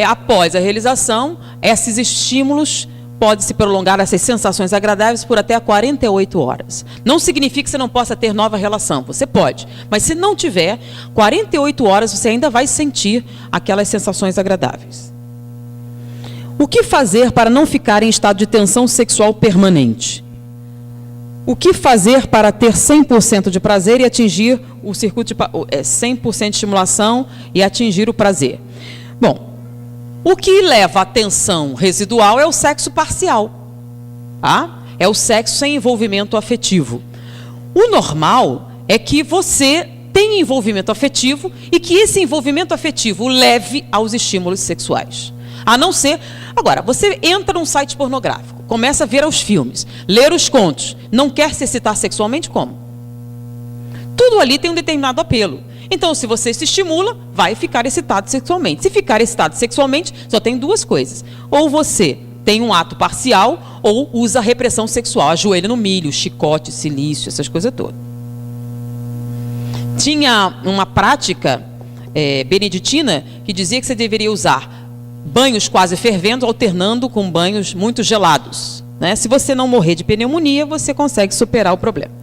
Após a realização, esses estímulos podem se prolongar, essas sensações agradáveis, por até 48 horas. Não significa que você não possa ter nova relação. Você pode. Mas se não tiver, 48 horas você ainda vai sentir aquelas sensações agradáveis. O que fazer para não ficar em estado de tensão sexual permanente? O que fazer para ter 100% de prazer e atingir o circuito de 100% de estimulação e atingir o prazer? Bom, o que leva à tensão residual é o sexo parcial. Tá? É o sexo sem envolvimento afetivo. O normal é que você tenha envolvimento afetivo e que esse envolvimento afetivo leve aos estímulos sexuais. A não ser... Agora, você entra num site pornográfico, começa a ver os filmes, ler os contos, não quer se excitar sexualmente, como? Tudo ali tem um determinado apelo. Então, se você se estimula, vai ficar excitado sexualmente. Se ficar excitado sexualmente, só tem duas coisas. Ou você tem um ato parcial, ou usa repressão sexual, ajoelha no milho, chicote, silício, essas coisas todas. Tinha uma prática beneditina que dizia que você deveria usar banhos quase fervendo, alternando com banhos muito gelados. Né? Se você não morrer de pneumonia, você consegue superar o problema.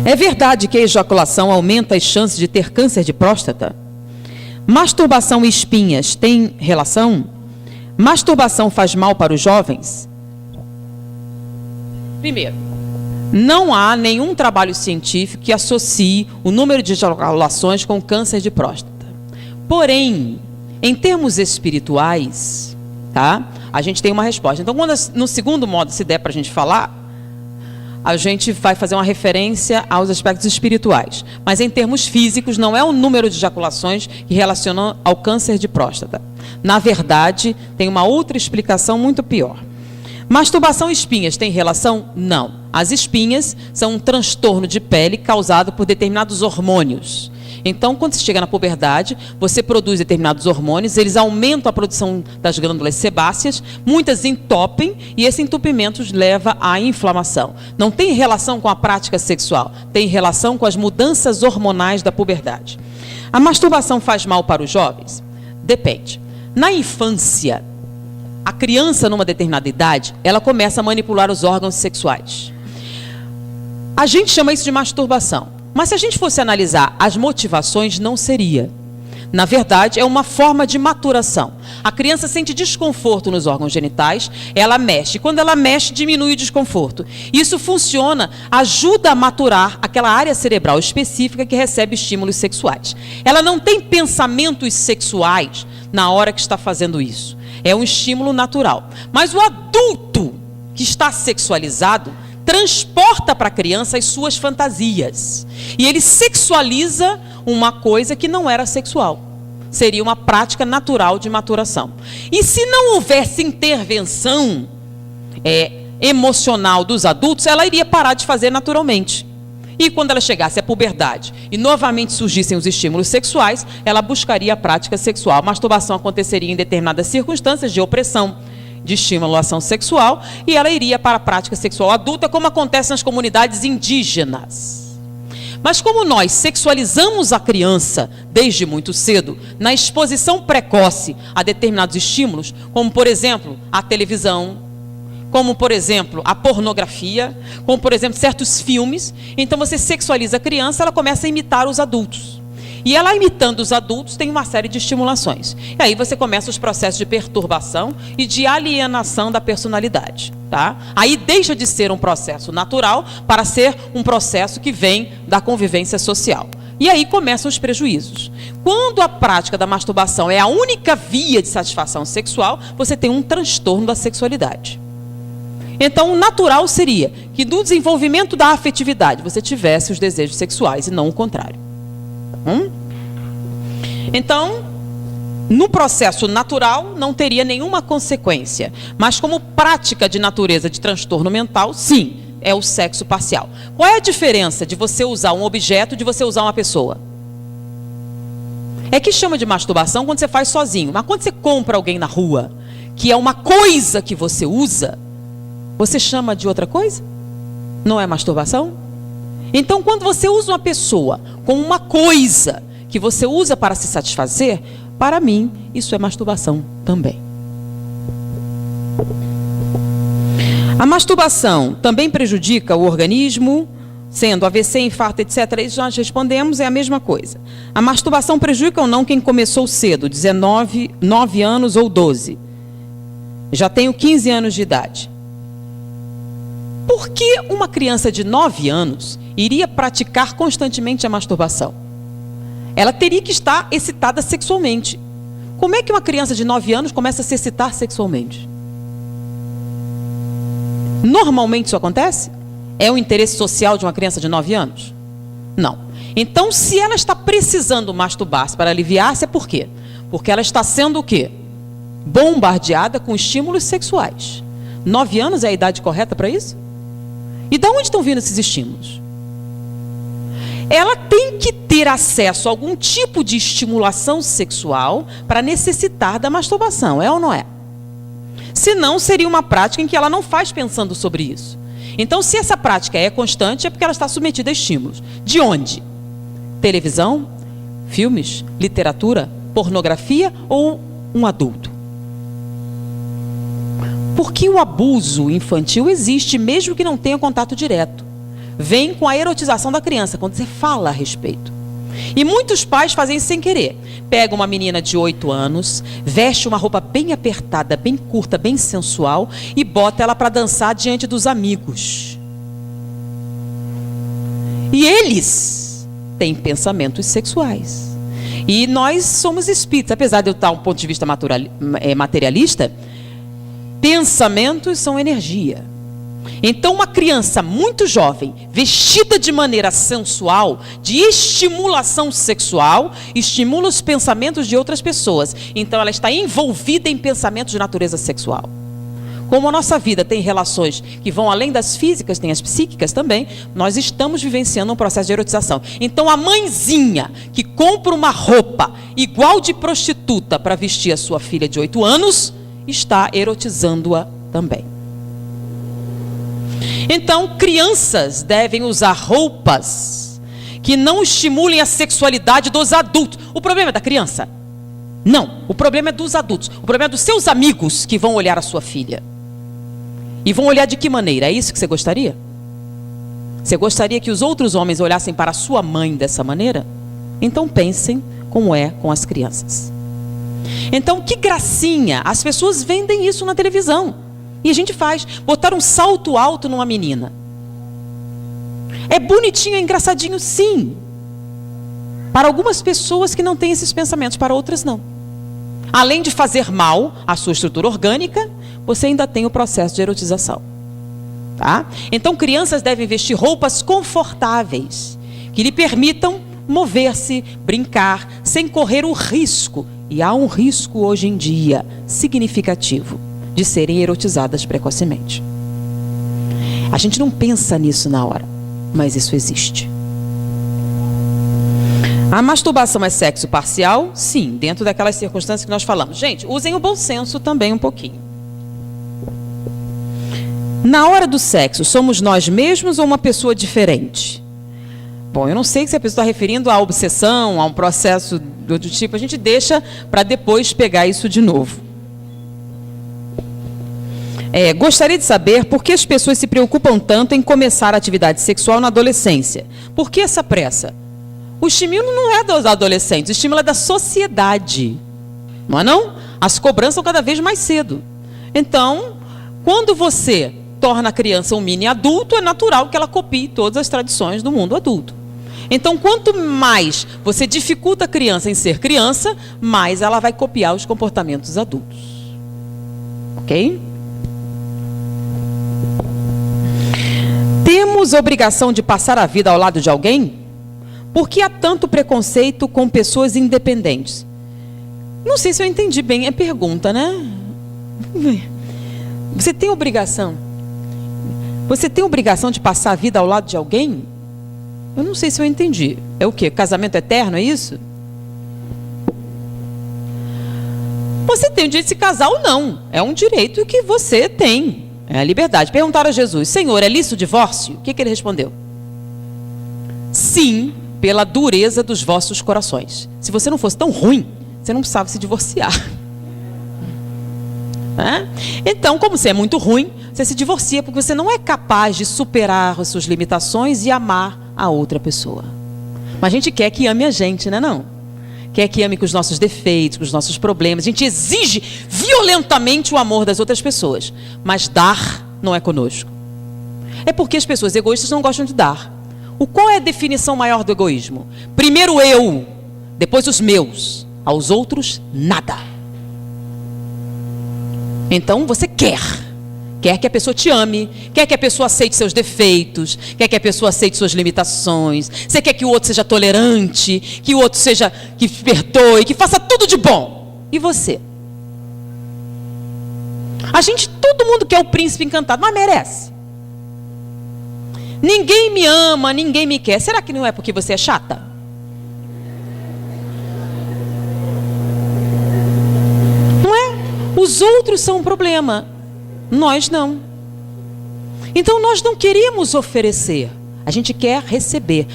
É verdade que a ejaculação aumenta as chances de ter câncer de próstata? Masturbação e espinhas têm relação? Masturbação faz mal para os jovens? Primeiro, não há nenhum trabalho científico que associe o número de ejaculações com câncer de próstata. Porém, em termos espirituais, tá? A gente tem uma resposta. Então, quando no segundo modo, se der para a gente falar, a gente vai fazer uma referência aos aspectos espirituais. Mas em termos físicos, não é o número de ejaculações que relaciona ao câncer de próstata. Na verdade, tem uma outra explicação muito pior. Masturbação e espinhas têm relação? Não. As espinhas são um transtorno de pele causado por determinados hormônios. Então, quando você chega na puberdade, você produz determinados hormônios, eles aumentam a produção das glândulas sebáceas, muitas entopem e esse entupimento leva à inflamação. Não tem relação com a prática sexual, tem relação com as mudanças hormonais da puberdade. A masturbação faz mal para os jovens? Depende. Na infância, a criança, numa determinada idade, ela começa a manipular os órgãos sexuais. A gente chama isso de masturbação. Mas se a gente fosse analisar as motivações, não seria. Na verdade, é uma forma de maturação. A criança sente desconforto nos órgãos genitais, ela mexe. Quando ela mexe, diminui o desconforto. Isso funciona, ajuda a maturar aquela área cerebral específica que recebe estímulos sexuais. Ela não tem pensamentos sexuais na hora que está fazendo isso. É um estímulo natural. Mas o adulto que está sexualizado transporta para a criança as suas fantasias. E ele sexualiza uma coisa que não era sexual. Seria uma prática natural de maturação. E se não houvesse intervenção emocional dos adultos, ela iria parar de fazer naturalmente. E quando ela chegasse à puberdade e novamente surgissem os estímulos sexuais, ela buscaria a prática sexual. A masturbação aconteceria em determinadas circunstâncias de opressão, de estimulação sexual, e ela iria para a prática sexual adulta, como acontece nas comunidades indígenas. Mas como nós sexualizamos a criança desde muito cedo, na exposição precoce a determinados estímulos, como por exemplo a televisão, como por exemplo a pornografia, como por exemplo certos filmes, então você sexualiza a criança, ela começa a imitar os adultos. E ela imitando os adultos tem uma série de estimulações. E aí você começa os processos de perturbação e de alienação da personalidade. Tá? Aí deixa de ser um processo natural para ser um processo que vem da convivência social. E aí começam os prejuízos. Quando a prática da masturbação é a única via de satisfação sexual, você tem um transtorno da sexualidade. Então, o natural seria que no desenvolvimento da afetividade você tivesse os desejos sexuais e não o contrário. Então, no processo natural não teria nenhuma consequência, mas como prática de natureza de transtorno mental, sim, é o sexo parcial. Qual é a diferença de você usar um objeto de você usar uma pessoa? É que chama de masturbação quando você faz sozinho. Mas quando você compra alguém na rua, que é uma coisa que você usa, você chama de outra coisa? Não é masturbação? Então, quando você usa uma pessoa com uma coisa que você usa para se satisfazer, para mim, isso é masturbação também. A masturbação também prejudica o organismo, sendo AVC, infarto, etc. Isso nós respondemos, é a mesma coisa. A masturbação prejudica ou não quem começou cedo, 19, 9 anos ou 12? Já tenho 15 anos de idade. Por que uma criança de 9 anos iria praticar constantemente a masturbação? Ela teria que estar excitada sexualmente. Como é que uma criança de 9 anos começa a se excitar sexualmente? Normalmente isso acontece? É o interesse social de uma criança de 9 anos? Não. Então, se ela está precisando masturbar-se para aliviar-se, é por quê? Porque ela está sendo o quê? Bombardeada com estímulos sexuais. 9 anos é a idade correta para isso? E de onde estão vindo esses estímulos? Ela tem que ter acesso a algum tipo de estimulação sexual para necessitar da masturbação, é ou não é? Senão, seria uma prática em que ela não faz pensando sobre isso. Então, se essa prática é constante, é porque ela está submetida a estímulos. De onde? Televisão, filmes, literatura, pornografia ou um adulto? Porque o abuso infantil existe, mesmo que não tenha contato direto. Vem com a erotização da criança, quando você fala a respeito. E muitos pais fazem isso sem querer. Pega uma menina de 8 anos, veste uma roupa bem apertada, bem curta, bem sensual e bota ela para dançar diante dos amigos. E eles têm pensamentos sexuais. E nós somos espíritos, apesar de eu estar um ponto de vista materialista, pensamentos são energia. Então, uma criança muito jovem, vestida de maneira sensual, de estimulação sexual, estimula os pensamentos de outras pessoas. Então, ela está envolvida em pensamentos de natureza sexual. Como a nossa vida tem relações que vão além das físicas, tem as psíquicas também, nós estamos vivenciando um processo de erotização. Então, a mãezinha que compra uma roupa igual de prostituta para vestir a sua filha de 8 anos, está erotizando-a também. Então, crianças devem usar roupas que não estimulem a sexualidade dos adultos. O problema é da criança? Não, o problema é dos adultos. O problema é dos seus amigos que vão olhar a sua filha. E vão olhar de que maneira? É isso que você gostaria? Você gostaria que os outros homens olhassem para a sua mãe dessa maneira? Então pensem como é com as crianças. Então, que gracinha, as pessoas vendem isso na televisão. E a gente faz, botar um salto alto numa menina. É bonitinho, é engraçadinho, sim. Para algumas pessoas que não têm esses pensamentos, para outras não. Além de fazer mal à sua estrutura orgânica, você ainda tem o processo de erotização. Tá? Então, crianças devem vestir roupas confortáveis, que lhe permitam mover-se, brincar, sem correr o risco. E há um risco hoje em dia significativo de serem erotizadas precocemente. A gente não pensa nisso na hora, mas isso existe. A masturbação é sexo parcial? Sim, dentro daquelas circunstâncias que nós falamos. Gente, usem o bom senso também um pouquinho. Na hora do sexo, somos nós mesmos ou uma pessoa diferente? Bom, eu não sei se a pessoa está referindo à obsessão, a um processo do tipo, a gente deixa para depois pegar isso de novo. Gostaria de saber por que as pessoas se preocupam tanto em começar a atividade sexual na adolescência. Por que essa pressa? O estímulo não é dos adolescentes, o estímulo é da sociedade. Não é não? As cobranças são cada vez mais cedo. Então, quando você torna a criança um mini adulto, é natural que ela copie todas as tradições do mundo adulto. Então, quanto mais você dificulta a criança em ser criança, mais ela vai copiar os comportamentos adultos. Ok? Temos obrigação de passar a vida ao lado de alguém? Por que há tanto preconceito com pessoas independentes? Não sei se eu entendi bem a pergunta, né? Você tem obrigação? Você tem obrigação de passar a vida ao lado de alguém? Eu não sei se eu entendi. É o quê? Casamento eterno, é isso? Você tem o direito de se casar ou não. É um direito que você tem. É a liberdade. Perguntaram a Jesus: Senhor, é lícito o divórcio? O que ele respondeu? Sim, pela dureza dos vossos corações. Se você não fosse tão ruim, você não precisava se divorciar. Então, como você é muito ruim, você se divorcia porque você não é capaz de superar as suas limitações e amar a outra pessoa. Mas a gente quer que ame a gente, né, não? Quer que ame com os nossos defeitos, com os nossos problemas. A gente exige violentamente o amor das outras pessoas. Mas dar não é conosco. É porque as pessoas egoístas não gostam de dar. Qual é a definição maior do egoísmo? Primeiro eu, depois os meus. Aos outros, nada. Então você quer que a pessoa te ame, quer que a pessoa aceite seus defeitos, quer que a pessoa aceite suas limitações, você quer que o outro seja tolerante, que o outro seja, que perdoe, que faça tudo de bom. E você? Todo mundo quer o príncipe encantado, mas merece. Ninguém me ama, ninguém me quer. Será que não é porque você é chata? Os outros são um problema, nós não. Então nós não queremos oferecer, a gente quer receber.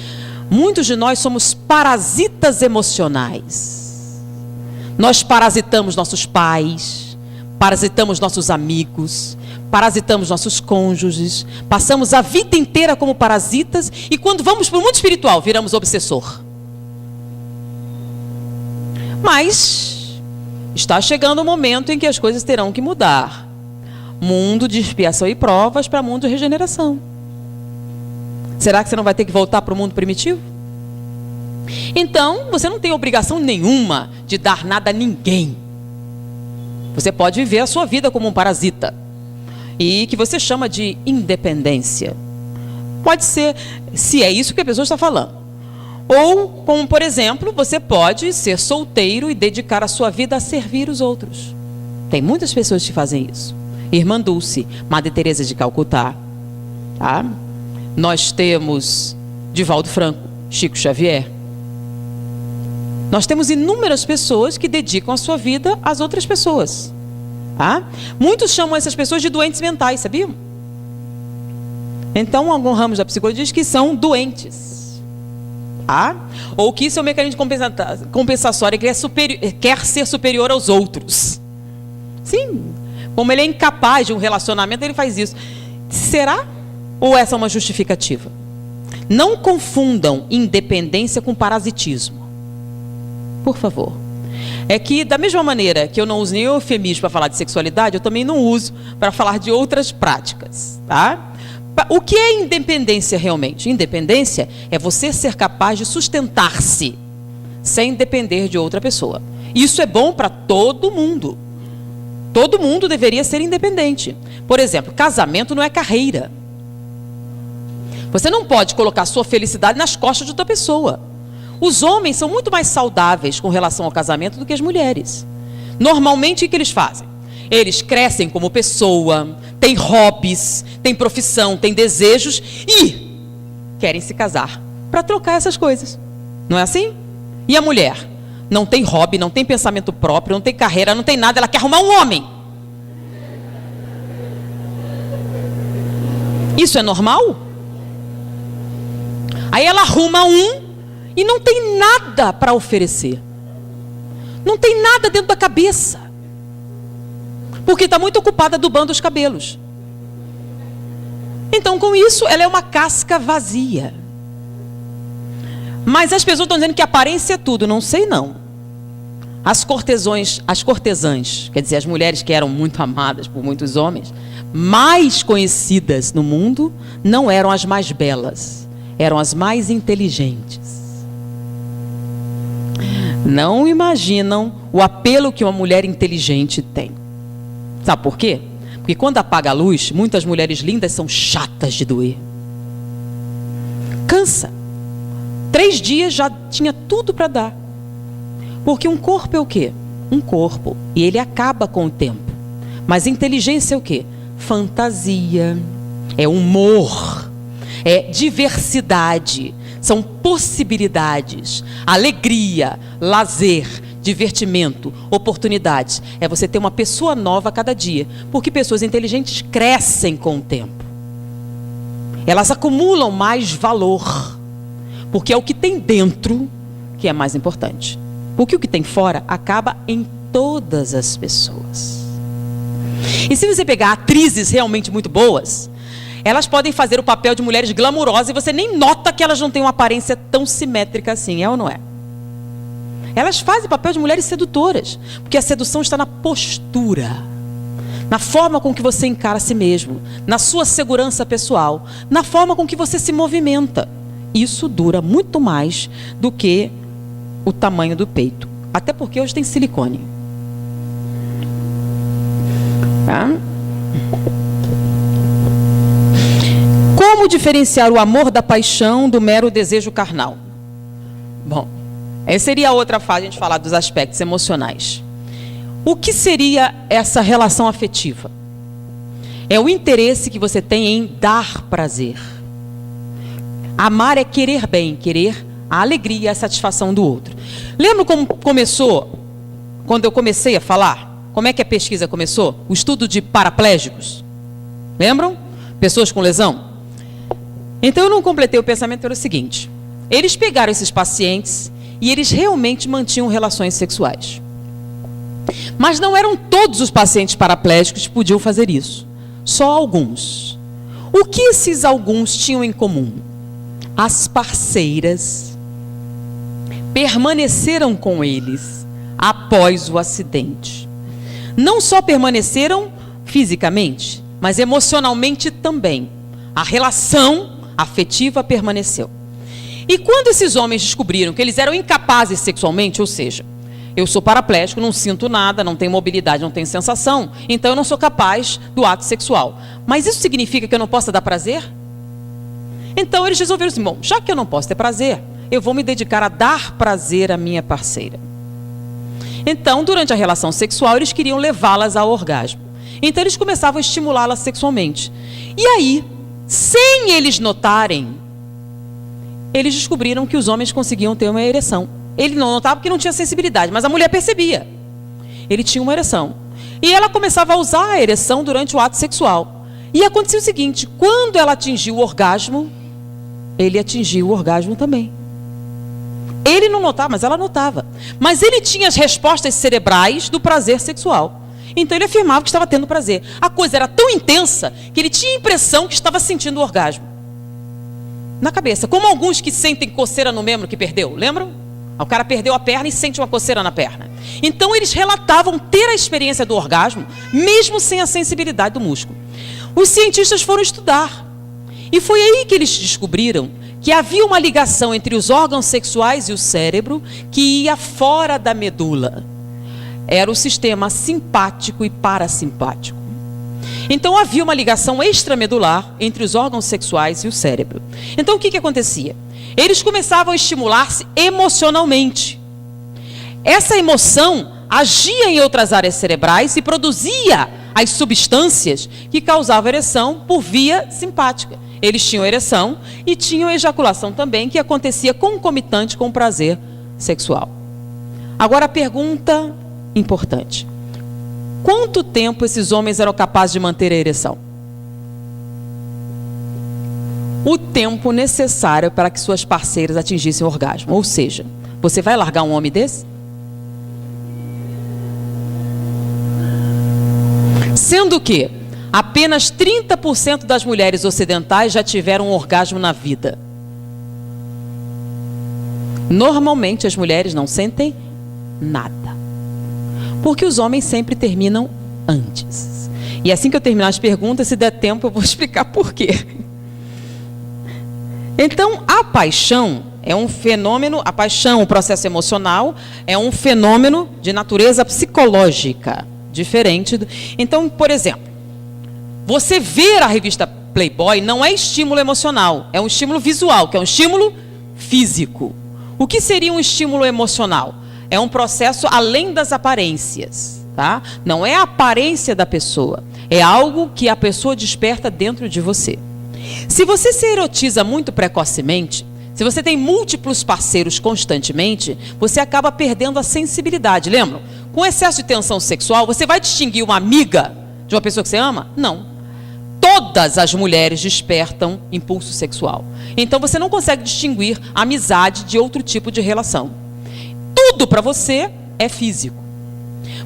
Muitos de nós somos parasitas emocionais. Nós parasitamos nossos pais, parasitamos nossos amigos, parasitamos nossos cônjuges, passamos a vida inteira como parasitas e quando vamos para o mundo espiritual, viramos obsessor. Mas está chegando o momento em que as coisas terão que mudar. Mundo de expiação e provas para mundo de regeneração. Será que você não vai ter que voltar para o mundo primitivo? Então, você não tem obrigação nenhuma de dar nada a ninguém. Você pode viver a sua vida como um parasita. E que você chama de independência. Pode ser, se é isso que a pessoa está falando. Ou, como por exemplo, você pode ser solteiro e dedicar a sua vida a servir os outros. Tem muitas pessoas que fazem isso. Irmã Dulce, Madre Teresa de Calcutá. Tá? Nós temos Divaldo Franco, Chico Xavier. Nós temos inúmeras pessoas que dedicam a sua vida às outras pessoas. Tá? Muitos chamam essas pessoas de doentes mentais, sabiam? Então, alguns ramos da psicologia diz que são doentes. Ou que isso é um mecanismo compensatório, que quer ser superior aos outros. Sim, como ele é incapaz de um relacionamento, ele faz isso. Será? Ou essa é uma justificativa? Não confundam independência com parasitismo. Por favor. É que, da mesma maneira que eu não uso nem eufemismo para falar de sexualidade, eu também não uso para falar de outras práticas. Tá? O que é independência realmente? Independência é você ser capaz de sustentar-se sem depender de outra pessoa. Isso é bom para todo mundo. Todo mundo deveria ser independente. Por exemplo, casamento não é carreira. Você não pode colocar sua felicidade nas costas de outra pessoa. Os homens são muito mais saudáveis com relação ao casamento do que as mulheres. Normalmente, o que eles fazem? Eles crescem como pessoa, têm hobbies, têm profissão, têm desejos e querem se casar para trocar essas coisas. Não é assim? E a mulher? Não tem hobby, não tem pensamento próprio, não tem carreira, não tem nada, ela quer arrumar um homem. Isso é normal? Aí ela arruma um e não tem nada para oferecer. Não tem nada dentro da cabeça. Porque está muito ocupada adubando os cabelos. Então, com isso, ela é uma casca vazia. Mas as pessoas estão dizendo que aparência é tudo. Não sei, não. As cortesãs, quer dizer, as mulheres que eram muito amadas por muitos homens, mais conhecidas no mundo, não eram as mais belas, eram as mais inteligentes. Não imaginam o apelo que uma mulher inteligente tem. Sabe por quê? Porque quando apaga a luz, muitas mulheres lindas são chatas de doer. Cansa. 3 dias já tinha tudo para dar. Porque um corpo é o quê? Um corpo. E ele acaba com o tempo. Mas inteligência é o quê? Fantasia, é humor, é diversidade, são possibilidades, alegria, lazer, divertimento, oportunidades. É você ter uma pessoa nova a cada dia, porque pessoas inteligentes crescem com o tempo. Elas acumulam mais valor, porque é o que tem dentro que é mais importante. Porque o que tem fora acaba em todas as pessoas. E se você pegar atrizes realmente muito boas, elas podem fazer o papel de mulheres glamourosas e você nem nota que elas não têm uma aparência tão simétrica assim, é ou não é? Elas fazem o papel de mulheres sedutoras, porque a sedução está na postura, na forma com que você encara a si mesmo, na sua segurança pessoal, na forma com que você se movimenta. Isso dura muito mais do que o tamanho do peito. Até porque hoje tem silicone. Tá? Como diferenciar o amor da paixão do mero desejo carnal? Bom, essa seria a outra fase, a gente falar dos aspectos emocionais. O que seria essa relação afetiva? É o interesse que você tem em dar prazer. Amar é querer bem, querer a alegria e a satisfação do outro. Lembra como começou, quando eu comecei a falar? Como é que a pesquisa começou? O estudo de paraplégicos. Lembram? Pessoas com lesão. Então eu não completei o pensamento pelo seguinte. Eles pegaram esses pacientes e eles realmente mantinham relações sexuais. Mas não eram todos os pacientes paraplégicos que podiam fazer isso. Só alguns. O que esses alguns tinham em comum? As parceiras permaneceram com eles após o acidente. Não só permaneceram fisicamente, mas emocionalmente também. A relação afetiva permaneceu. E quando esses homens descobriram que eles eram incapazes sexualmente, ou seja, eu sou paraplégico, não sinto nada, não tenho mobilidade, não tenho sensação, então eu não sou capaz do ato sexual. Mas isso significa que eu não possa dar prazer? Então eles resolveram assim, bom, já que eu não posso ter prazer, eu vou me dedicar a dar prazer à minha parceira. Então, durante a relação sexual, eles queriam levá-las ao orgasmo. Então eles começavam a estimulá-las sexualmente. E aí, sem eles notarem, eles descobriram que os homens conseguiam ter uma ereção. Ele não notava porque não tinha sensibilidade, mas a mulher percebia. Ele tinha uma ereção. E ela começava a usar a ereção durante o ato sexual. E acontecia o seguinte, quando ela atingiu o orgasmo, ele atingiu o orgasmo também. Ele não notava, mas ela notava. Mas ele tinha as respostas cerebrais do prazer sexual. Então ele afirmava que estava tendo prazer. A coisa era tão intensa que ele tinha a impressão que estava sentindo o orgasmo. Na cabeça. Como alguns que sentem coceira no membro que perdeu. Lembram? O cara perdeu a perna e sente uma coceira na perna. Então eles relatavam ter a experiência do orgasmo, mesmo sem a sensibilidade do músculo. Os cientistas foram estudar. E foi aí que eles descobriram que havia uma ligação entre os órgãos sexuais e o cérebro que ia fora da medula. Era o sistema simpático e parasimpático. Então havia uma ligação extramedular entre os órgãos sexuais e o cérebro. Então o que acontecia? Eles começavam a estimular-se emocionalmente. Essa emoção agia em outras áreas cerebrais e produzia as substâncias que causavam ereção por via simpática. Eles tinham ereção e tinham ejaculação também, que acontecia concomitante com o prazer sexual. Agora a pergunta importante. Quanto tempo esses homens eram capazes de manter a ereção? O tempo necessário para que suas parceiras atingissem o orgasmo. Ou seja, você vai largar um homem desse? Sendo que apenas 30% das mulheres ocidentais já tiveram um orgasmo na vida. Normalmente as mulheres não sentem nada. Porque os homens sempre terminam antes. E assim que eu terminar as perguntas, se der tempo, eu vou explicar por quê. Então, a paixão é um fenômeno, a paixão, o processo emocional, é um fenômeno de natureza psicológica, diferente. Então, por exemplo, você ver a revista Playboy não é estímulo emocional, é um estímulo visual, que é um estímulo físico. O que seria um estímulo emocional? É um processo além das aparências, tá? Não é a aparência da pessoa, É algo que a pessoa desperta dentro de você. Se você se erotiza muito precocemente, se você tem múltiplos parceiros constantemente, você acaba perdendo a sensibilidade. Lembram? Com excesso de tensão sexual, você vai distinguir uma amiga de uma pessoa que você ama? Não. Todas as mulheres despertam impulso sexual. Então você não consegue distinguir amizade de outro tipo de relação. Tudo para você é físico.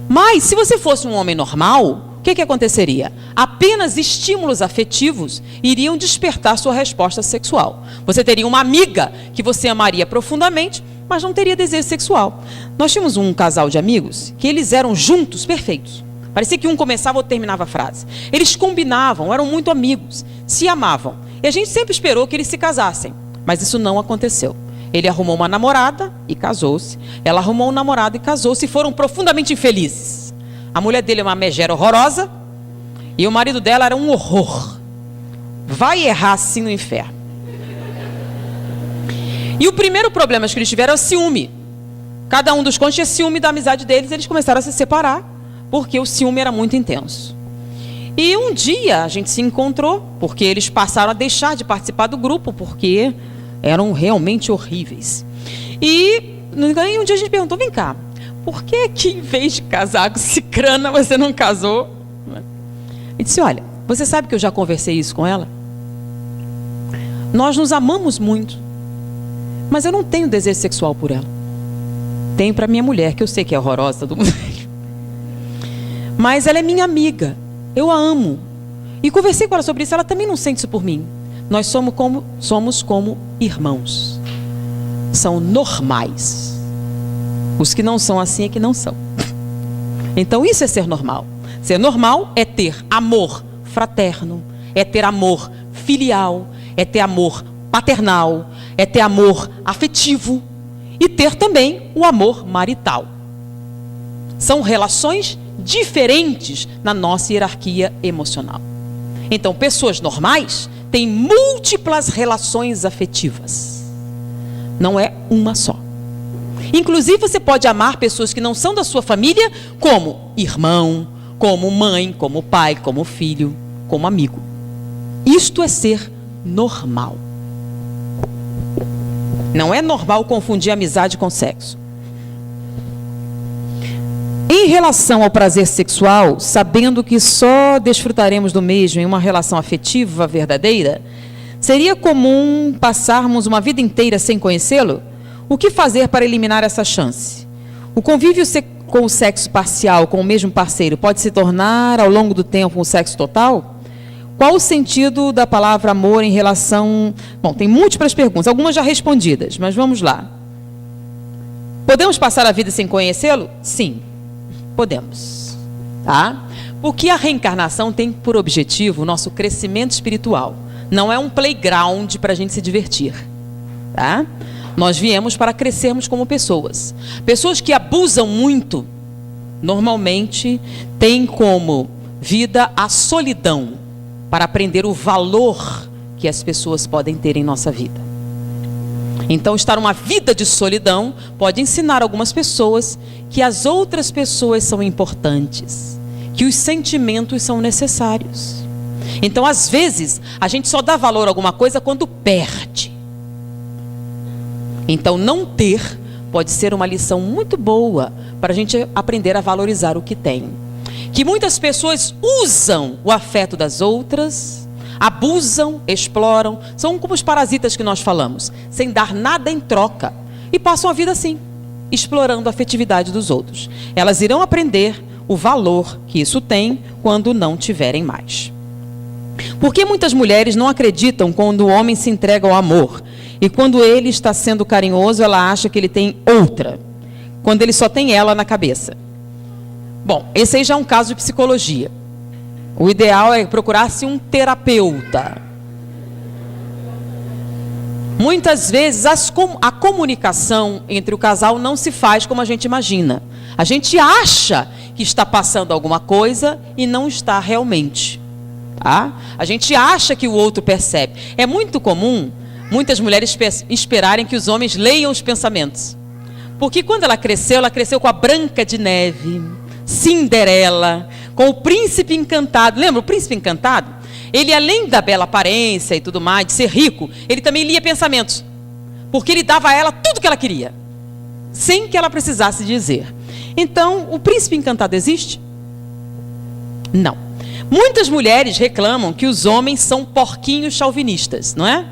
Mas se você fosse um homem normal, o que aconteceria? Apenas estímulos afetivos iriam despertar sua resposta sexual. Você teria uma amiga que você amaria profundamente, mas não teria desejo sexual. Nós tínhamos um casal de amigos que eles eram juntos perfeitos. Parecia que um começava ou terminava a frase. Eles combinavam, eram muito amigos, se amavam. E a gente sempre esperou que eles se casassem, mas isso não aconteceu. Ele arrumou uma namorada e casou-se. Ela arrumou um namorado e casou-se e foram profundamente infelizes. A mulher dele é uma megera horrorosa e o marido dela era um horror. Vai errar assim no inferno. E o primeiro problema que eles tiveram é o ciúme. Cada um dos cônjuges tinha ciúme da amizade deles, eles começaram a se separar, porque o ciúme era muito intenso. E um dia a gente se encontrou, porque eles passaram a deixar de participar do grupo, porque eram realmente horríveis. E um dia a gente perguntou, vem cá, por que em vez de casar com cicrana, você não casou? E disse, olha, você sabe que eu já conversei isso com ela? Nós nos amamos muito, mas eu não tenho desejo sexual por ela. Tenho para minha mulher, que eu sei que é horrorosa, todo mundo. Mas ela é minha amiga, eu a amo. E conversei com ela sobre isso, ela também não sente isso por mim. Nós somos como irmãos. São normais. Os que não são assim é que não são. Então isso é ser normal. Ser normal é ter amor fraterno, é ter amor filial, é ter amor paternal, é ter amor afetivo e ter também o amor marital. São relações diferentes na nossa hierarquia emocional. Então, pessoas normais têm múltiplas relações afetivas. Não é uma só. Inclusive, você pode amar pessoas que não são da sua família como irmão, como mãe, como pai, como filho, como amigo. Isto é ser normal. Não é normal confundir amizade com sexo. Em relação ao prazer sexual, sabendo que só desfrutaremos do mesmo em uma relação afetiva verdadeira, seria comum passarmos uma vida inteira sem conhecê-lo? O que fazer para eliminar essa chance? O convívio com o sexo parcial, com o mesmo parceiro, pode se tornar, ao longo do tempo, um sexo total? Qual o sentido da palavra amor em relação... Bom, tem múltiplas perguntas, algumas já respondidas, mas vamos lá. Podemos passar a vida sem conhecê-lo? Sim, podemos. Tá? Porque a reencarnação tem por objetivo o nosso crescimento espiritual. Não é um playground para a gente se divertir. Tá? Nós viemos para crescermos como pessoas. Pessoas que abusam muito, normalmente, têm como vida a solidão, para aprender o valor que as pessoas podem ter em nossa vida. Então, estar uma vida de solidão pode ensinar algumas pessoas que as outras pessoas são importantes, que os sentimentos são necessários. Então, às vezes, a gente só dá valor a alguma coisa quando perde. Então, não ter pode ser uma lição muito boa para a gente aprender a valorizar o que tem. Que muitas pessoas usam o afeto das outras, abusam, exploram, são como os parasitas que nós falamos, sem dar nada em troca, e passam a vida assim, explorando a afetividade dos outros. Elas irão aprender o valor que isso tem quando não tiverem mais. Por que muitas mulheres não acreditam quando o homem se entrega ao amor? E quando ele está sendo carinhoso, ela acha que ele tem outra, quando ele só tem ela na cabeça. Bom, esse aí já é um caso de psicologia. O ideal é procurar-se um terapeuta. Muitas vezes a comunicação entre o casal não se faz como a gente imagina. A gente acha que está passando alguma coisa e não está realmente. Tá? A gente acha que o outro percebe. É muito comum muitas mulheres esperarem que os homens leiam os pensamentos. Porque quando ela cresceu com a Branca de Neve, Cinderela, com o príncipe encantado. Lembra o príncipe encantado? Ele, além da bela aparência e tudo mais, de ser rico, ele também lia pensamentos. Porque ele dava a ela tudo que ela queria, sem que ela precisasse dizer. Então, o príncipe encantado existe? Não. Muitas mulheres reclamam que os homens são porquinhos chauvinistas, não é?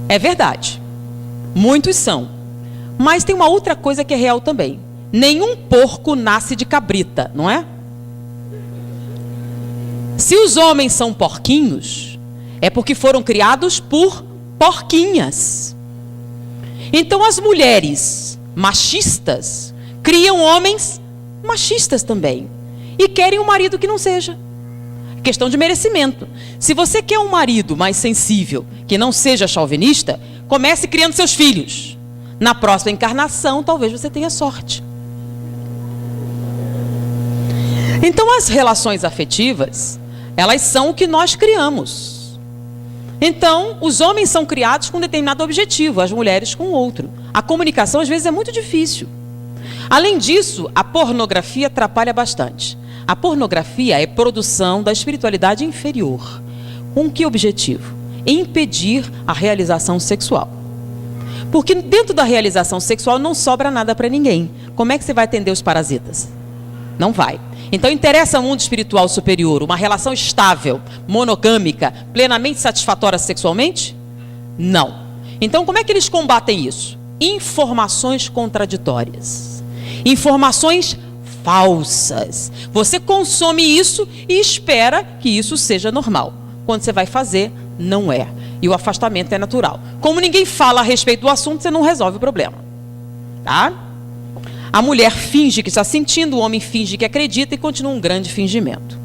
É verdade. Muitos são. Mas tem uma outra coisa que é real também. Nenhum porco nasce de cabrita, não é? Se os homens são porquinhos, é porque foram criados por porquinhas. Então as mulheres machistas criam homens machistas também. E querem um marido que não seja. Questão de merecimento. Se você quer um marido mais sensível, que não seja chauvinista, comece criando seus filhos. Na próxima encarnação, talvez você tenha sorte. Então, as relações afetivas, elas são o que nós criamos. Então, os homens são criados com um determinado objetivo, as mulheres com outro. A comunicação, às vezes, é muito difícil. Além disso, a pornografia atrapalha bastante. A pornografia é produção da espiritualidade inferior. Com que objetivo? Impedir a realização sexual. Porque dentro da realização sexual não sobra nada para ninguém. Como é que você vai atender os parasitas? Não vai. Então interessa ao mundo espiritual superior uma relação estável, monogâmica, plenamente satisfatória sexualmente? Não. Então como é que eles combatem isso? Informações contraditórias. Informações falsas. Você consome isso e espera que isso seja normal. Quando você vai fazer, não é. E o afastamento é natural. Como ninguém fala a respeito do assunto, você não resolve o problema. Tá? A mulher finge que está sentindo, o homem finge que acredita e continua um grande fingimento.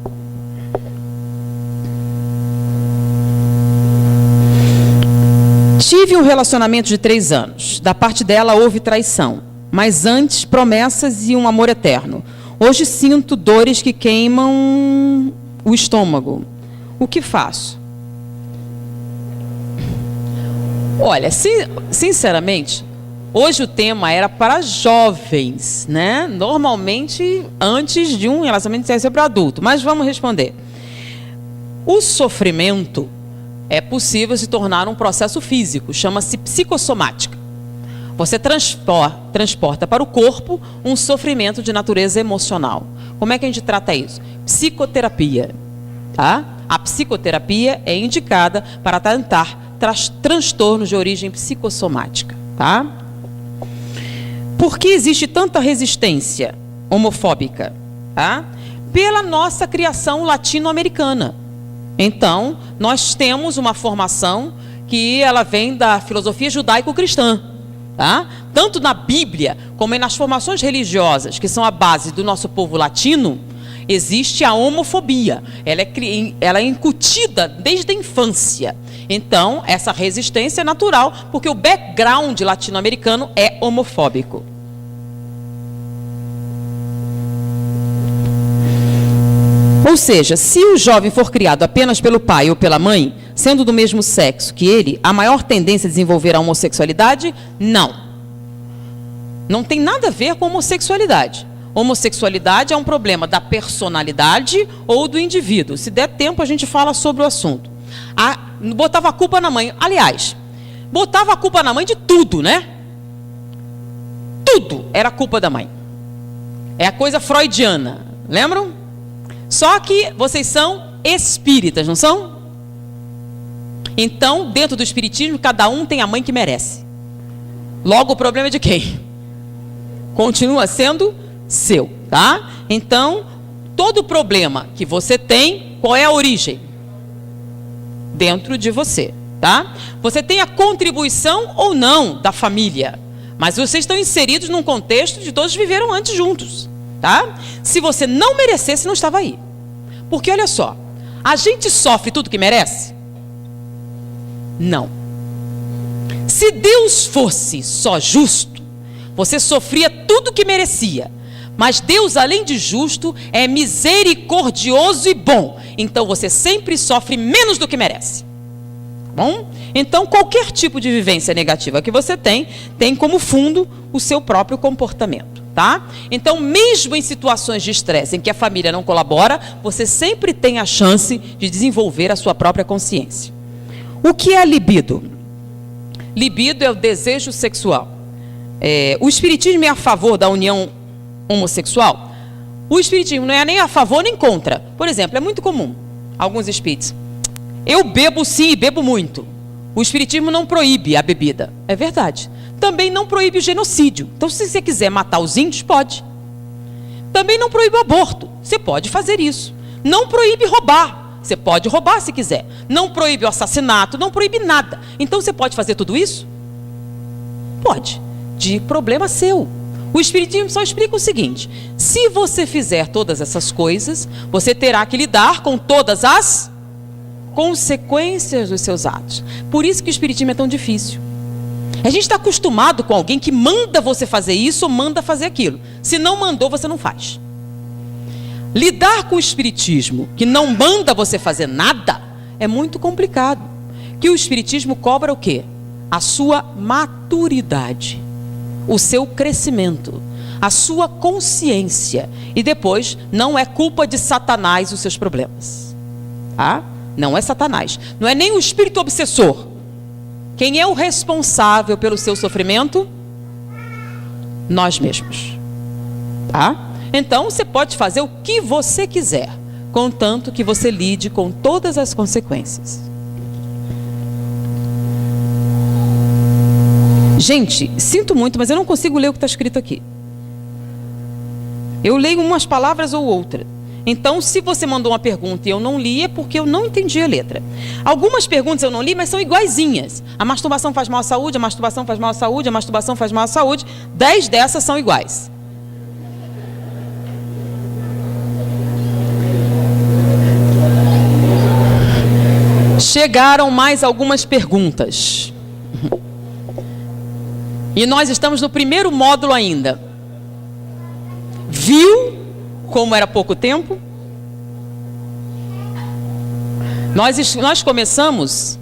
Tive um relacionamento de 3 anos. Da parte dela houve traição. Mas antes, promessas e um amor eterno. Hoje sinto dores que queimam o estômago. O que faço? Olha, sinceramente, hoje o tema era para jovens, né? Normalmente, antes de um relacionamento ser para adulto. Mas vamos responder. O sofrimento é possível se tornar um processo físico. Chama-se psicossomática. Você transporta para o corpo um sofrimento de natureza emocional. Como é que a gente trata isso? Psicoterapia. Tá? A psicoterapia é indicada para tratar transtornos de origem psicossomática. Tá? Por que existe tanta resistência homofóbica? Tá? Pela nossa criação latino-americana. Então, nós temos uma formação que ela vem da filosofia judaico-cristã. Tá? Tanto na Bíblia como nas formações religiosas que são a base do nosso povo latino, existe a homofobia. Ela é incutida desde a infância. Então, essa resistência é natural, porque o background latino-americano é homofóbico. Ou seja, se o jovem for criado apenas pelo pai ou pela mãe, sendo do mesmo sexo que ele, a maior tendência a desenvolver a homossexualidade? Não. Não tem nada a ver com homossexualidade. Homossexualidade é um problema da personalidade ou do indivíduo. Se der tempo, a gente fala sobre o assunto. Botava a culpa na mãe. Aliás, botava a culpa na mãe de tudo, né? Tudo era culpa da mãe. É a coisa freudiana. Lembram? Só que vocês são espíritas, não são? Então, dentro do espiritismo, cada um tem a mãe que merece. Logo, o problema é de quem? Continua sendo seu, tá? Então, todo problema que você tem, qual é a origem? Dentro de você, tá? Você tem a contribuição ou não da família, mas vocês estão inseridos num contexto de todos viveram antes juntos, tá? Se você não merecesse, não estava aí. Porque olha só, a gente sofre tudo que merece? Não. Se Deus fosse só justo, você sofria tudo que merecia. Mas Deus, além de justo, é misericordioso e bom. Então você sempre sofre menos do que merece. Bom? Então qualquer tipo de vivência negativa que você tem como fundo o seu próprio comportamento. tá? Então, mesmo em situações de estresse em que a família não colabora, você sempre tem a chance de desenvolver a sua própria consciência. O que é libido? Libido é o desejo sexual. O espiritismo é a favor da união homossexual? O espiritismo não é nem a favor nem contra. Por exemplo, é muito comum, alguns espíritos: eu bebo sim e bebo muito. O espiritismo não proíbe a bebida. É verdade. Também não proíbe o genocídio. Então, se você quiser matar os índios, pode. Também não proíbe o aborto. Você pode fazer isso. Não proíbe roubar. Você pode roubar se quiser. Não proíbe o assassinato, não proíbe nada. Então, você pode fazer tudo isso? Pode. De problema seu. O espiritismo só explica o seguinte: se você fizer todas essas coisas, você terá que lidar com todas as consequências dos seus atos. Por isso que o espiritismo é tão difícil. A gente está acostumado com alguém que manda você fazer isso ou manda fazer aquilo. Se não mandou, você não faz. Lidar com o espiritismo, que não manda você fazer nada, é muito complicado. Que o espiritismo cobra o quê? A sua maturidade, o seu crescimento, a sua consciência. E depois, não é culpa de Satanás os seus problemas. Tá? Não é Satanás. Não é nem o espírito obsessor. Quem é o responsável pelo seu sofrimento? Nós mesmos. Tá? Então, você pode fazer o que você quiser, contanto que você lide com todas as consequências. Gente, sinto muito, mas eu não consigo ler o que está escrito aqui. Eu leio umas palavras ou outra. Então, se você mandou uma pergunta e eu não li, é porque eu não entendi a letra. Algumas perguntas eu não li, mas são iguaizinhas. A masturbação faz mal à saúde, a masturbação faz mal à saúde, a masturbação faz mal à saúde. 10 dessas são iguais. Chegaram mais algumas perguntas. E nós estamos no primeiro módulo ainda. Viu como era pouco tempo? Nós começamos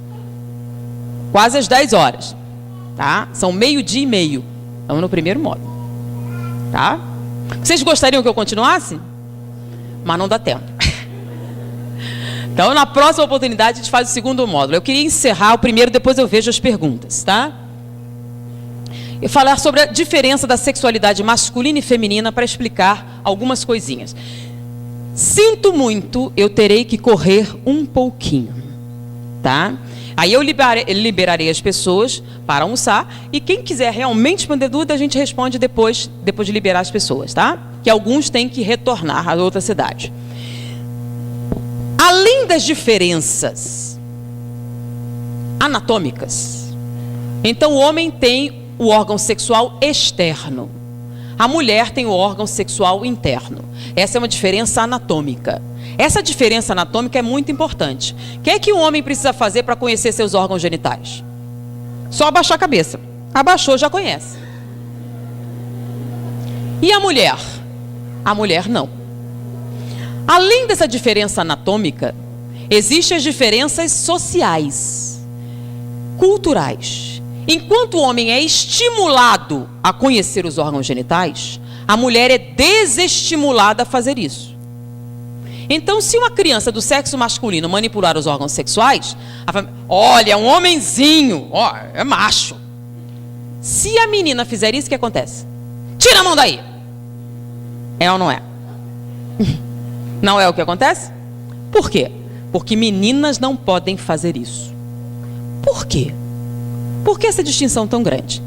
quase às 10 horas. Tá? São 12:30. Estamos no primeiro módulo. Tá? Vocês gostariam que eu continuasse? Mas não dá tempo. Então, na próxima oportunidade, a gente faz o segundo módulo. Eu queria encerrar o primeiro, depois eu vejo as perguntas, tá? E falar sobre a diferença da sexualidade masculina e feminina para explicar algumas coisinhas. Sinto muito, eu terei que correr um pouquinho, tá? Aí eu liberarei as pessoas para almoçar e quem quiser realmente responder dúvida, a gente responde depois de liberar as pessoas, tá? Que alguns têm que retornar a outra cidade. Além das diferenças anatômicas, então o homem tem o órgão sexual externo, a mulher tem o órgão sexual interno. Essa é uma diferença anatômica. Essa diferença anatômica é muito importante. O que é que um homem precisa fazer para conhecer seus órgãos genitais? Só abaixar a cabeça. Abaixou, já conhece. E a mulher? A mulher não. Além dessa diferença anatômica, existem as diferenças sociais, culturais. Enquanto o homem é estimulado a conhecer os órgãos genitais, a mulher é desestimulada a fazer isso. Então, se uma criança do sexo masculino manipular os órgãos sexuais, olha, é um homenzinho, ó, é macho. Se a menina fizer isso, o que acontece? Tira a mão daí! É ou não é? Não é o que acontece? Por quê? Porque meninas não podem fazer isso. Por quê? Por que essa distinção tão grande?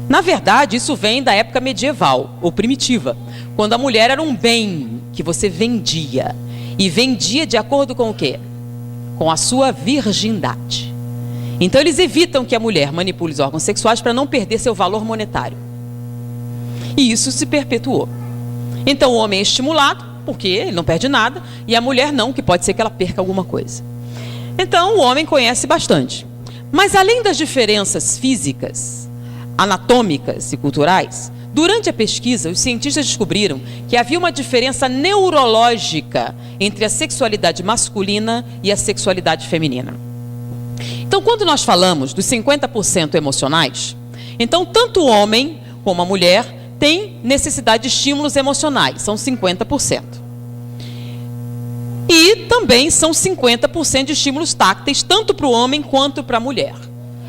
Na verdade, isso vem da época medieval, ou primitiva, quando a mulher era um bem que você vendia. E vendia de acordo com o quê? Com a sua virgindade. Então eles evitam que a mulher manipule os órgãos sexuais para não perder seu valor monetário. E isso se perpetuou. Então o homem é estimulado, porque ele não perde nada, e a mulher não, que pode ser que ela perca alguma coisa. Então o homem conhece bastante. Mas além das diferenças físicas, anatômicas e culturais, durante a pesquisa, os cientistas descobriram que havia uma diferença neurológica entre a sexualidade masculina e a sexualidade feminina. Então, quando nós falamos dos 50% emocionais, então tanto o homem como a mulher tem necessidade de estímulos emocionais, são 50%. E também são 50% de estímulos tácteis, tanto para o homem quanto para a mulher.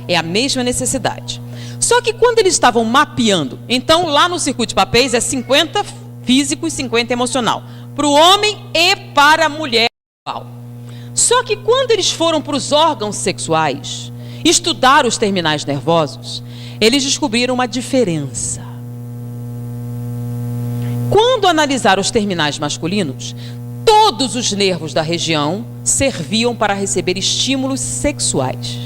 É a mesma necessidade. Só que quando eles estavam mapeando, então lá no circuito de papéis é 50 físico e 50 emocional. Para o homem e para a mulher. Só que quando eles foram para os órgãos sexuais, estudar os terminais nervosos, eles descobriram uma diferença. Quando analisaram os terminais masculinos, todos os nervos da região serviam para receber estímulos sexuais.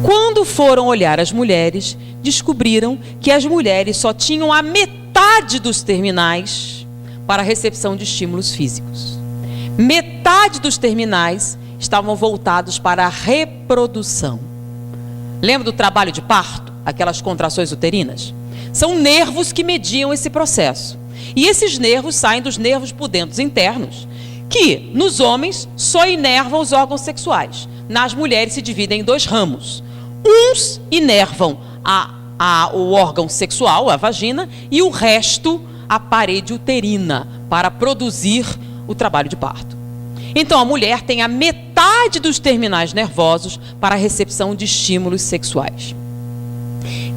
Quando foram olhar as mulheres, descobriram que as mulheres só tinham a metade dos terminais para a recepção de estímulos físicos. Metade dos terminais estavam voltados para a reprodução. Lembra do trabalho de parto? Aquelas contrações uterinas? São nervos que mediam esse processo. E esses nervos saem dos nervos pudentos internos, que nos homens só inervam os órgãos sexuais. Nas mulheres se dividem em dois ramos. Uns inervam o órgão sexual, a vagina, e o resto a parede uterina, para produzir o trabalho de parto. Então a mulher tem a metade dos terminais nervosos para a recepção de estímulos sexuais.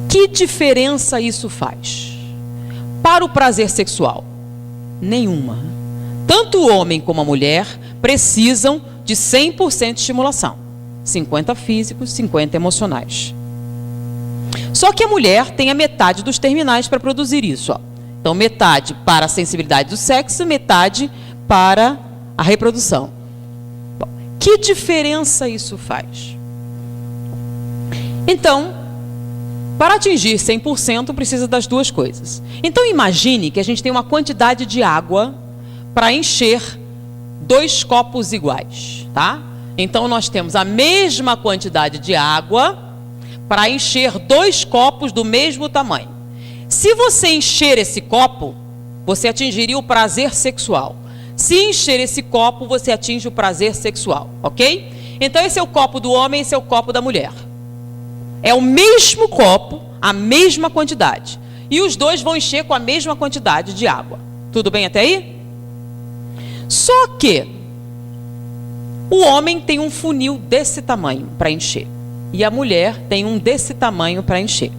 Que diferença isso faz? Para o prazer sexual? Nenhuma. Tanto o homem como a mulher precisam de 100% de estimulação. 50 físicos, 50 emocionais. Só que a mulher tem a metade dos terminais para produzir isso. Então, metade para a sensibilidade do sexo, metade para a reprodução. Bom, que diferença isso faz? Então, para atingir 100%, precisa das duas coisas. Então, imagine que a gente tem uma quantidade de água para encher 2 copos iguais, tá? Então, nós temos a mesma quantidade de água para encher 2 copos do mesmo tamanho. Se você encher esse copo, você atingiria o prazer sexual. Se encher esse copo, você atinge o prazer sexual, ok? Então, esse é o copo do homem, esse é o copo da mulher. É o mesmo copo, a mesma quantidade. E os dois vão encher com a mesma quantidade de água. Tudo bem até aí? Só que o homem tem um funil desse tamanho para encher. E a mulher tem um desse tamanho para encher.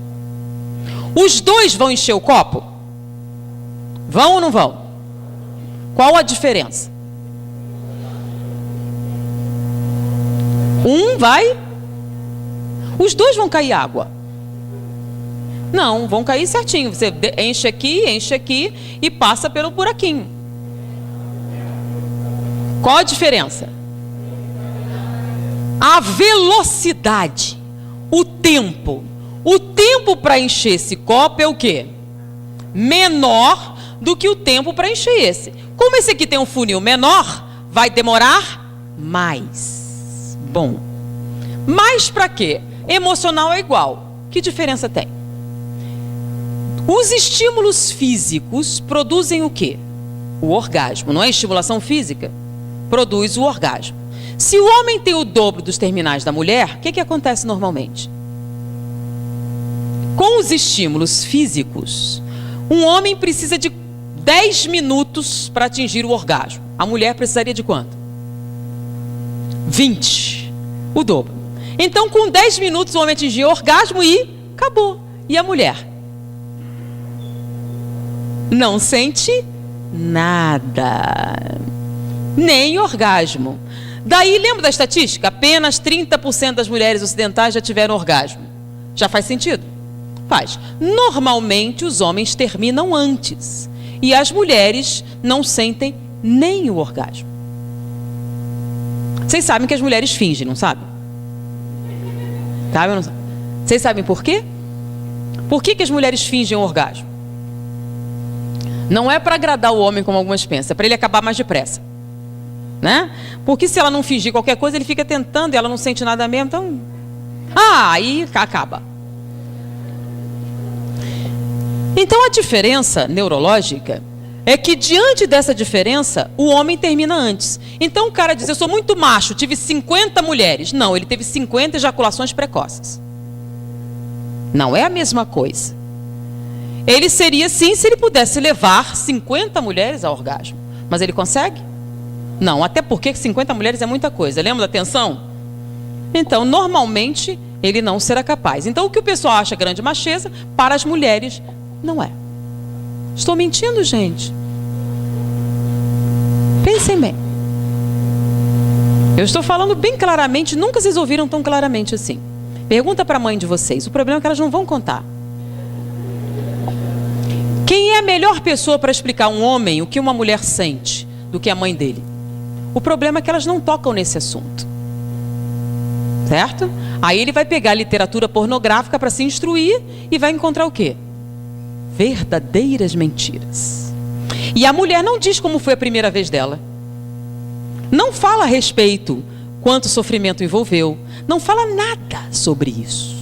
Os dois vão encher o copo? Vão ou não vão? Qual a diferença? Um vai... Os dois vão cair água? Não, vão cair certinho. Você enche aqui e passa pelo buraquinho. Qual a diferença? A velocidade, o tempo. O tempo para encher esse copo é o quê? Menor do que o tempo para encher esse. Como esse aqui tem um funil menor, vai demorar mais. Bom, mais para quê? Emocional é igual. Que diferença tem? Os estímulos físicos produzem o quê? O orgasmo. Não é estimulação física? Produz o orgasmo. Se o homem tem o dobro dos terminais da mulher, o que acontece normalmente? Com os estímulos físicos, um homem precisa de 10 minutos para atingir o orgasmo. A mulher precisaria de quanto? 20. O dobro. Então, com 10 minutos, o homem atingia o orgasmo e acabou. E a mulher? Não sente nada. Nem orgasmo. Daí, lembra da estatística? Apenas 30% das mulheres ocidentais já tiveram orgasmo. Já faz sentido? Faz. Normalmente, os homens terminam antes. E as mulheres não sentem nem o orgasmo. Vocês sabem que as mulheres fingem, não sabem? Sabe ou não sabe? Vocês sabem por quê? Por que as mulheres fingem o orgasmo? Não é para agradar o homem, como algumas pensam, é para ele acabar mais depressa. Né? Porque se ela não fingir qualquer coisa, ele fica tentando e ela não sente nada mesmo, então... aí acaba. Então a diferença neurológica é que diante dessa diferença, o homem termina antes. Então o cara diz, eu sou muito macho, tive 50 mulheres. Não, ele teve 50 ejaculações precoces. Não é a mesma coisa. Ele seria sim se ele pudesse levar 50 mulheres ao orgasmo. Mas ele consegue? Não, até porque 50 mulheres é muita coisa. Lembra da tensão? Então, normalmente, ele não será capaz. Então, o que o pessoal acha grande macheza, para as mulheres, não é. Estou mentindo, gente? Pensem bem. Eu estou falando bem claramente, nunca vocês ouviram tão claramente assim. Pergunta para a mãe de vocês. O problema é que elas não vão contar. Quem é a melhor pessoa para explicar a um homem o que uma mulher sente do que a mãe dele? O problema é que elas não tocam nesse assunto. Certo? Aí ele vai pegar literatura pornográfica para se instruir e vai encontrar o quê? Verdadeiras mentiras. E a mulher não diz como foi a primeira vez dela. Não fala a respeito quanto sofrimento envolveu. Não fala nada sobre isso.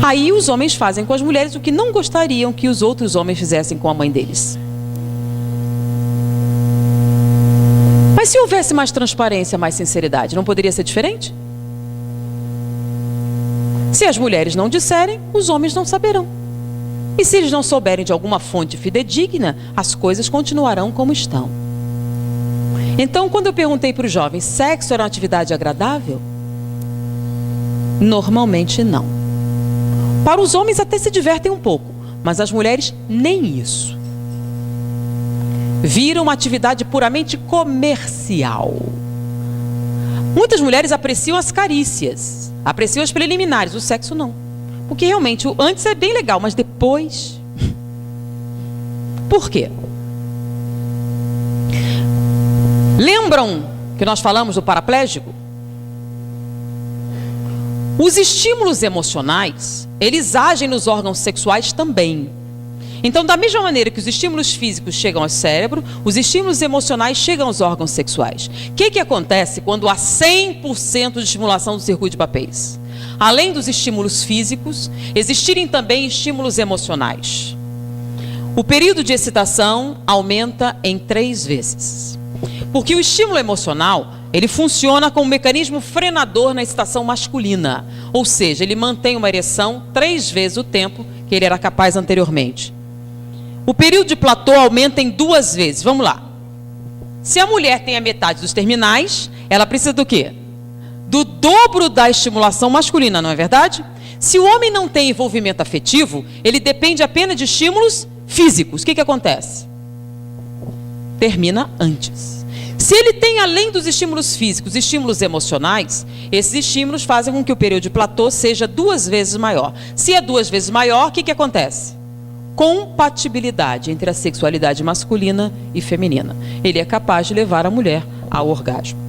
Aí os homens fazem com as mulheres o que não gostariam que os outros homens fizessem com a mãe deles. Mas se houvesse mais transparência, mais sinceridade, não poderia ser diferente? Se as mulheres não disserem, os homens não saberão. E se eles não souberem de alguma fonte fidedigna, as coisas continuarão como estão. Então, quando eu perguntei para os jovens, sexo era uma atividade agradável? Normalmente não. Para os homens até se divertem um pouco, mas as mulheres nem isso. Viram uma atividade puramente comercial. Muitas mulheres apreciam as carícias, apreciam as preliminares, o sexo não. Porque realmente, o antes é bem legal, mas depois... Por quê? Lembram que nós falamos do paraplégico? Os estímulos emocionais, eles agem nos órgãos sexuais também. Então, da mesma maneira que os estímulos físicos chegam ao cérebro, os estímulos emocionais chegam aos órgãos sexuais. O que acontece quando há 100% de estimulação do circuito de papéis? Além dos estímulos físicos, existirem também estímulos emocionais. O período de excitação aumenta em 3 vezes. Porque o estímulo emocional, ele funciona como um mecanismo frenador na excitação masculina. Ou seja, ele mantém uma ereção 3 vezes o tempo que ele era capaz anteriormente. O período de platô aumenta em 2 vezes. Vamos lá. Se a mulher tem a metade dos terminais, ela precisa do quê? Do dobro da estimulação masculina, não é verdade? Se o homem não tem envolvimento afetivo, ele depende apenas de estímulos físicos. O que acontece? Termina antes. Se ele tem, além dos estímulos físicos, estímulos emocionais, esses estímulos fazem com que o período de platô seja 2 vezes maior. Se é 2 vezes maior, o que acontece? Compatibilidade entre a sexualidade masculina e feminina. Ele é capaz de levar a mulher ao orgasmo.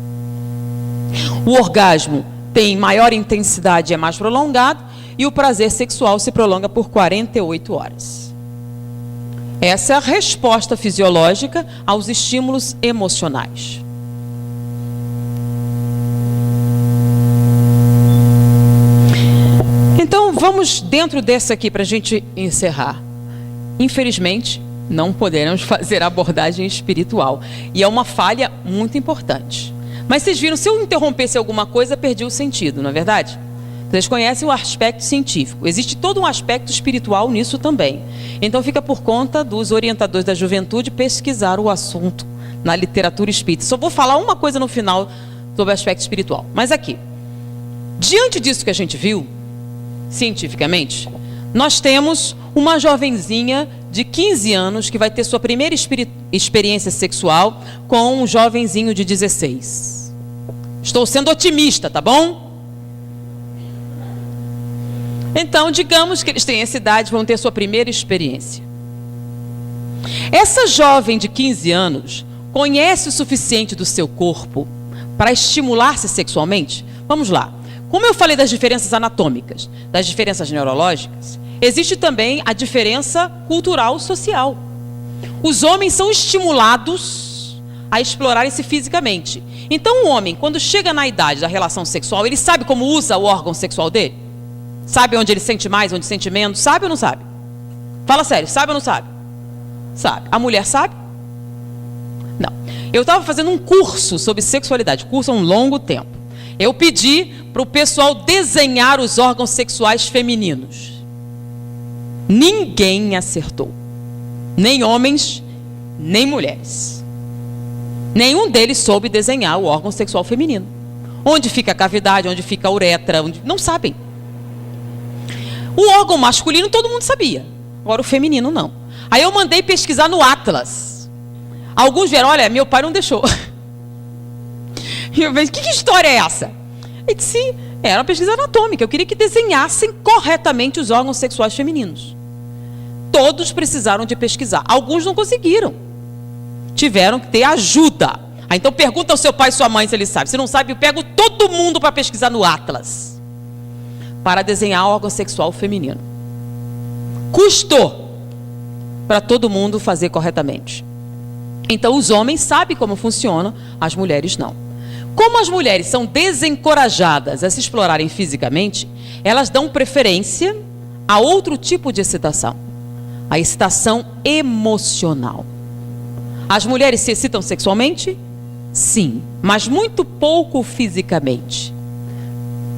O orgasmo tem maior intensidade e é mais prolongado, e o prazer sexual se prolonga por 48 horas. Essa é a resposta fisiológica aos estímulos emocionais. Então, vamos dentro dessa aqui para a gente encerrar. Infelizmente, não poderemos fazer abordagem espiritual. E é uma falha muito importante. Mas vocês viram, se eu interrompesse alguma coisa, perdi o sentido, não é verdade? Vocês conhecem o aspecto científico. Existe todo um aspecto espiritual nisso também. Então fica por conta dos orientadores da juventude pesquisar o assunto na literatura espírita. Só vou falar uma coisa no final sobre o aspecto espiritual. Mas aqui, diante disso que a gente viu, cientificamente, nós temos uma jovenzinha de 15 anos que vai ter sua primeira experiência sexual com um jovenzinho de 16. Estou sendo otimista, tá bom? Então, digamos que eles têm essa idade, vão ter sua primeira experiência. Essa jovem de 15 anos conhece o suficiente do seu corpo para estimular-se sexualmente? Vamos lá. Como eu falei das diferenças anatômicas, das diferenças neurológicas, existe também a diferença cultural social. Os homens são estimulados a explorarem-se fisicamente. Então, o homem, quando chega na idade da relação sexual, ele sabe como usa o órgão sexual dele? Sabe onde ele sente mais, onde sente menos? Sabe ou não sabe? Fala sério, sabe ou não sabe? Sabe. A mulher sabe? Não. Eu estava fazendo um curso sobre sexualidade, curso há um longo tempo. Eu pedi para o pessoal desenhar os órgãos sexuais femininos. Ninguém acertou. Nem homens, nem mulheres. Nenhum deles soube desenhar o órgão sexual feminino. Onde fica a cavidade, onde fica a uretra, não sabem. O órgão masculino todo mundo sabia. Agora o feminino não. Aí eu mandei pesquisar no Atlas. Alguns vieram, olha, meu pai não deixou. E eu falei, que história é essa? Ele disse, era uma pesquisa anatômica. Eu queria que desenhassem corretamente os órgãos sexuais femininos. Todos precisaram de pesquisar. Alguns não conseguiram. Tiveram que ter ajuda. Então pergunta ao seu pai e sua mãe se ele sabe. Se não sabe, eu pego todo mundo para pesquisar no Atlas. Para desenhar o órgão sexual feminino. Custou para todo mundo fazer corretamente. Então os homens sabem como funciona, as mulheres não. Como as mulheres são desencorajadas a se explorarem fisicamente, elas dão preferência a outro tipo de excitação. A excitação emocional. As mulheres se excitam sexualmente? Sim, mas muito pouco fisicamente.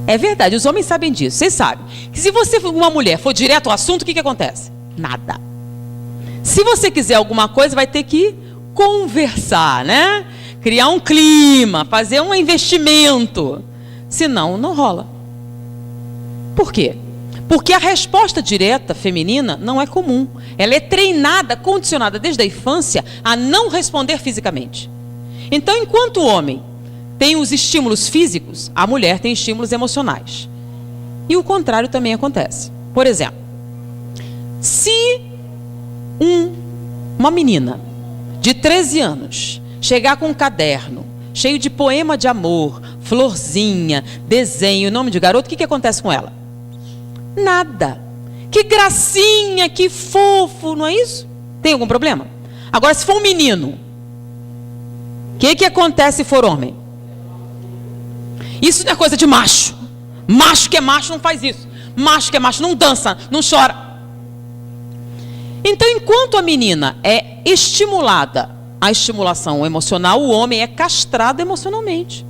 É verdade, os homens sabem disso. Vocês sabem que se você, uma mulher, for direto ao assunto, o que acontece? Nada. Se você quiser alguma coisa, vai ter que conversar, né? Criar um clima, fazer um investimento. Senão, não rola. Por quê? Porque a resposta direta feminina não é comum. Ela é treinada, condicionada desde a infância a não responder fisicamente. Então, enquanto o homem tem os estímulos físicos, a mulher tem estímulos emocionais. E o contrário também acontece. Por exemplo, se uma menina de 13 anos chegar com um caderno cheio de poema de amor, florzinha, desenho, nome de garoto, o que acontece com ela? Nada. Que gracinha, que fofo, não é isso? Tem algum problema? Agora, se for um menino, o que acontece se for homem? Isso não é coisa de macho. Macho que é macho não faz isso. Macho que é macho não dança, não chora. Então, enquanto a menina é estimulada a estimulação emocional, o homem é castrado emocionalmente.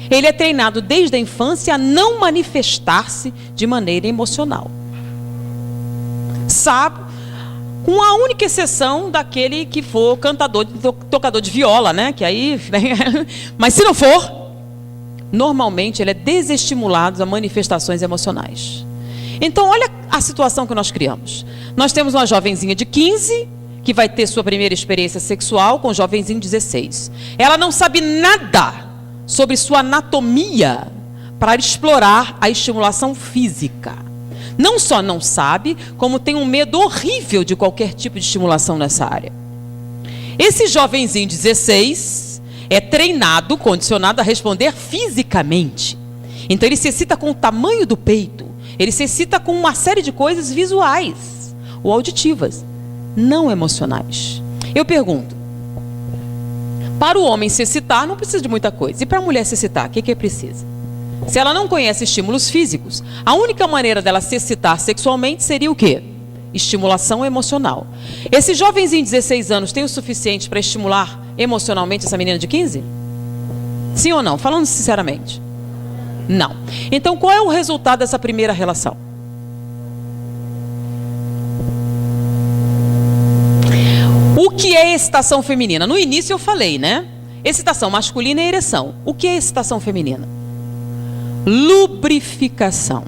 Ele é treinado desde a infância a não manifestar-se de maneira emocional. Sabe? Com a única exceção daquele que for cantador, tocador de viola, né? Que aí, mas se não for, normalmente ele é desestimulado a manifestações emocionais. Então, olha a situação que nós criamos. Nós temos uma jovenzinha de 15 que vai ter sua primeira experiência sexual com um jovenzinho de 16. Ela não sabe nada sobre sua anatomia para explorar a estimulação física. Não só não sabe, como tem um medo horrível de qualquer tipo de estimulação nessa área. Esse jovenzinho de 16 é treinado, condicionado a responder fisicamente. Então ele se excita com o tamanho do peito, ele se excita com uma série de coisas visuais ou auditivas, não emocionais. Eu pergunto, para o homem se excitar não precisa de muita coisa, e para a mulher se excitar, o que precisa? Se ela não conhece estímulos físicos, a única maneira dela se excitar sexualmente seria o quê? Estimulação emocional. Esse jovenzinho de 16 anos tem o suficiente para estimular emocionalmente essa menina de 15? Sim ou não? Falando sinceramente. Não. Então, qual é o resultado dessa primeira relação? O que é excitação feminina? No início eu falei, né? Excitação masculina é ereção. O que é excitação feminina? Lubrificação.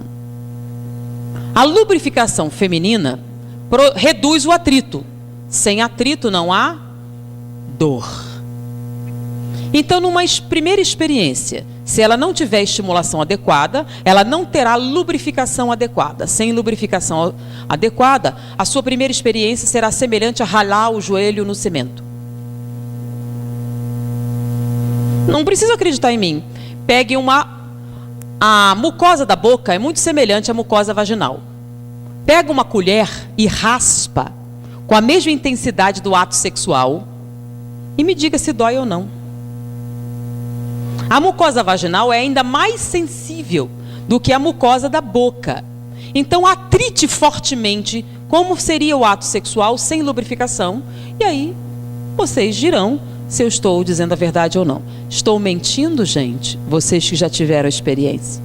A lubrificação feminina reduz o atrito. Sem atrito não há dor. Então, numa primeira experiência, se ela não tiver estimulação adequada, ela não terá lubrificação adequada. Sem lubrificação adequada, a sua primeira experiência será semelhante a ralar o joelho no cimento. Não precisa acreditar em mim. Pegue a mucosa da boca é muito semelhante à mucosa vaginal. Pega uma colher e raspa com a mesma intensidade do ato sexual e me diga se dói ou não. A mucosa vaginal é ainda mais sensível do que a mucosa da boca. Então atrite fortemente como seria o ato sexual sem lubrificação. E aí vocês dirão se eu estou dizendo a verdade ou não. Estou mentindo, gente? Vocês que já tiveram a experiência.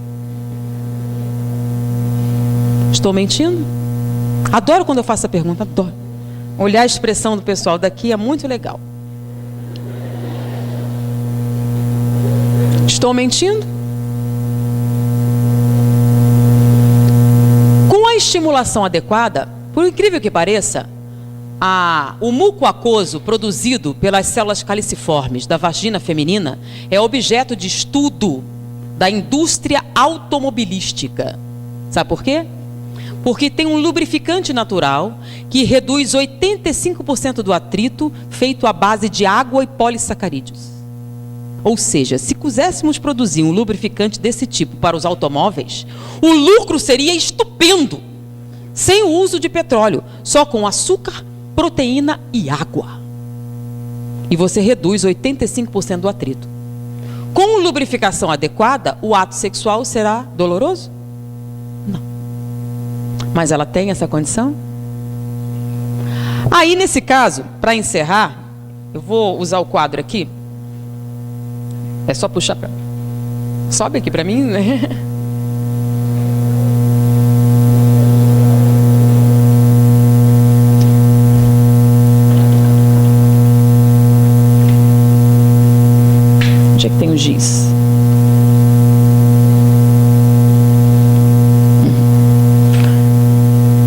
Estou mentindo? Adoro quando eu faço essa pergunta, adoro. Olhar a expressão do pessoal daqui é muito legal. Estou mentindo? Com a estimulação adequada, por incrível que pareça, o muco aquoso produzido pelas células caliciformes da vagina feminina é objeto de estudo da indústria automobilística. Sabe por quê? Porque tem um lubrificante natural que reduz 85% do atrito feito à base de água e polissacarídeos. Ou seja, se quiséssemos produzir um lubrificante desse tipo para os automóveis, o lucro seria estupendo, sem o uso de petróleo, só com açúcar, proteína e água. E você reduz 85% do atrito. Com lubrificação adequada, o ato sexual será doloroso? Não. Mas ela tem essa condição? Aí, nesse caso, para encerrar, eu vou usar o quadro aqui. É só puxar para... Sobe aqui para mim, né? Onde é que tem o giz?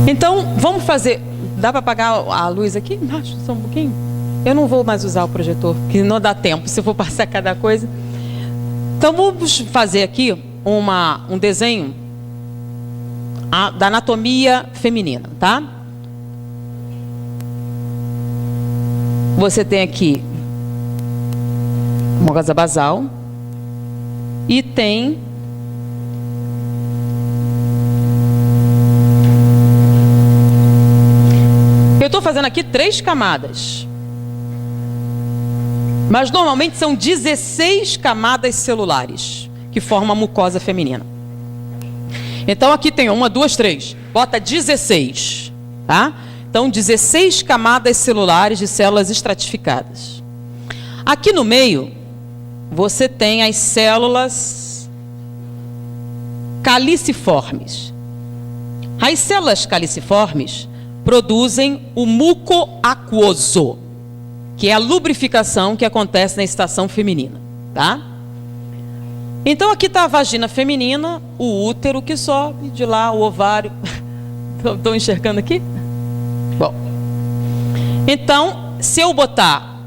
Então, vamos fazer... Dá para apagar a luz aqui embaixo, só um pouquinho? Eu não vou mais usar o projetor, porque não dá tempo, se eu for passar cada coisa. Então, vamos fazer aqui um desenho da anatomia feminina, tá? Você tem aqui uma mucosa basal e tem eu estou fazendo aqui 3 camadas, mas normalmente são 16 camadas celulares que formam a mucosa feminina. Então aqui tem 1, 2, 3, bota 16, tá? Então 16 camadas celulares de células estratificadas. Aqui no meio você tem as células caliciformes. As células caliciformes produzem o muco aquoso, que é a lubrificação que acontece na estação feminina, tá? Então aqui está a vagina feminina, o útero que sobe, de lá o ovário. Estou enxergando aqui? Bom, então se eu botar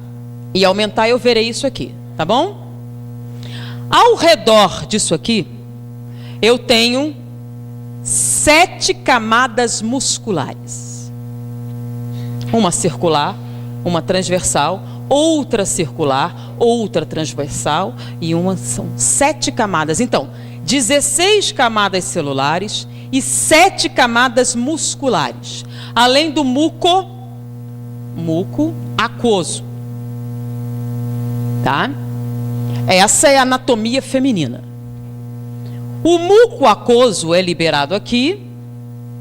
e aumentar, eu verei isso aqui, tá bom? Ao redor disso aqui, eu tenho 7 camadas musculares. Uma circular, uma transversal, outra circular, outra transversal e são 7 camadas. Então, 16 camadas celulares e 7 camadas musculares, além do muco aquoso, tá? Essa é a anatomia feminina. O muco aquoso é liberado aqui,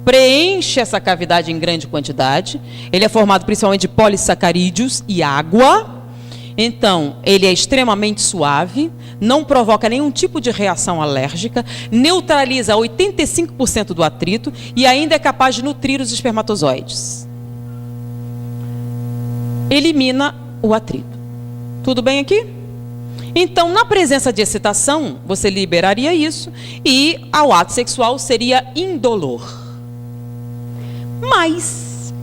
preenche essa cavidade em grande quantidade. Ele é formado principalmente de polissacarídeos e água. Então, ele é extremamente suave, não provoca nenhum tipo de reação alérgica, neutraliza 85% do atrito e ainda é capaz de nutrir os espermatozoides. Elimina o atrito. Tudo bem aqui? Então, na presença de excitação, você liberaria isso e o ato sexual seria indolor. Mas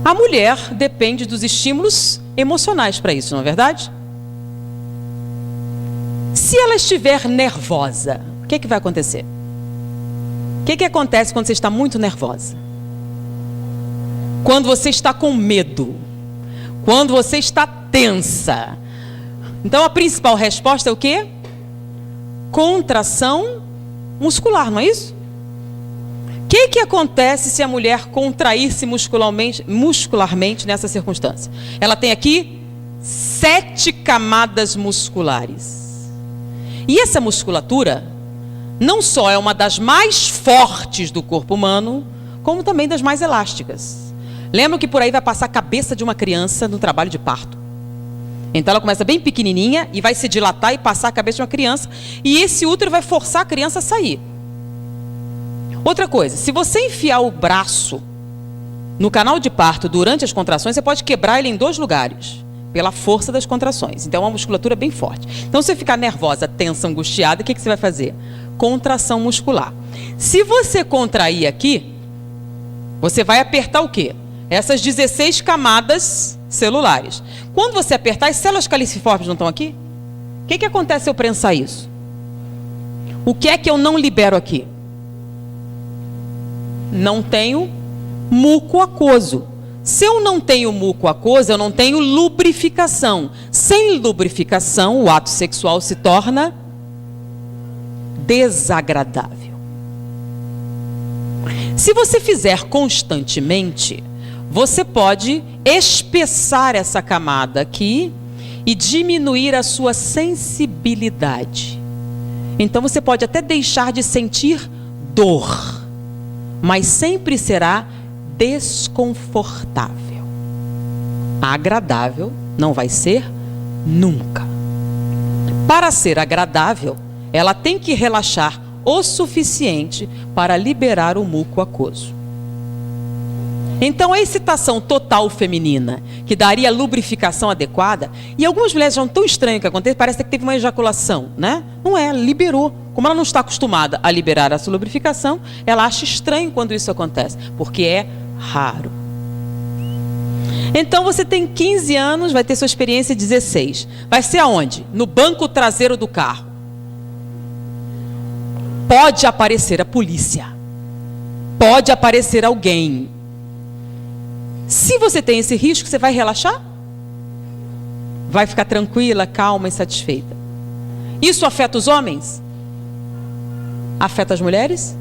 a mulher depende dos estímulos emocionais para isso, não é verdade? Se ela estiver nervosa, o que vai acontecer? O que acontece quando você está muito nervosa? Quando você está com medo? Quando você está tensa? Então a principal resposta é o quê? Contração muscular, não é isso? O que acontece se a mulher contrair-se muscularmente nessa circunstância? Ela tem aqui 7 camadas musculares. E essa musculatura não só é uma das mais fortes do corpo humano, como também das mais elásticas. Lembra que por aí vai passar a cabeça de uma criança no trabalho de parto. Então ela começa bem pequenininha e vai se dilatar e passar a cabeça de uma criança. E esse útero vai forçar a criança a sair. Outra coisa, se você enfiar o braço No canal de parto, durante as contrações, você pode quebrar ele em 2 lugares, pela força das contrações. Então, é uma musculatura bem forte. Então, se você ficar nervosa, tensa, angustiada, o que você vai fazer? Contração muscular. Se você contrair aqui, você vai apertar o quê? Essas 16 camadas celulares. Quando você apertar, as células caliciformes não estão aqui? O que acontece se eu prensar isso? O que é que eu não libero aqui? Não tenho muco aquoso. Se eu não tenho muco aquoso, eu não tenho lubrificação. Sem lubrificação, o ato sexual se torna desagradável. Se você fizer constantemente, você pode espessar essa camada aqui e diminuir a sua sensibilidade. Então você pode até deixar de sentir dor, mas sempre será desconfortável. Agradável não vai ser nunca. Para ser agradável, ela tem que relaxar o suficiente para liberar o muco aquoso. Então a excitação total feminina, que daria a lubrificação adequada, e algumas mulheres acham tão estranho que acontece, parece que teve uma ejaculação, né? Não é, liberou. Como ela não está acostumada a liberar essa lubrificação, ela acha estranho quando isso acontece, porque é raro. Então você tem 15 anos, vai ter sua experiência 16. Vai ser aonde? No banco traseiro do carro. Pode aparecer a polícia. Pode aparecer alguém. Se você tem esse risco, você vai relaxar? Vai ficar tranquila, calma e satisfeita. Isso afeta os homens? Afeta as mulheres?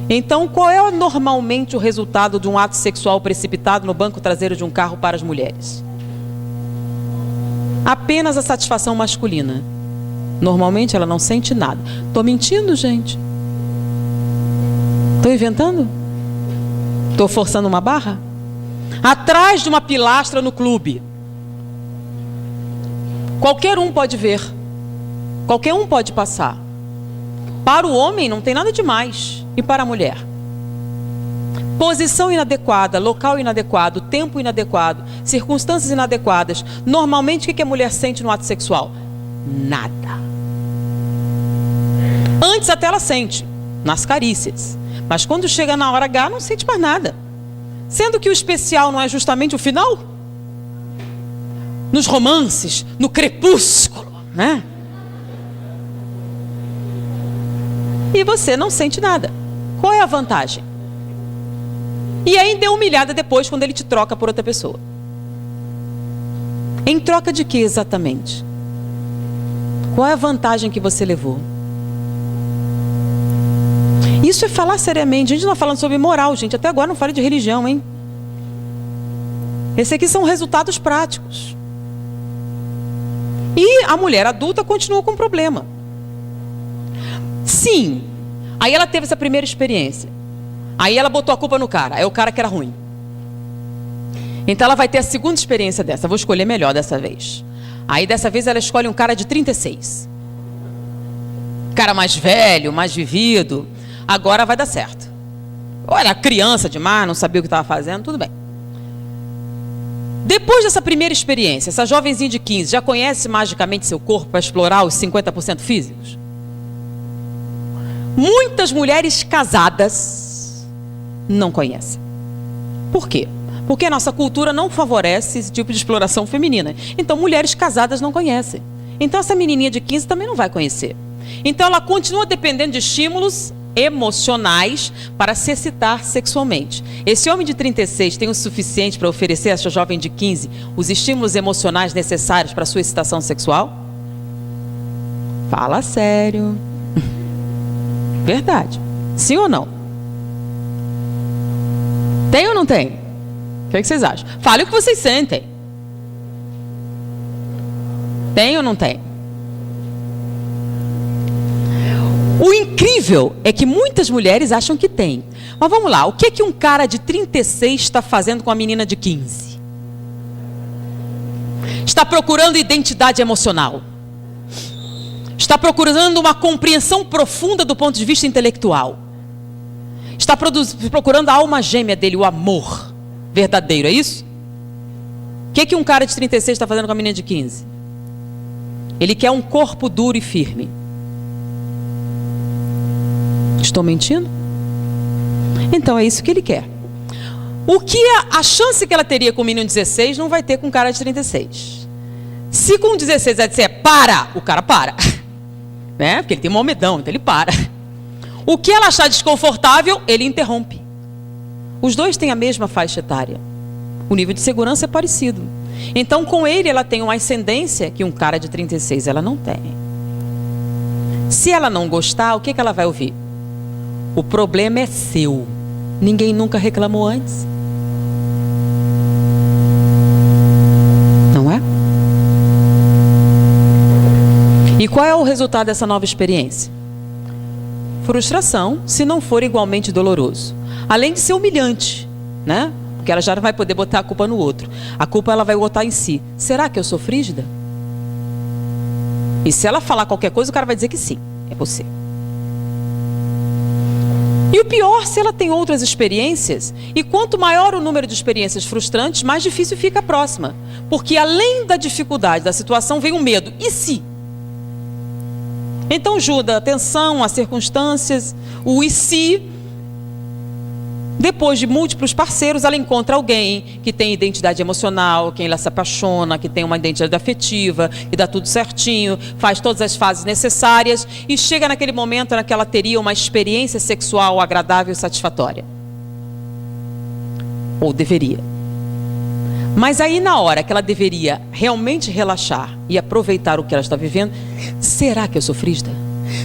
Então, qual é normalmente o resultado de um ato sexual precipitado no banco traseiro de um carro para as mulheres? Apenas a satisfação masculina. Normalmente ela não sente nada. Estou mentindo, gente? Estou inventando? Estou forçando uma barra? Atrás de uma pilastra no clube. Qualquer um pode ver. Qualquer um pode passar. Para o homem não tem nada demais. E para a mulher? Posição inadequada, local inadequado, tempo inadequado, circunstâncias inadequadas. Normalmente o que a mulher sente no ato sexual? Nada. Antes até ela sente, nas carícias. Mas quando chega na hora H, não sente mais nada. Sendo que o especial não é justamente o final? Nos romances, no crepúsculo, né? E você não sente nada. Qual é a vantagem? E ainda é humilhada depois quando ele te troca por outra pessoa. Em troca de que exatamente? Qual é a vantagem que você levou? Isso é falar seriamente. A gente não está falando sobre moral, gente. Até agora não fala de religião, hein? Esses aqui são resultados práticos. E a mulher adulta continua com problema. Sim. Aí ela teve essa primeira experiência. Aí ela botou a culpa no cara. É o cara que era ruim. Então ela vai ter a segunda experiência dessa. Vou escolher melhor dessa vez. Aí dessa vez ela escolhe um cara de 36. Cara mais velho, mais vivido. Agora vai dar certo. Ou era criança demais, não sabia o que estava fazendo, tudo bem. Depois dessa primeira experiência, essa jovenzinha de 15 já conhece magicamente seu corpo para explorar os 50% físicos? Muitas mulheres casadas não conhecem. Por quê? Porque a nossa cultura não favorece esse tipo de exploração feminina. Então, mulheres casadas não conhecem. Então, essa menininha de 15 também não vai conhecer. Então, ela continua dependendo de estímulos emocionais para se excitar sexualmente. Esse homem de 36 tem o suficiente para oferecer a essa jovem de 15 os estímulos emocionais necessários para a sua excitação sexual? Fala sério. Verdade. Sim ou não? Tem ou não tem? O que vocês acham? Fale o que vocês sentem. Tem ou não tem? O incrível é que muitas mulheres acham que tem. Mas vamos lá, o que é que um cara de 36 está fazendo com a menina de 15? Está procurando identidade emocional. Está procurando uma compreensão profunda do ponto de vista intelectual. Está procurando a alma gêmea dele, o amor. verdadeiro, é isso? O que um cara de 36 está fazendo com a menina de 15? Ele quer um corpo duro e firme. Estou mentindo? Então é isso que ele quer. O que a chance que ela teria com o menino de 16 não vai ter com um cara de 36. Se com 16 ela disser para, o cara para. Né? Porque ele tem um momedão, então ele para. O que ela achar desconfortável, ele interrompe. Os dois têm a mesma faixa etária. O nível de segurança é parecido. Então com ele ela tem uma ascendência que um cara de 36 ela não tem. Se ela não gostar, o que ela vai ouvir? O problema é seu. Ninguém nunca reclamou antes. Não é? E qual é o resultado dessa nova experiência? Frustração, se não for igualmente doloroso. Além de ser humilhante, né? Porque ela já não vai poder botar a culpa no outro. A culpa ela vai botar em si. Será que eu sou frígida? E se ela falar qualquer coisa, o cara vai dizer que sim, é você. E o pior, se ela tem outras experiências, e quanto maior o número de experiências frustrantes, mais difícil fica a próxima. Porque além da dificuldade da situação, vem o medo. E se? Então ajuda a atenção, as circunstâncias, o e se. Depois de múltiplos parceiros, ela encontra alguém que tem identidade emocional, quem ela se apaixona, que tem uma identidade afetiva, que dá tudo certinho, faz todas as fases necessárias e chega naquele momento em que ela teria uma experiência sexual agradável e satisfatória. Ou deveria. Mas aí na hora que ela deveria realmente relaxar e aproveitar o que ela está vivendo, será que eu sou frígida?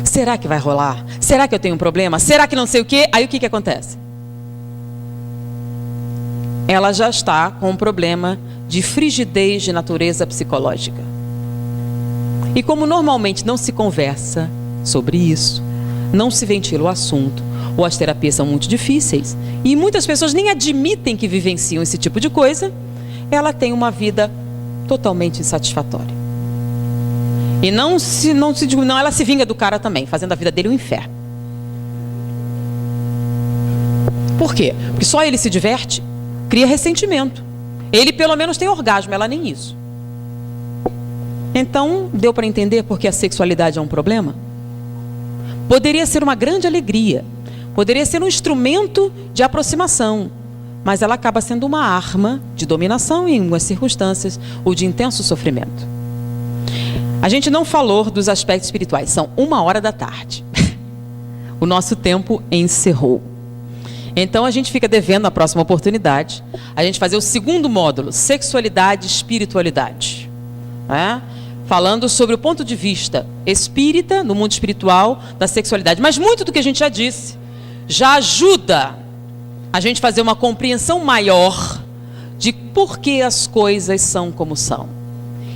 Será que vai rolar? Será que eu tenho um problema? Será que não sei o quê? Aí o que acontece? Ela já está com um problema de frigidez de natureza psicológica. E como normalmente não se conversa sobre isso, não se ventila o assunto, ou as terapias são muito difíceis, e muitas pessoas nem admitem que vivenciam esse tipo de coisa, ela tem uma vida totalmente insatisfatória. E não, ela se vinga do cara também, fazendo a vida dele um inferno. Por quê? Porque só ele se diverte, cria ressentimento. Ele pelo menos tem orgasmo, ela nem isso. Então, deu para entender porque a sexualidade é um problema? Poderia ser uma grande alegria, poderia ser um instrumento de aproximação, mas ela acaba sendo uma arma de dominação em algumas circunstâncias ou de intenso sofrimento. A gente não falou dos aspectos espirituais, são 13h. O nosso tempo encerrou. Então a gente fica devendo na próxima oportunidade a gente fazer o segundo módulo, sexualidade e espiritualidade, né? Falando sobre o ponto de vista espírita, no mundo espiritual, da sexualidade. Mas muito do que a gente já disse já ajuda a gente fazer uma compreensão maior de por que as coisas são como são.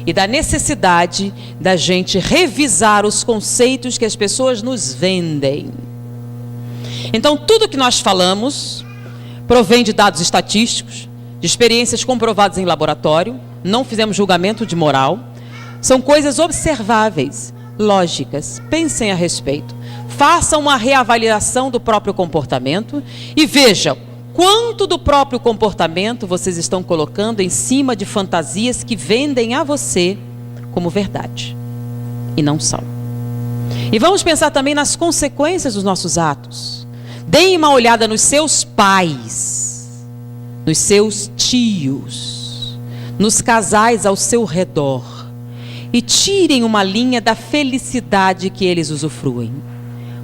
E da necessidade da gente revisar os conceitos que as pessoas nos vendem. Então, tudo que nós falamos provém de dados estatísticos, de experiências comprovadas em laboratório, não fizemos julgamento de moral, são coisas observáveis, lógicas, pensem a respeito, façam uma reavaliação do próprio comportamento e vejam quanto do próprio comportamento vocês estão colocando em cima de fantasias que vendem a você como verdade, e não são. E vamos pensar também nas consequências dos nossos atos. Deem uma olhada nos seus pais, nos seus tios, nos casais ao seu redor e tirem uma linha da felicidade que eles usufruem.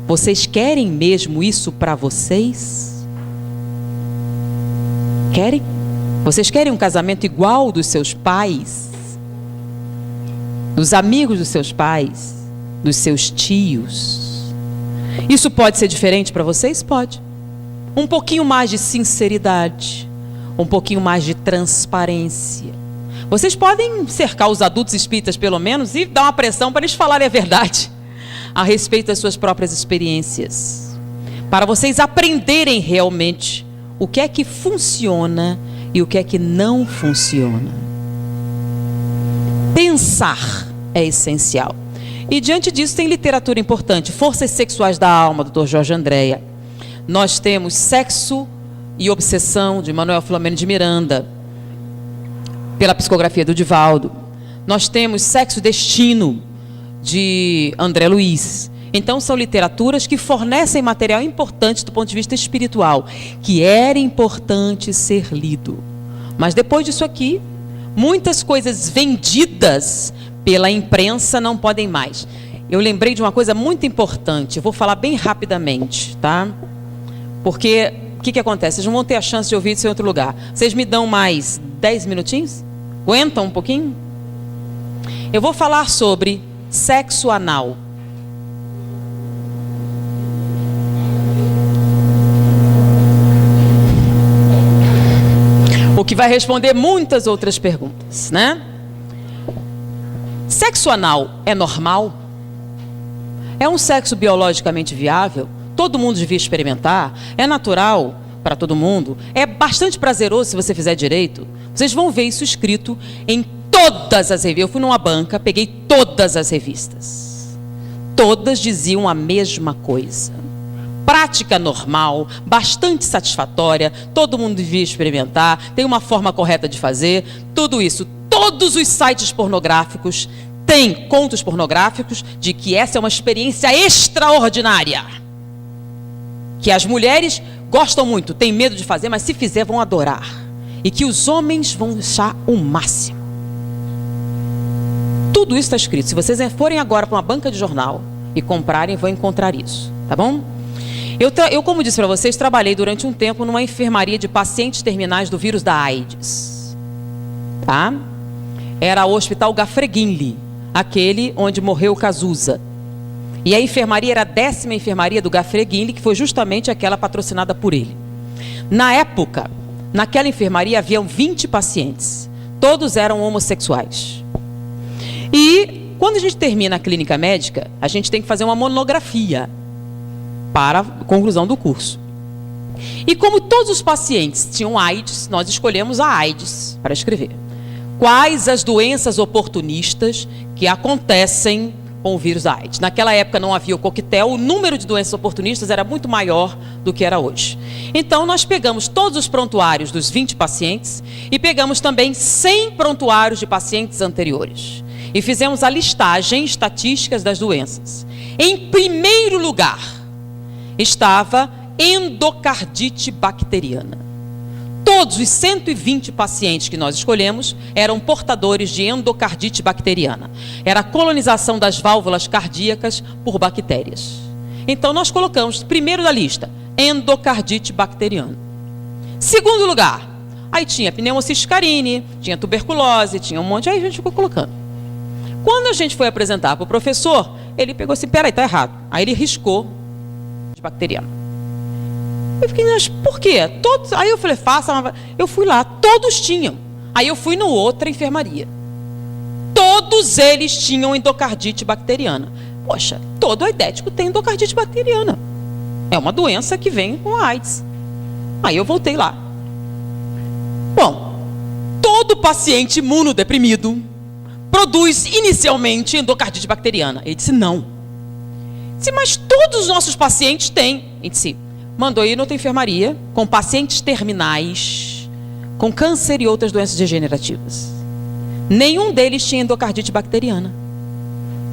Vocês querem mesmo isso para vocês? Querem? Vocês querem um casamento igual ao dos seus pais? Dos amigos dos seus pais? Dos seus tios? Isso pode ser diferente para vocês? Pode. Um pouquinho mais de sinceridade, um pouquinho mais de transparência. Vocês podem cercar os adultos espíritas, pelo menos, e dar uma pressão para eles falarem a verdade a respeito das suas próprias experiências, para vocês aprenderem realmente o que é que funciona e o que é que não funciona. Pensar é essencial. E diante disso tem literatura importante. Forças Sexuais da Alma, Dr. Jorge Andréa. Nós temos Sexo e Obsessão, de Manuel Filomeno de Miranda, pela psicografia do Divaldo. Nós temos Sexo e Destino, de André Luiz. Então, são literaturas que fornecem material importante do ponto de vista espiritual, que era importante ser lido. Mas depois disso aqui, muitas coisas vendidas pela imprensa não podem mais. Eu lembrei de uma coisa muito importante, eu vou falar bem rapidamente, tá? Porque, o que acontece? Vocês não vão ter a chance de ouvir isso em outro lugar. Vocês me dão mais 10 minutinhos? Aguentam um pouquinho? Eu vou falar sobre sexo anal. O que vai responder muitas outras perguntas, né? Sexo anal é normal? É um sexo biologicamente viável? Todo mundo devia experimentar? É natural para todo mundo? É bastante prazeroso se você fizer direito? Vocês vão ver isso escrito em todas as revistas. Eu fui numa banca, peguei todas as revistas. Todas diziam a mesma coisa. Prática normal, bastante satisfatória, todo mundo devia experimentar, tem uma forma correta de fazer, tudo isso. Todos os sites pornográficos têm contos pornográficos de que essa é uma experiência extraordinária. Que as mulheres gostam muito, têm medo de fazer, mas se fizer vão adorar. E que os homens vão achar o máximo. Tudo isso está escrito. Se vocês forem agora para uma banca de jornal e comprarem, vão encontrar isso, tá bom? Eu, como disse para vocês, trabalhei durante um tempo numa enfermaria de pacientes terminais do vírus da AIDS. Tá? Era o Hospital Gafreguinli, aquele onde morreu Cazuza. E a enfermaria era a 10ª enfermaria do Gafreguinli, que foi justamente aquela patrocinada por ele. Na época, naquela enfermaria haviam 20 pacientes. Todos eram homossexuais. E quando a gente termina a clínica médica, a gente tem que fazer uma monografia para a conclusão do curso. E como todos os pacientes tinham AIDS, nós escolhemos a AIDS para escrever. Quais as doenças oportunistas que acontecem com o vírus da AIDS? Naquela época não havia o coquetel, o número de doenças oportunistas era muito maior do que era hoje. Então nós pegamos todos os prontuários dos 20 pacientes e pegamos também 100 prontuários de pacientes anteriores. E fizemos a listagem estatísticas das doenças. Em primeiro lugar, estava endocardite bacteriana. Todos os 120 pacientes que nós escolhemos eram portadores de endocardite bacteriana. Era a colonização das válvulas cardíacas por bactérias. Então nós colocamos, primeiro da lista, endocardite bacteriana. Segundo lugar, aí tinha pneumociscarine, tinha tuberculose, tinha um monte, aí a gente ficou colocando. Quando a gente foi apresentar para o professor, ele pegou assim, peraí, tá errado. Aí ele riscou bacteriana. Eu fiquei, mas por quê? Todos... Aí eu falei, faça uma... Eu fui lá, todos tinham. Aí eu fui no outra enfermaria. Todos eles tinham endocardite bacteriana. Poxa, todo aidético tem endocardite bacteriana. É uma doença que vem com a AIDS. Aí eu voltei lá. Bom, todo paciente imunodeprimido produz inicialmente endocardite bacteriana. Ele disse, não. Mas todos os nossos pacientes têm. A gente disse, mandou ir noutra enfermaria com pacientes terminais, com câncer e outras doenças degenerativas. Nenhum deles tinha endocardite bacteriana.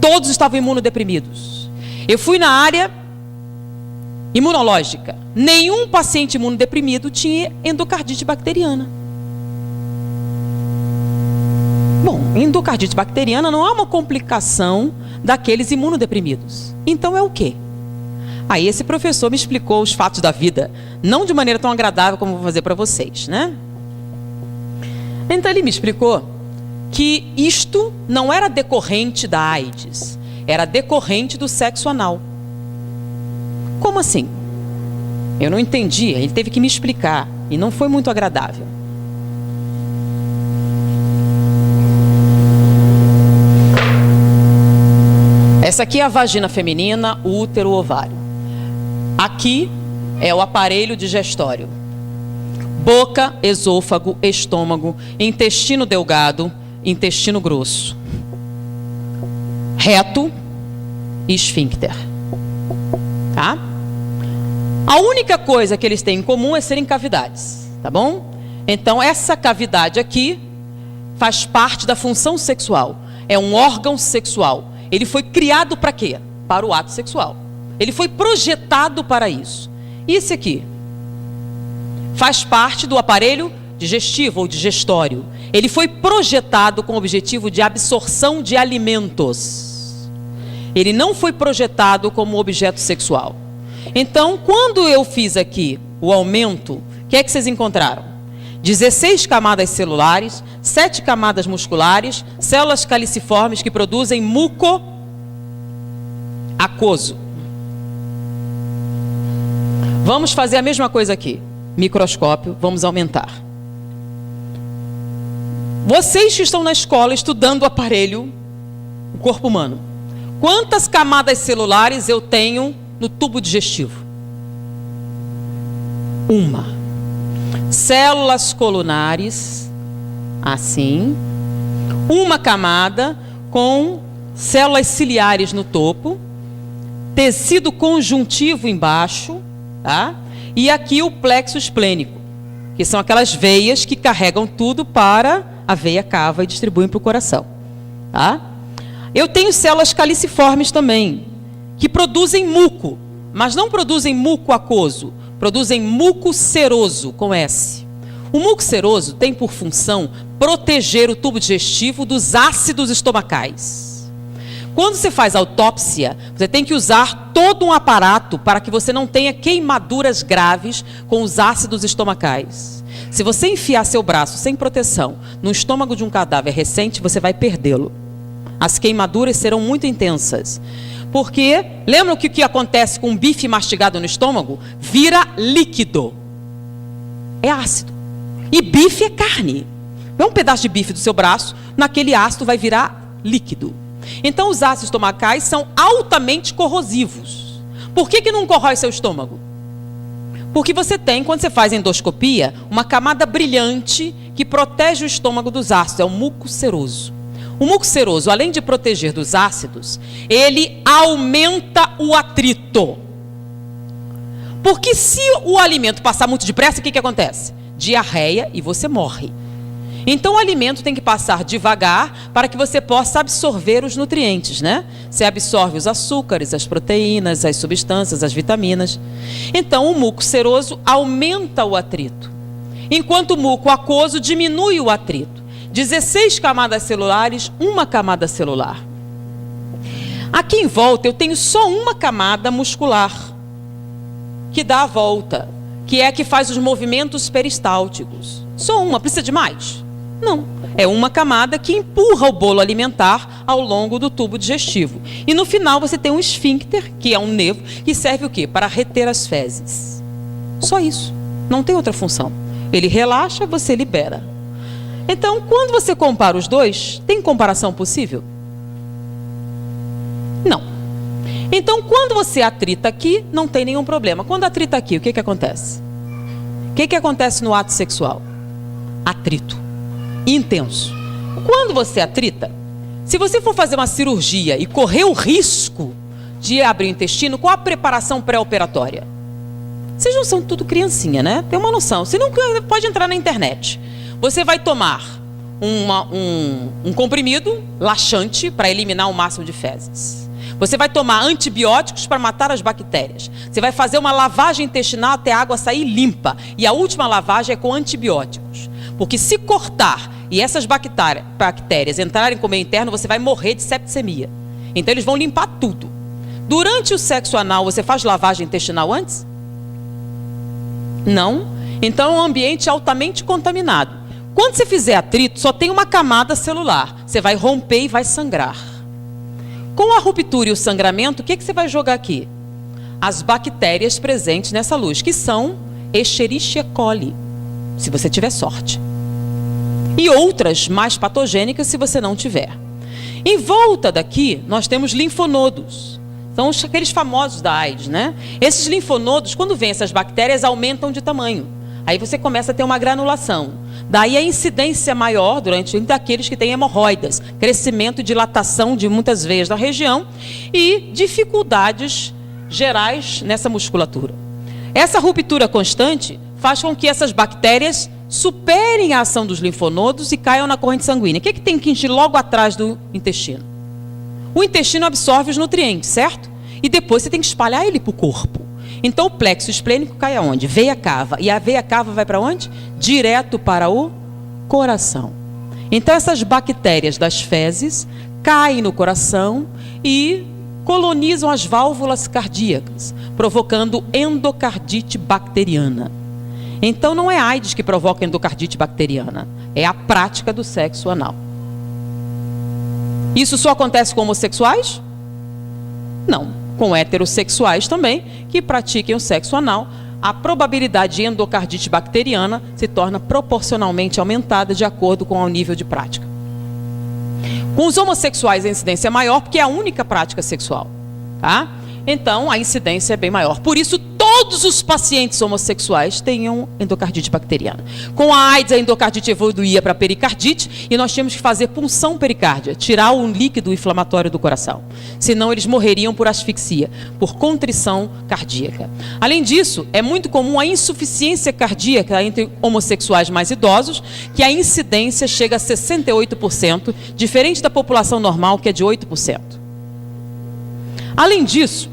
Todos estavam imunodeprimidos. Eu fui na área imunológica. Nenhum paciente imunodeprimido tinha endocardite bacteriana. Bom, endocardite bacteriana não é uma complicação daqueles imunodeprimidos. Então é o quê? Aí esse professor me explicou os fatos da vida, não de maneira tão agradável como vou fazer para vocês, né? Então ele me explicou que isto não era decorrente da AIDS, era decorrente do sexo anal. Como assim? Eu não entendi, ele teve que me explicar e não foi muito agradável. Essa aqui é a vagina feminina, o útero, o ovário. Aqui é o aparelho digestório. Boca, esôfago, estômago, intestino delgado, intestino grosso. Reto e esfíncter. Tá? A única coisa que eles têm em comum é serem cavidades, tá bom? Então, essa cavidade aqui faz parte da função sexual. É um órgão sexual. Ele foi criado para quê? Para o ato sexual. Ele foi projetado para isso. E esse aqui? Faz parte do aparelho digestivo ou digestório. Ele foi projetado com o objetivo de absorção de alimentos. Ele não foi projetado como objeto sexual. Então, quando eu fiz aqui o aumento, o que é que vocês encontraram? 16 camadas celulares, 7 camadas musculares, células caliciformes que produzem muco aquoso. Vamos fazer a mesma coisa aqui. Microscópio, vamos aumentar. Vocês que estão na escola estudando o aparelho, o corpo humano, quantas camadas celulares eu tenho no tubo digestivo? Uma. Células colunares, assim. Uma camada com células ciliares no topo, tecido conjuntivo embaixo, tá? E aqui o plexo esplênico, que são aquelas veias que carregam tudo para a veia cava e distribuem para o coração, tá? Eu tenho células caliciformes também, que produzem muco, mas não produzem muco aquoso, produzem muco seroso, com S. O muco seroso tem por função proteger o tubo digestivo dos ácidos estomacais. Quando você faz autópsia, você tem que usar todo um aparato para que você não tenha queimaduras graves com os ácidos estomacais. Se você enfiar seu braço sem proteção no estômago de um cadáver recente, você vai perdê-lo. As queimaduras serão muito intensas. Porque, lembram que o que acontece com um bife mastigado no estômago? Vira líquido. É ácido. E bife é carne. É um pedaço de bife do seu braço, naquele ácido vai virar líquido. Então, os ácidos estomacais são altamente corrosivos. Por que não corrói seu estômago? Porque você tem, quando você faz endoscopia, uma camada brilhante que protege o estômago dos ácidos. É o muco seroso. O muco seroso, além de proteger dos ácidos, ele aumenta o atrito. Porque se o alimento passar muito depressa, o que acontece? Diarreia e você morre. Então o alimento tem que passar devagar para que você possa absorver os nutrientes, né? Você absorve os açúcares, as proteínas, as substâncias, as vitaminas. Então o muco seroso aumenta o atrito, enquanto o muco aquoso diminui o atrito. 16 camadas celulares, uma camada celular. Aqui em volta eu tenho só uma camada muscular, que dá a volta, que é a que faz os movimentos peristálticos. Só uma, precisa de mais? Não. É uma camada que empurra o bolo alimentar ao longo do tubo digestivo. E no final você tem um esfíncter, que é um nervo, que serve o quê? Para reter as fezes. Só isso. Não tem outra função. Ele relaxa, você libera. Então, quando você compara os dois, tem comparação possível? Não. Então, quando você atrita aqui, não tem nenhum problema. Quando atrita aqui, o que acontece? O que acontece no ato sexual? Atrito. Intenso. Quando você atrita, se você for fazer uma cirurgia e correr o risco de abrir o intestino, qual a preparação pré-operatória? Vocês não são tudo criancinha, né? Tem uma noção. Você não pode entrar na internet. Você vai tomar um comprimido laxante para eliminar o máximo de fezes. Você vai tomar antibióticos para matar as bactérias. Você vai fazer uma lavagem intestinal até a água sair limpa. E a última lavagem é com antibióticos. Porque se cortar e essas bactérias entrarem com o meio interno, você vai morrer de septicemia. Então eles vão limpar tudo. Durante o sexo anal, você faz lavagem intestinal antes? Não. Então é um ambiente altamente contaminado. Quando você fizer atrito, só tem uma camada celular. Você vai romper e vai sangrar. Com a ruptura e o sangramento, o que você vai jogar aqui? As bactérias presentes nessa luz, que são Escherichia coli, se você tiver sorte. E outras mais patogênicas, se você não tiver. Em volta daqui, nós temos linfonodos. São aqueles famosos da AIDS, né? Esses linfonodos, quando vêm essas bactérias, aumentam de tamanho. Aí você começa a ter uma granulação. Daí a incidência maior durante daqueles que têm hemorroidas, crescimento e dilatação de muitas veias da região e dificuldades gerais nessa musculatura. Essa ruptura constante faz com que essas bactérias superem a ação dos linfonodos e caiam na corrente sanguínea. O que tem que encher logo atrás do intestino? O intestino absorve os nutrientes, certo? E depois você tem que espalhar ele para o corpo. Então o plexo esplênico cai aonde? Veia cava. E a veia cava vai para onde? Direto para o coração. Então essas bactérias das fezes caem no coração e colonizam as válvulas cardíacas, provocando endocardite bacteriana. Então não é AIDS que provoca endocardite bacteriana, é a prática do sexo anal. Isso só acontece com homossexuais? Não, com heterossexuais também, que pratiquem o sexo anal, a probabilidade de endocardite bacteriana se torna proporcionalmente aumentada de acordo com o nível de prática. Com os homossexuais a incidência é maior porque é a única prática sexual, tá? Então a incidência é bem maior. Por isso todos os pacientes homossexuais tenham endocardite bacteriana. Com a AIDS, a endocardite evoluía para pericardite e nós tínhamos que fazer punção pericárdia, tirar o líquido inflamatório do coração. Senão eles morreriam por asfixia, por contrição cardíaca. Além disso, é muito comum a insuficiência cardíaca entre homossexuais mais idosos, que a incidência chega a 68%, diferente da população normal, que é de 8%. Além disso,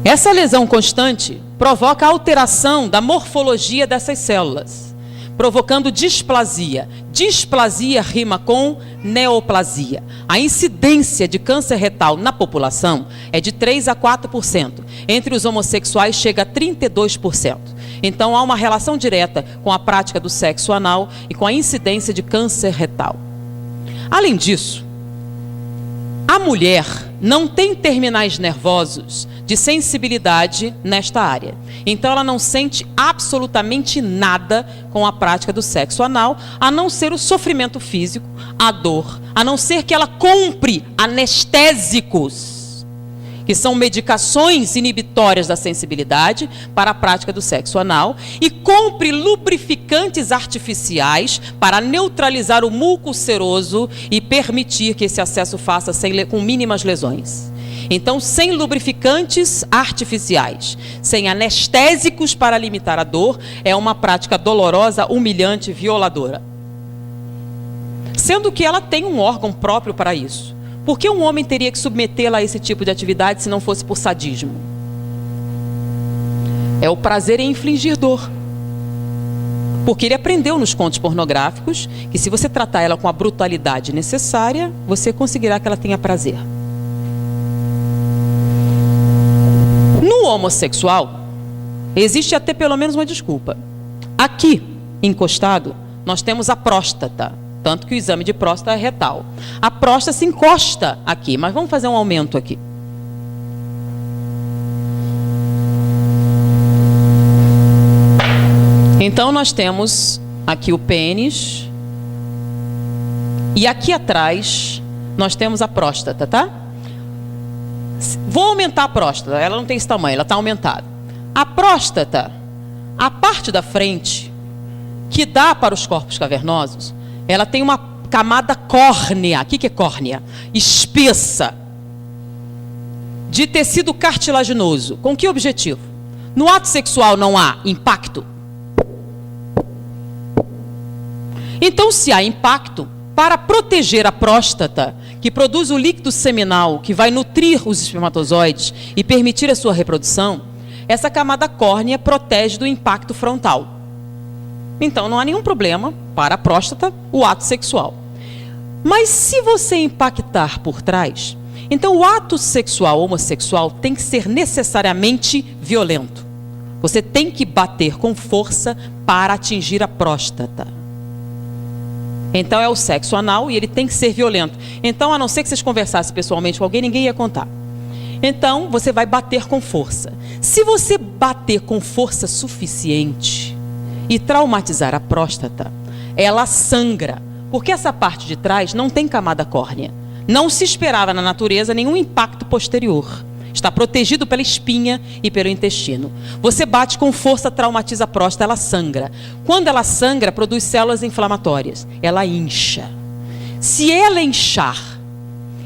essa lesão constante provoca alteração da morfologia dessas células, provocando displasia. Displasia rima com neoplasia. A incidência de câncer retal na população é de 3 a 4%. Entre os homossexuais chega a 32%. Então há uma relação direta com a prática do sexo anal e com a incidência de câncer retal. Além disso, a mulher não tem terminais nervosos de sensibilidade nesta área. Então ela não sente absolutamente nada com a prática do sexo anal, a não ser o sofrimento físico, a dor, a não ser que ela compre anestésicos, que são medicações inibitórias da sensibilidade para a prática do sexo anal, e compre lubrificantes artificiais para neutralizar o muco seroso e permitir que esse acesso faça com mínimas lesões. Então, sem lubrificantes artificiais, sem anestésicos para limitar a dor, é uma prática dolorosa, humilhante, violadora. Sendo que ela tem um órgão próprio para isso. Por que um homem teria que submetê-la a esse tipo de atividade se não fosse por sadismo? É o prazer em infligir dor. Porque ele aprendeu nos contos pornográficos que se você tratar ela com a brutalidade necessária, você conseguirá que ela tenha prazer. No homossexual, existe até pelo menos uma desculpa. Aqui, encostado, nós temos a próstata. Tanto que o exame de próstata é retal. A próstata se encosta aqui, mas vamos fazer um aumento aqui. Então nós temos aqui o pênis. E aqui atrás nós temos a próstata, tá? Vou aumentar a próstata, ela não tem esse tamanho, ela está aumentada. A próstata, a parte da frente, que dá para os corpos cavernosos, ela tem uma camada córnea. O que é córnea? Espessa, de tecido cartilaginoso. Com que objetivo? No ato sexual não há impacto? Então, se há impacto, para proteger a próstata, que produz o líquido seminal, que vai nutrir os espermatozoides e permitir a sua reprodução, essa camada córnea protege do impacto frontal. Então não há nenhum problema para a próstata o ato sexual. Mas se você impactar por trás, então o ato sexual homossexual tem que ser necessariamente violento. Você tem que bater com força para atingir a próstata. Então é o sexo anal e ele tem que ser violento. Então, a não ser que vocês conversassem pessoalmente com alguém, ninguém ia contar. Então você vai bater com força. Se você bater com força suficiente e traumatizar a próstata, ela sangra, porque essa parte de trás não tem camada córnea. Não se esperava na natureza nenhum impacto posterior. Está protegido pela espinha e pelo intestino. Você bate com força, traumatiza a próstata, ela sangra. Quando ela sangra, produz células inflamatórias. Ela incha. Se ela inchar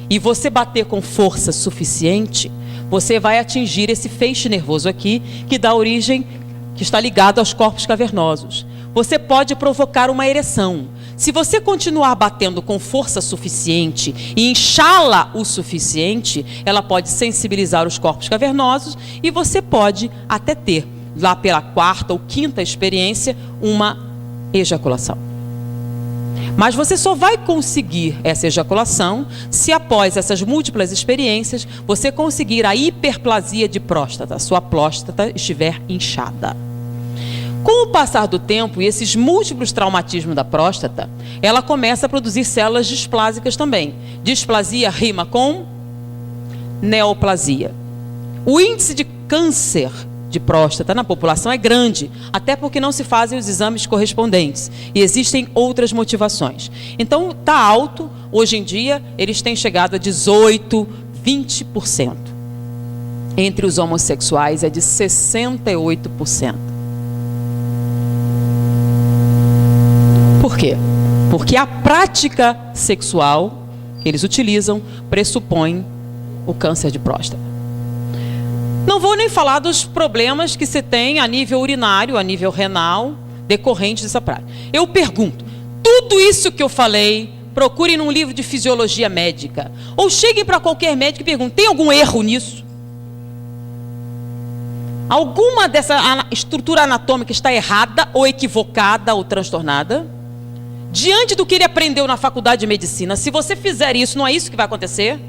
e você bater com força suficiente, você vai atingir esse feixe nervoso aqui, que dá origem, que está ligado aos corpos cavernosos. Você pode provocar uma ereção. Se você continuar batendo com força suficiente e inchá-la o suficiente, ela pode sensibilizar os corpos cavernosos e você pode até ter, lá pela 4ª ou 5ª experiência, uma ejaculação. Mas você só vai conseguir essa ejaculação se após essas múltiplas experiências você conseguir a hiperplasia de próstata, sua próstata estiver inchada. Com o passar do tempo e esses múltiplos traumatismos da próstata, ela começa a produzir células displásicas também. Displasia rima com neoplasia. O índice de câncer de próstata na população é grande, até porque não se fazem os exames correspondentes. E existem outras motivações. Então, está alto. Hoje em dia, eles têm chegado a 18%, 20%. Entre os homossexuais é de 68%. Por quê? Porque a prática sexual que eles utilizam pressupõe o câncer de próstata. Não vou nem falar dos problemas que se tem a nível urinário, a nível renal, decorrentes dessa prática. Eu pergunto, tudo isso que eu falei, procurem num livro de fisiologia médica, ou cheguem para qualquer médico e perguntem, tem algum erro nisso? Alguma dessa estrutura anatômica está errada, ou equivocada, ou transtornada? Diante do que ele aprendeu na faculdade de medicina, se você fizer isso, não é isso que vai acontecer?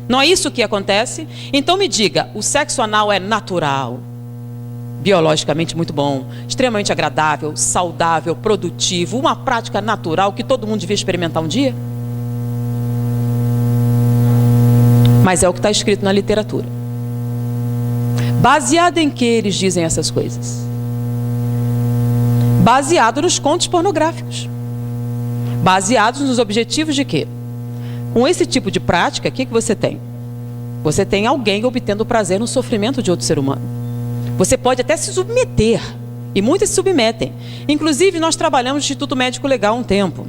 Não é isso que acontece? Então me diga, o sexo anal é natural, biologicamente muito bom, extremamente agradável, saudável, produtivo, uma prática natural que todo mundo devia experimentar um dia? Mas é o que está escrito na literatura. Baseado em que eles dizem essas coisas? Baseado nos contos pornográficos. Baseados nos objetivos de quê? Com esse tipo de prática, o que você tem? Você tem alguém obtendo prazer no sofrimento de outro ser humano. Você pode até se submeter, e muitos se submetem. Inclusive, nós trabalhamos no Instituto Médico Legal há um tempo.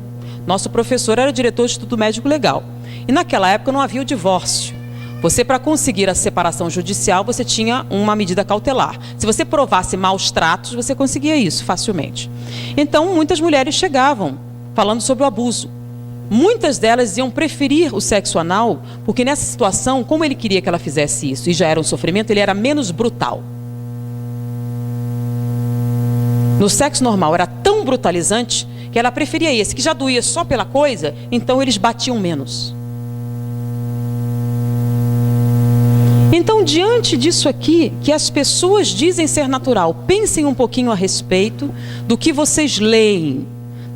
Nosso professor era diretor do Instituto Médico Legal. E naquela época não havia o divórcio. Você, para conseguir a separação judicial, você tinha uma medida cautelar. Se você provasse maus tratos, você conseguia isso facilmente. Então, muitas mulheres chegavam falando sobre o abuso. Muitas delas iam preferir o sexo anal, porque nessa situação, como ele queria que ela fizesse isso, e já era um sofrimento, ele era menos brutal. No sexo normal era tão brutalizante, que ela preferia esse, que já doía só pela coisa, então eles batiam menos. Então, diante disso aqui, que as pessoas dizem ser natural, pensem um pouquinho a respeito do que vocês leem,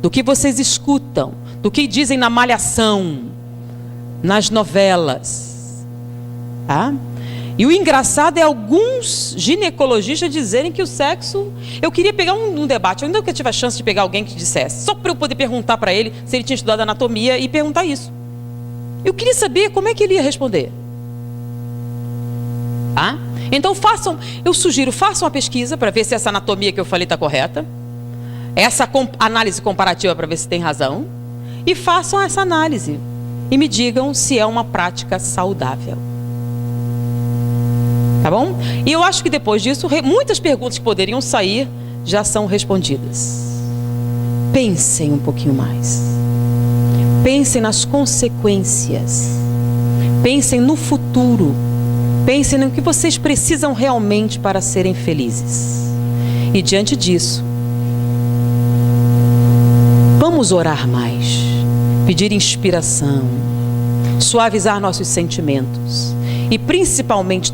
do que vocês escutam, do que dizem na malhação, nas novelas. Tá? E o engraçado é alguns ginecologistas dizerem que o sexo... Eu queria pegar um debate, eu ainda nunca tive a chance de pegar alguém que dissesse, só para eu poder perguntar para ele se ele tinha estudado anatomia e perguntar isso. Eu queria saber como é que ele ia responder. Tá? Então eu sugiro, façam uma pesquisa para ver se essa anatomia que eu falei está correta. Essa análise comparativa para ver se tem razão. E façam essa análise. E me digam se é uma prática saudável. Tá bom? E eu acho que depois disso, muitas perguntas que poderiam sair já são respondidas. Pensem um pouquinho mais. Pensem nas consequências. Pensem no futuro. Pensem no que vocês precisam realmente para serem felizes. E diante disso, vamos orar mais, pedir inspiração, suavizar nossos sentimentos e principalmente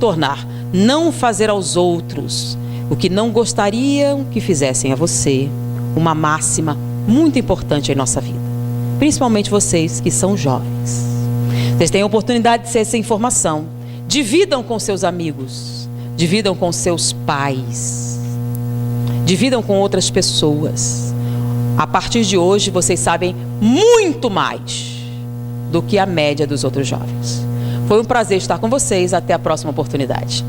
não fazer aos outros o que não gostariam que fizessem a você, uma máxima muito importante em nossa vida. Principalmente vocês que são jovens. Vocês têm a oportunidade de ser essa informação. Dividam com seus amigos, dividam com seus pais, dividam com outras pessoas. A partir de hoje, vocês sabem muito mais do que a média dos outros jovens. Foi um prazer estar com vocês. Até a próxima oportunidade.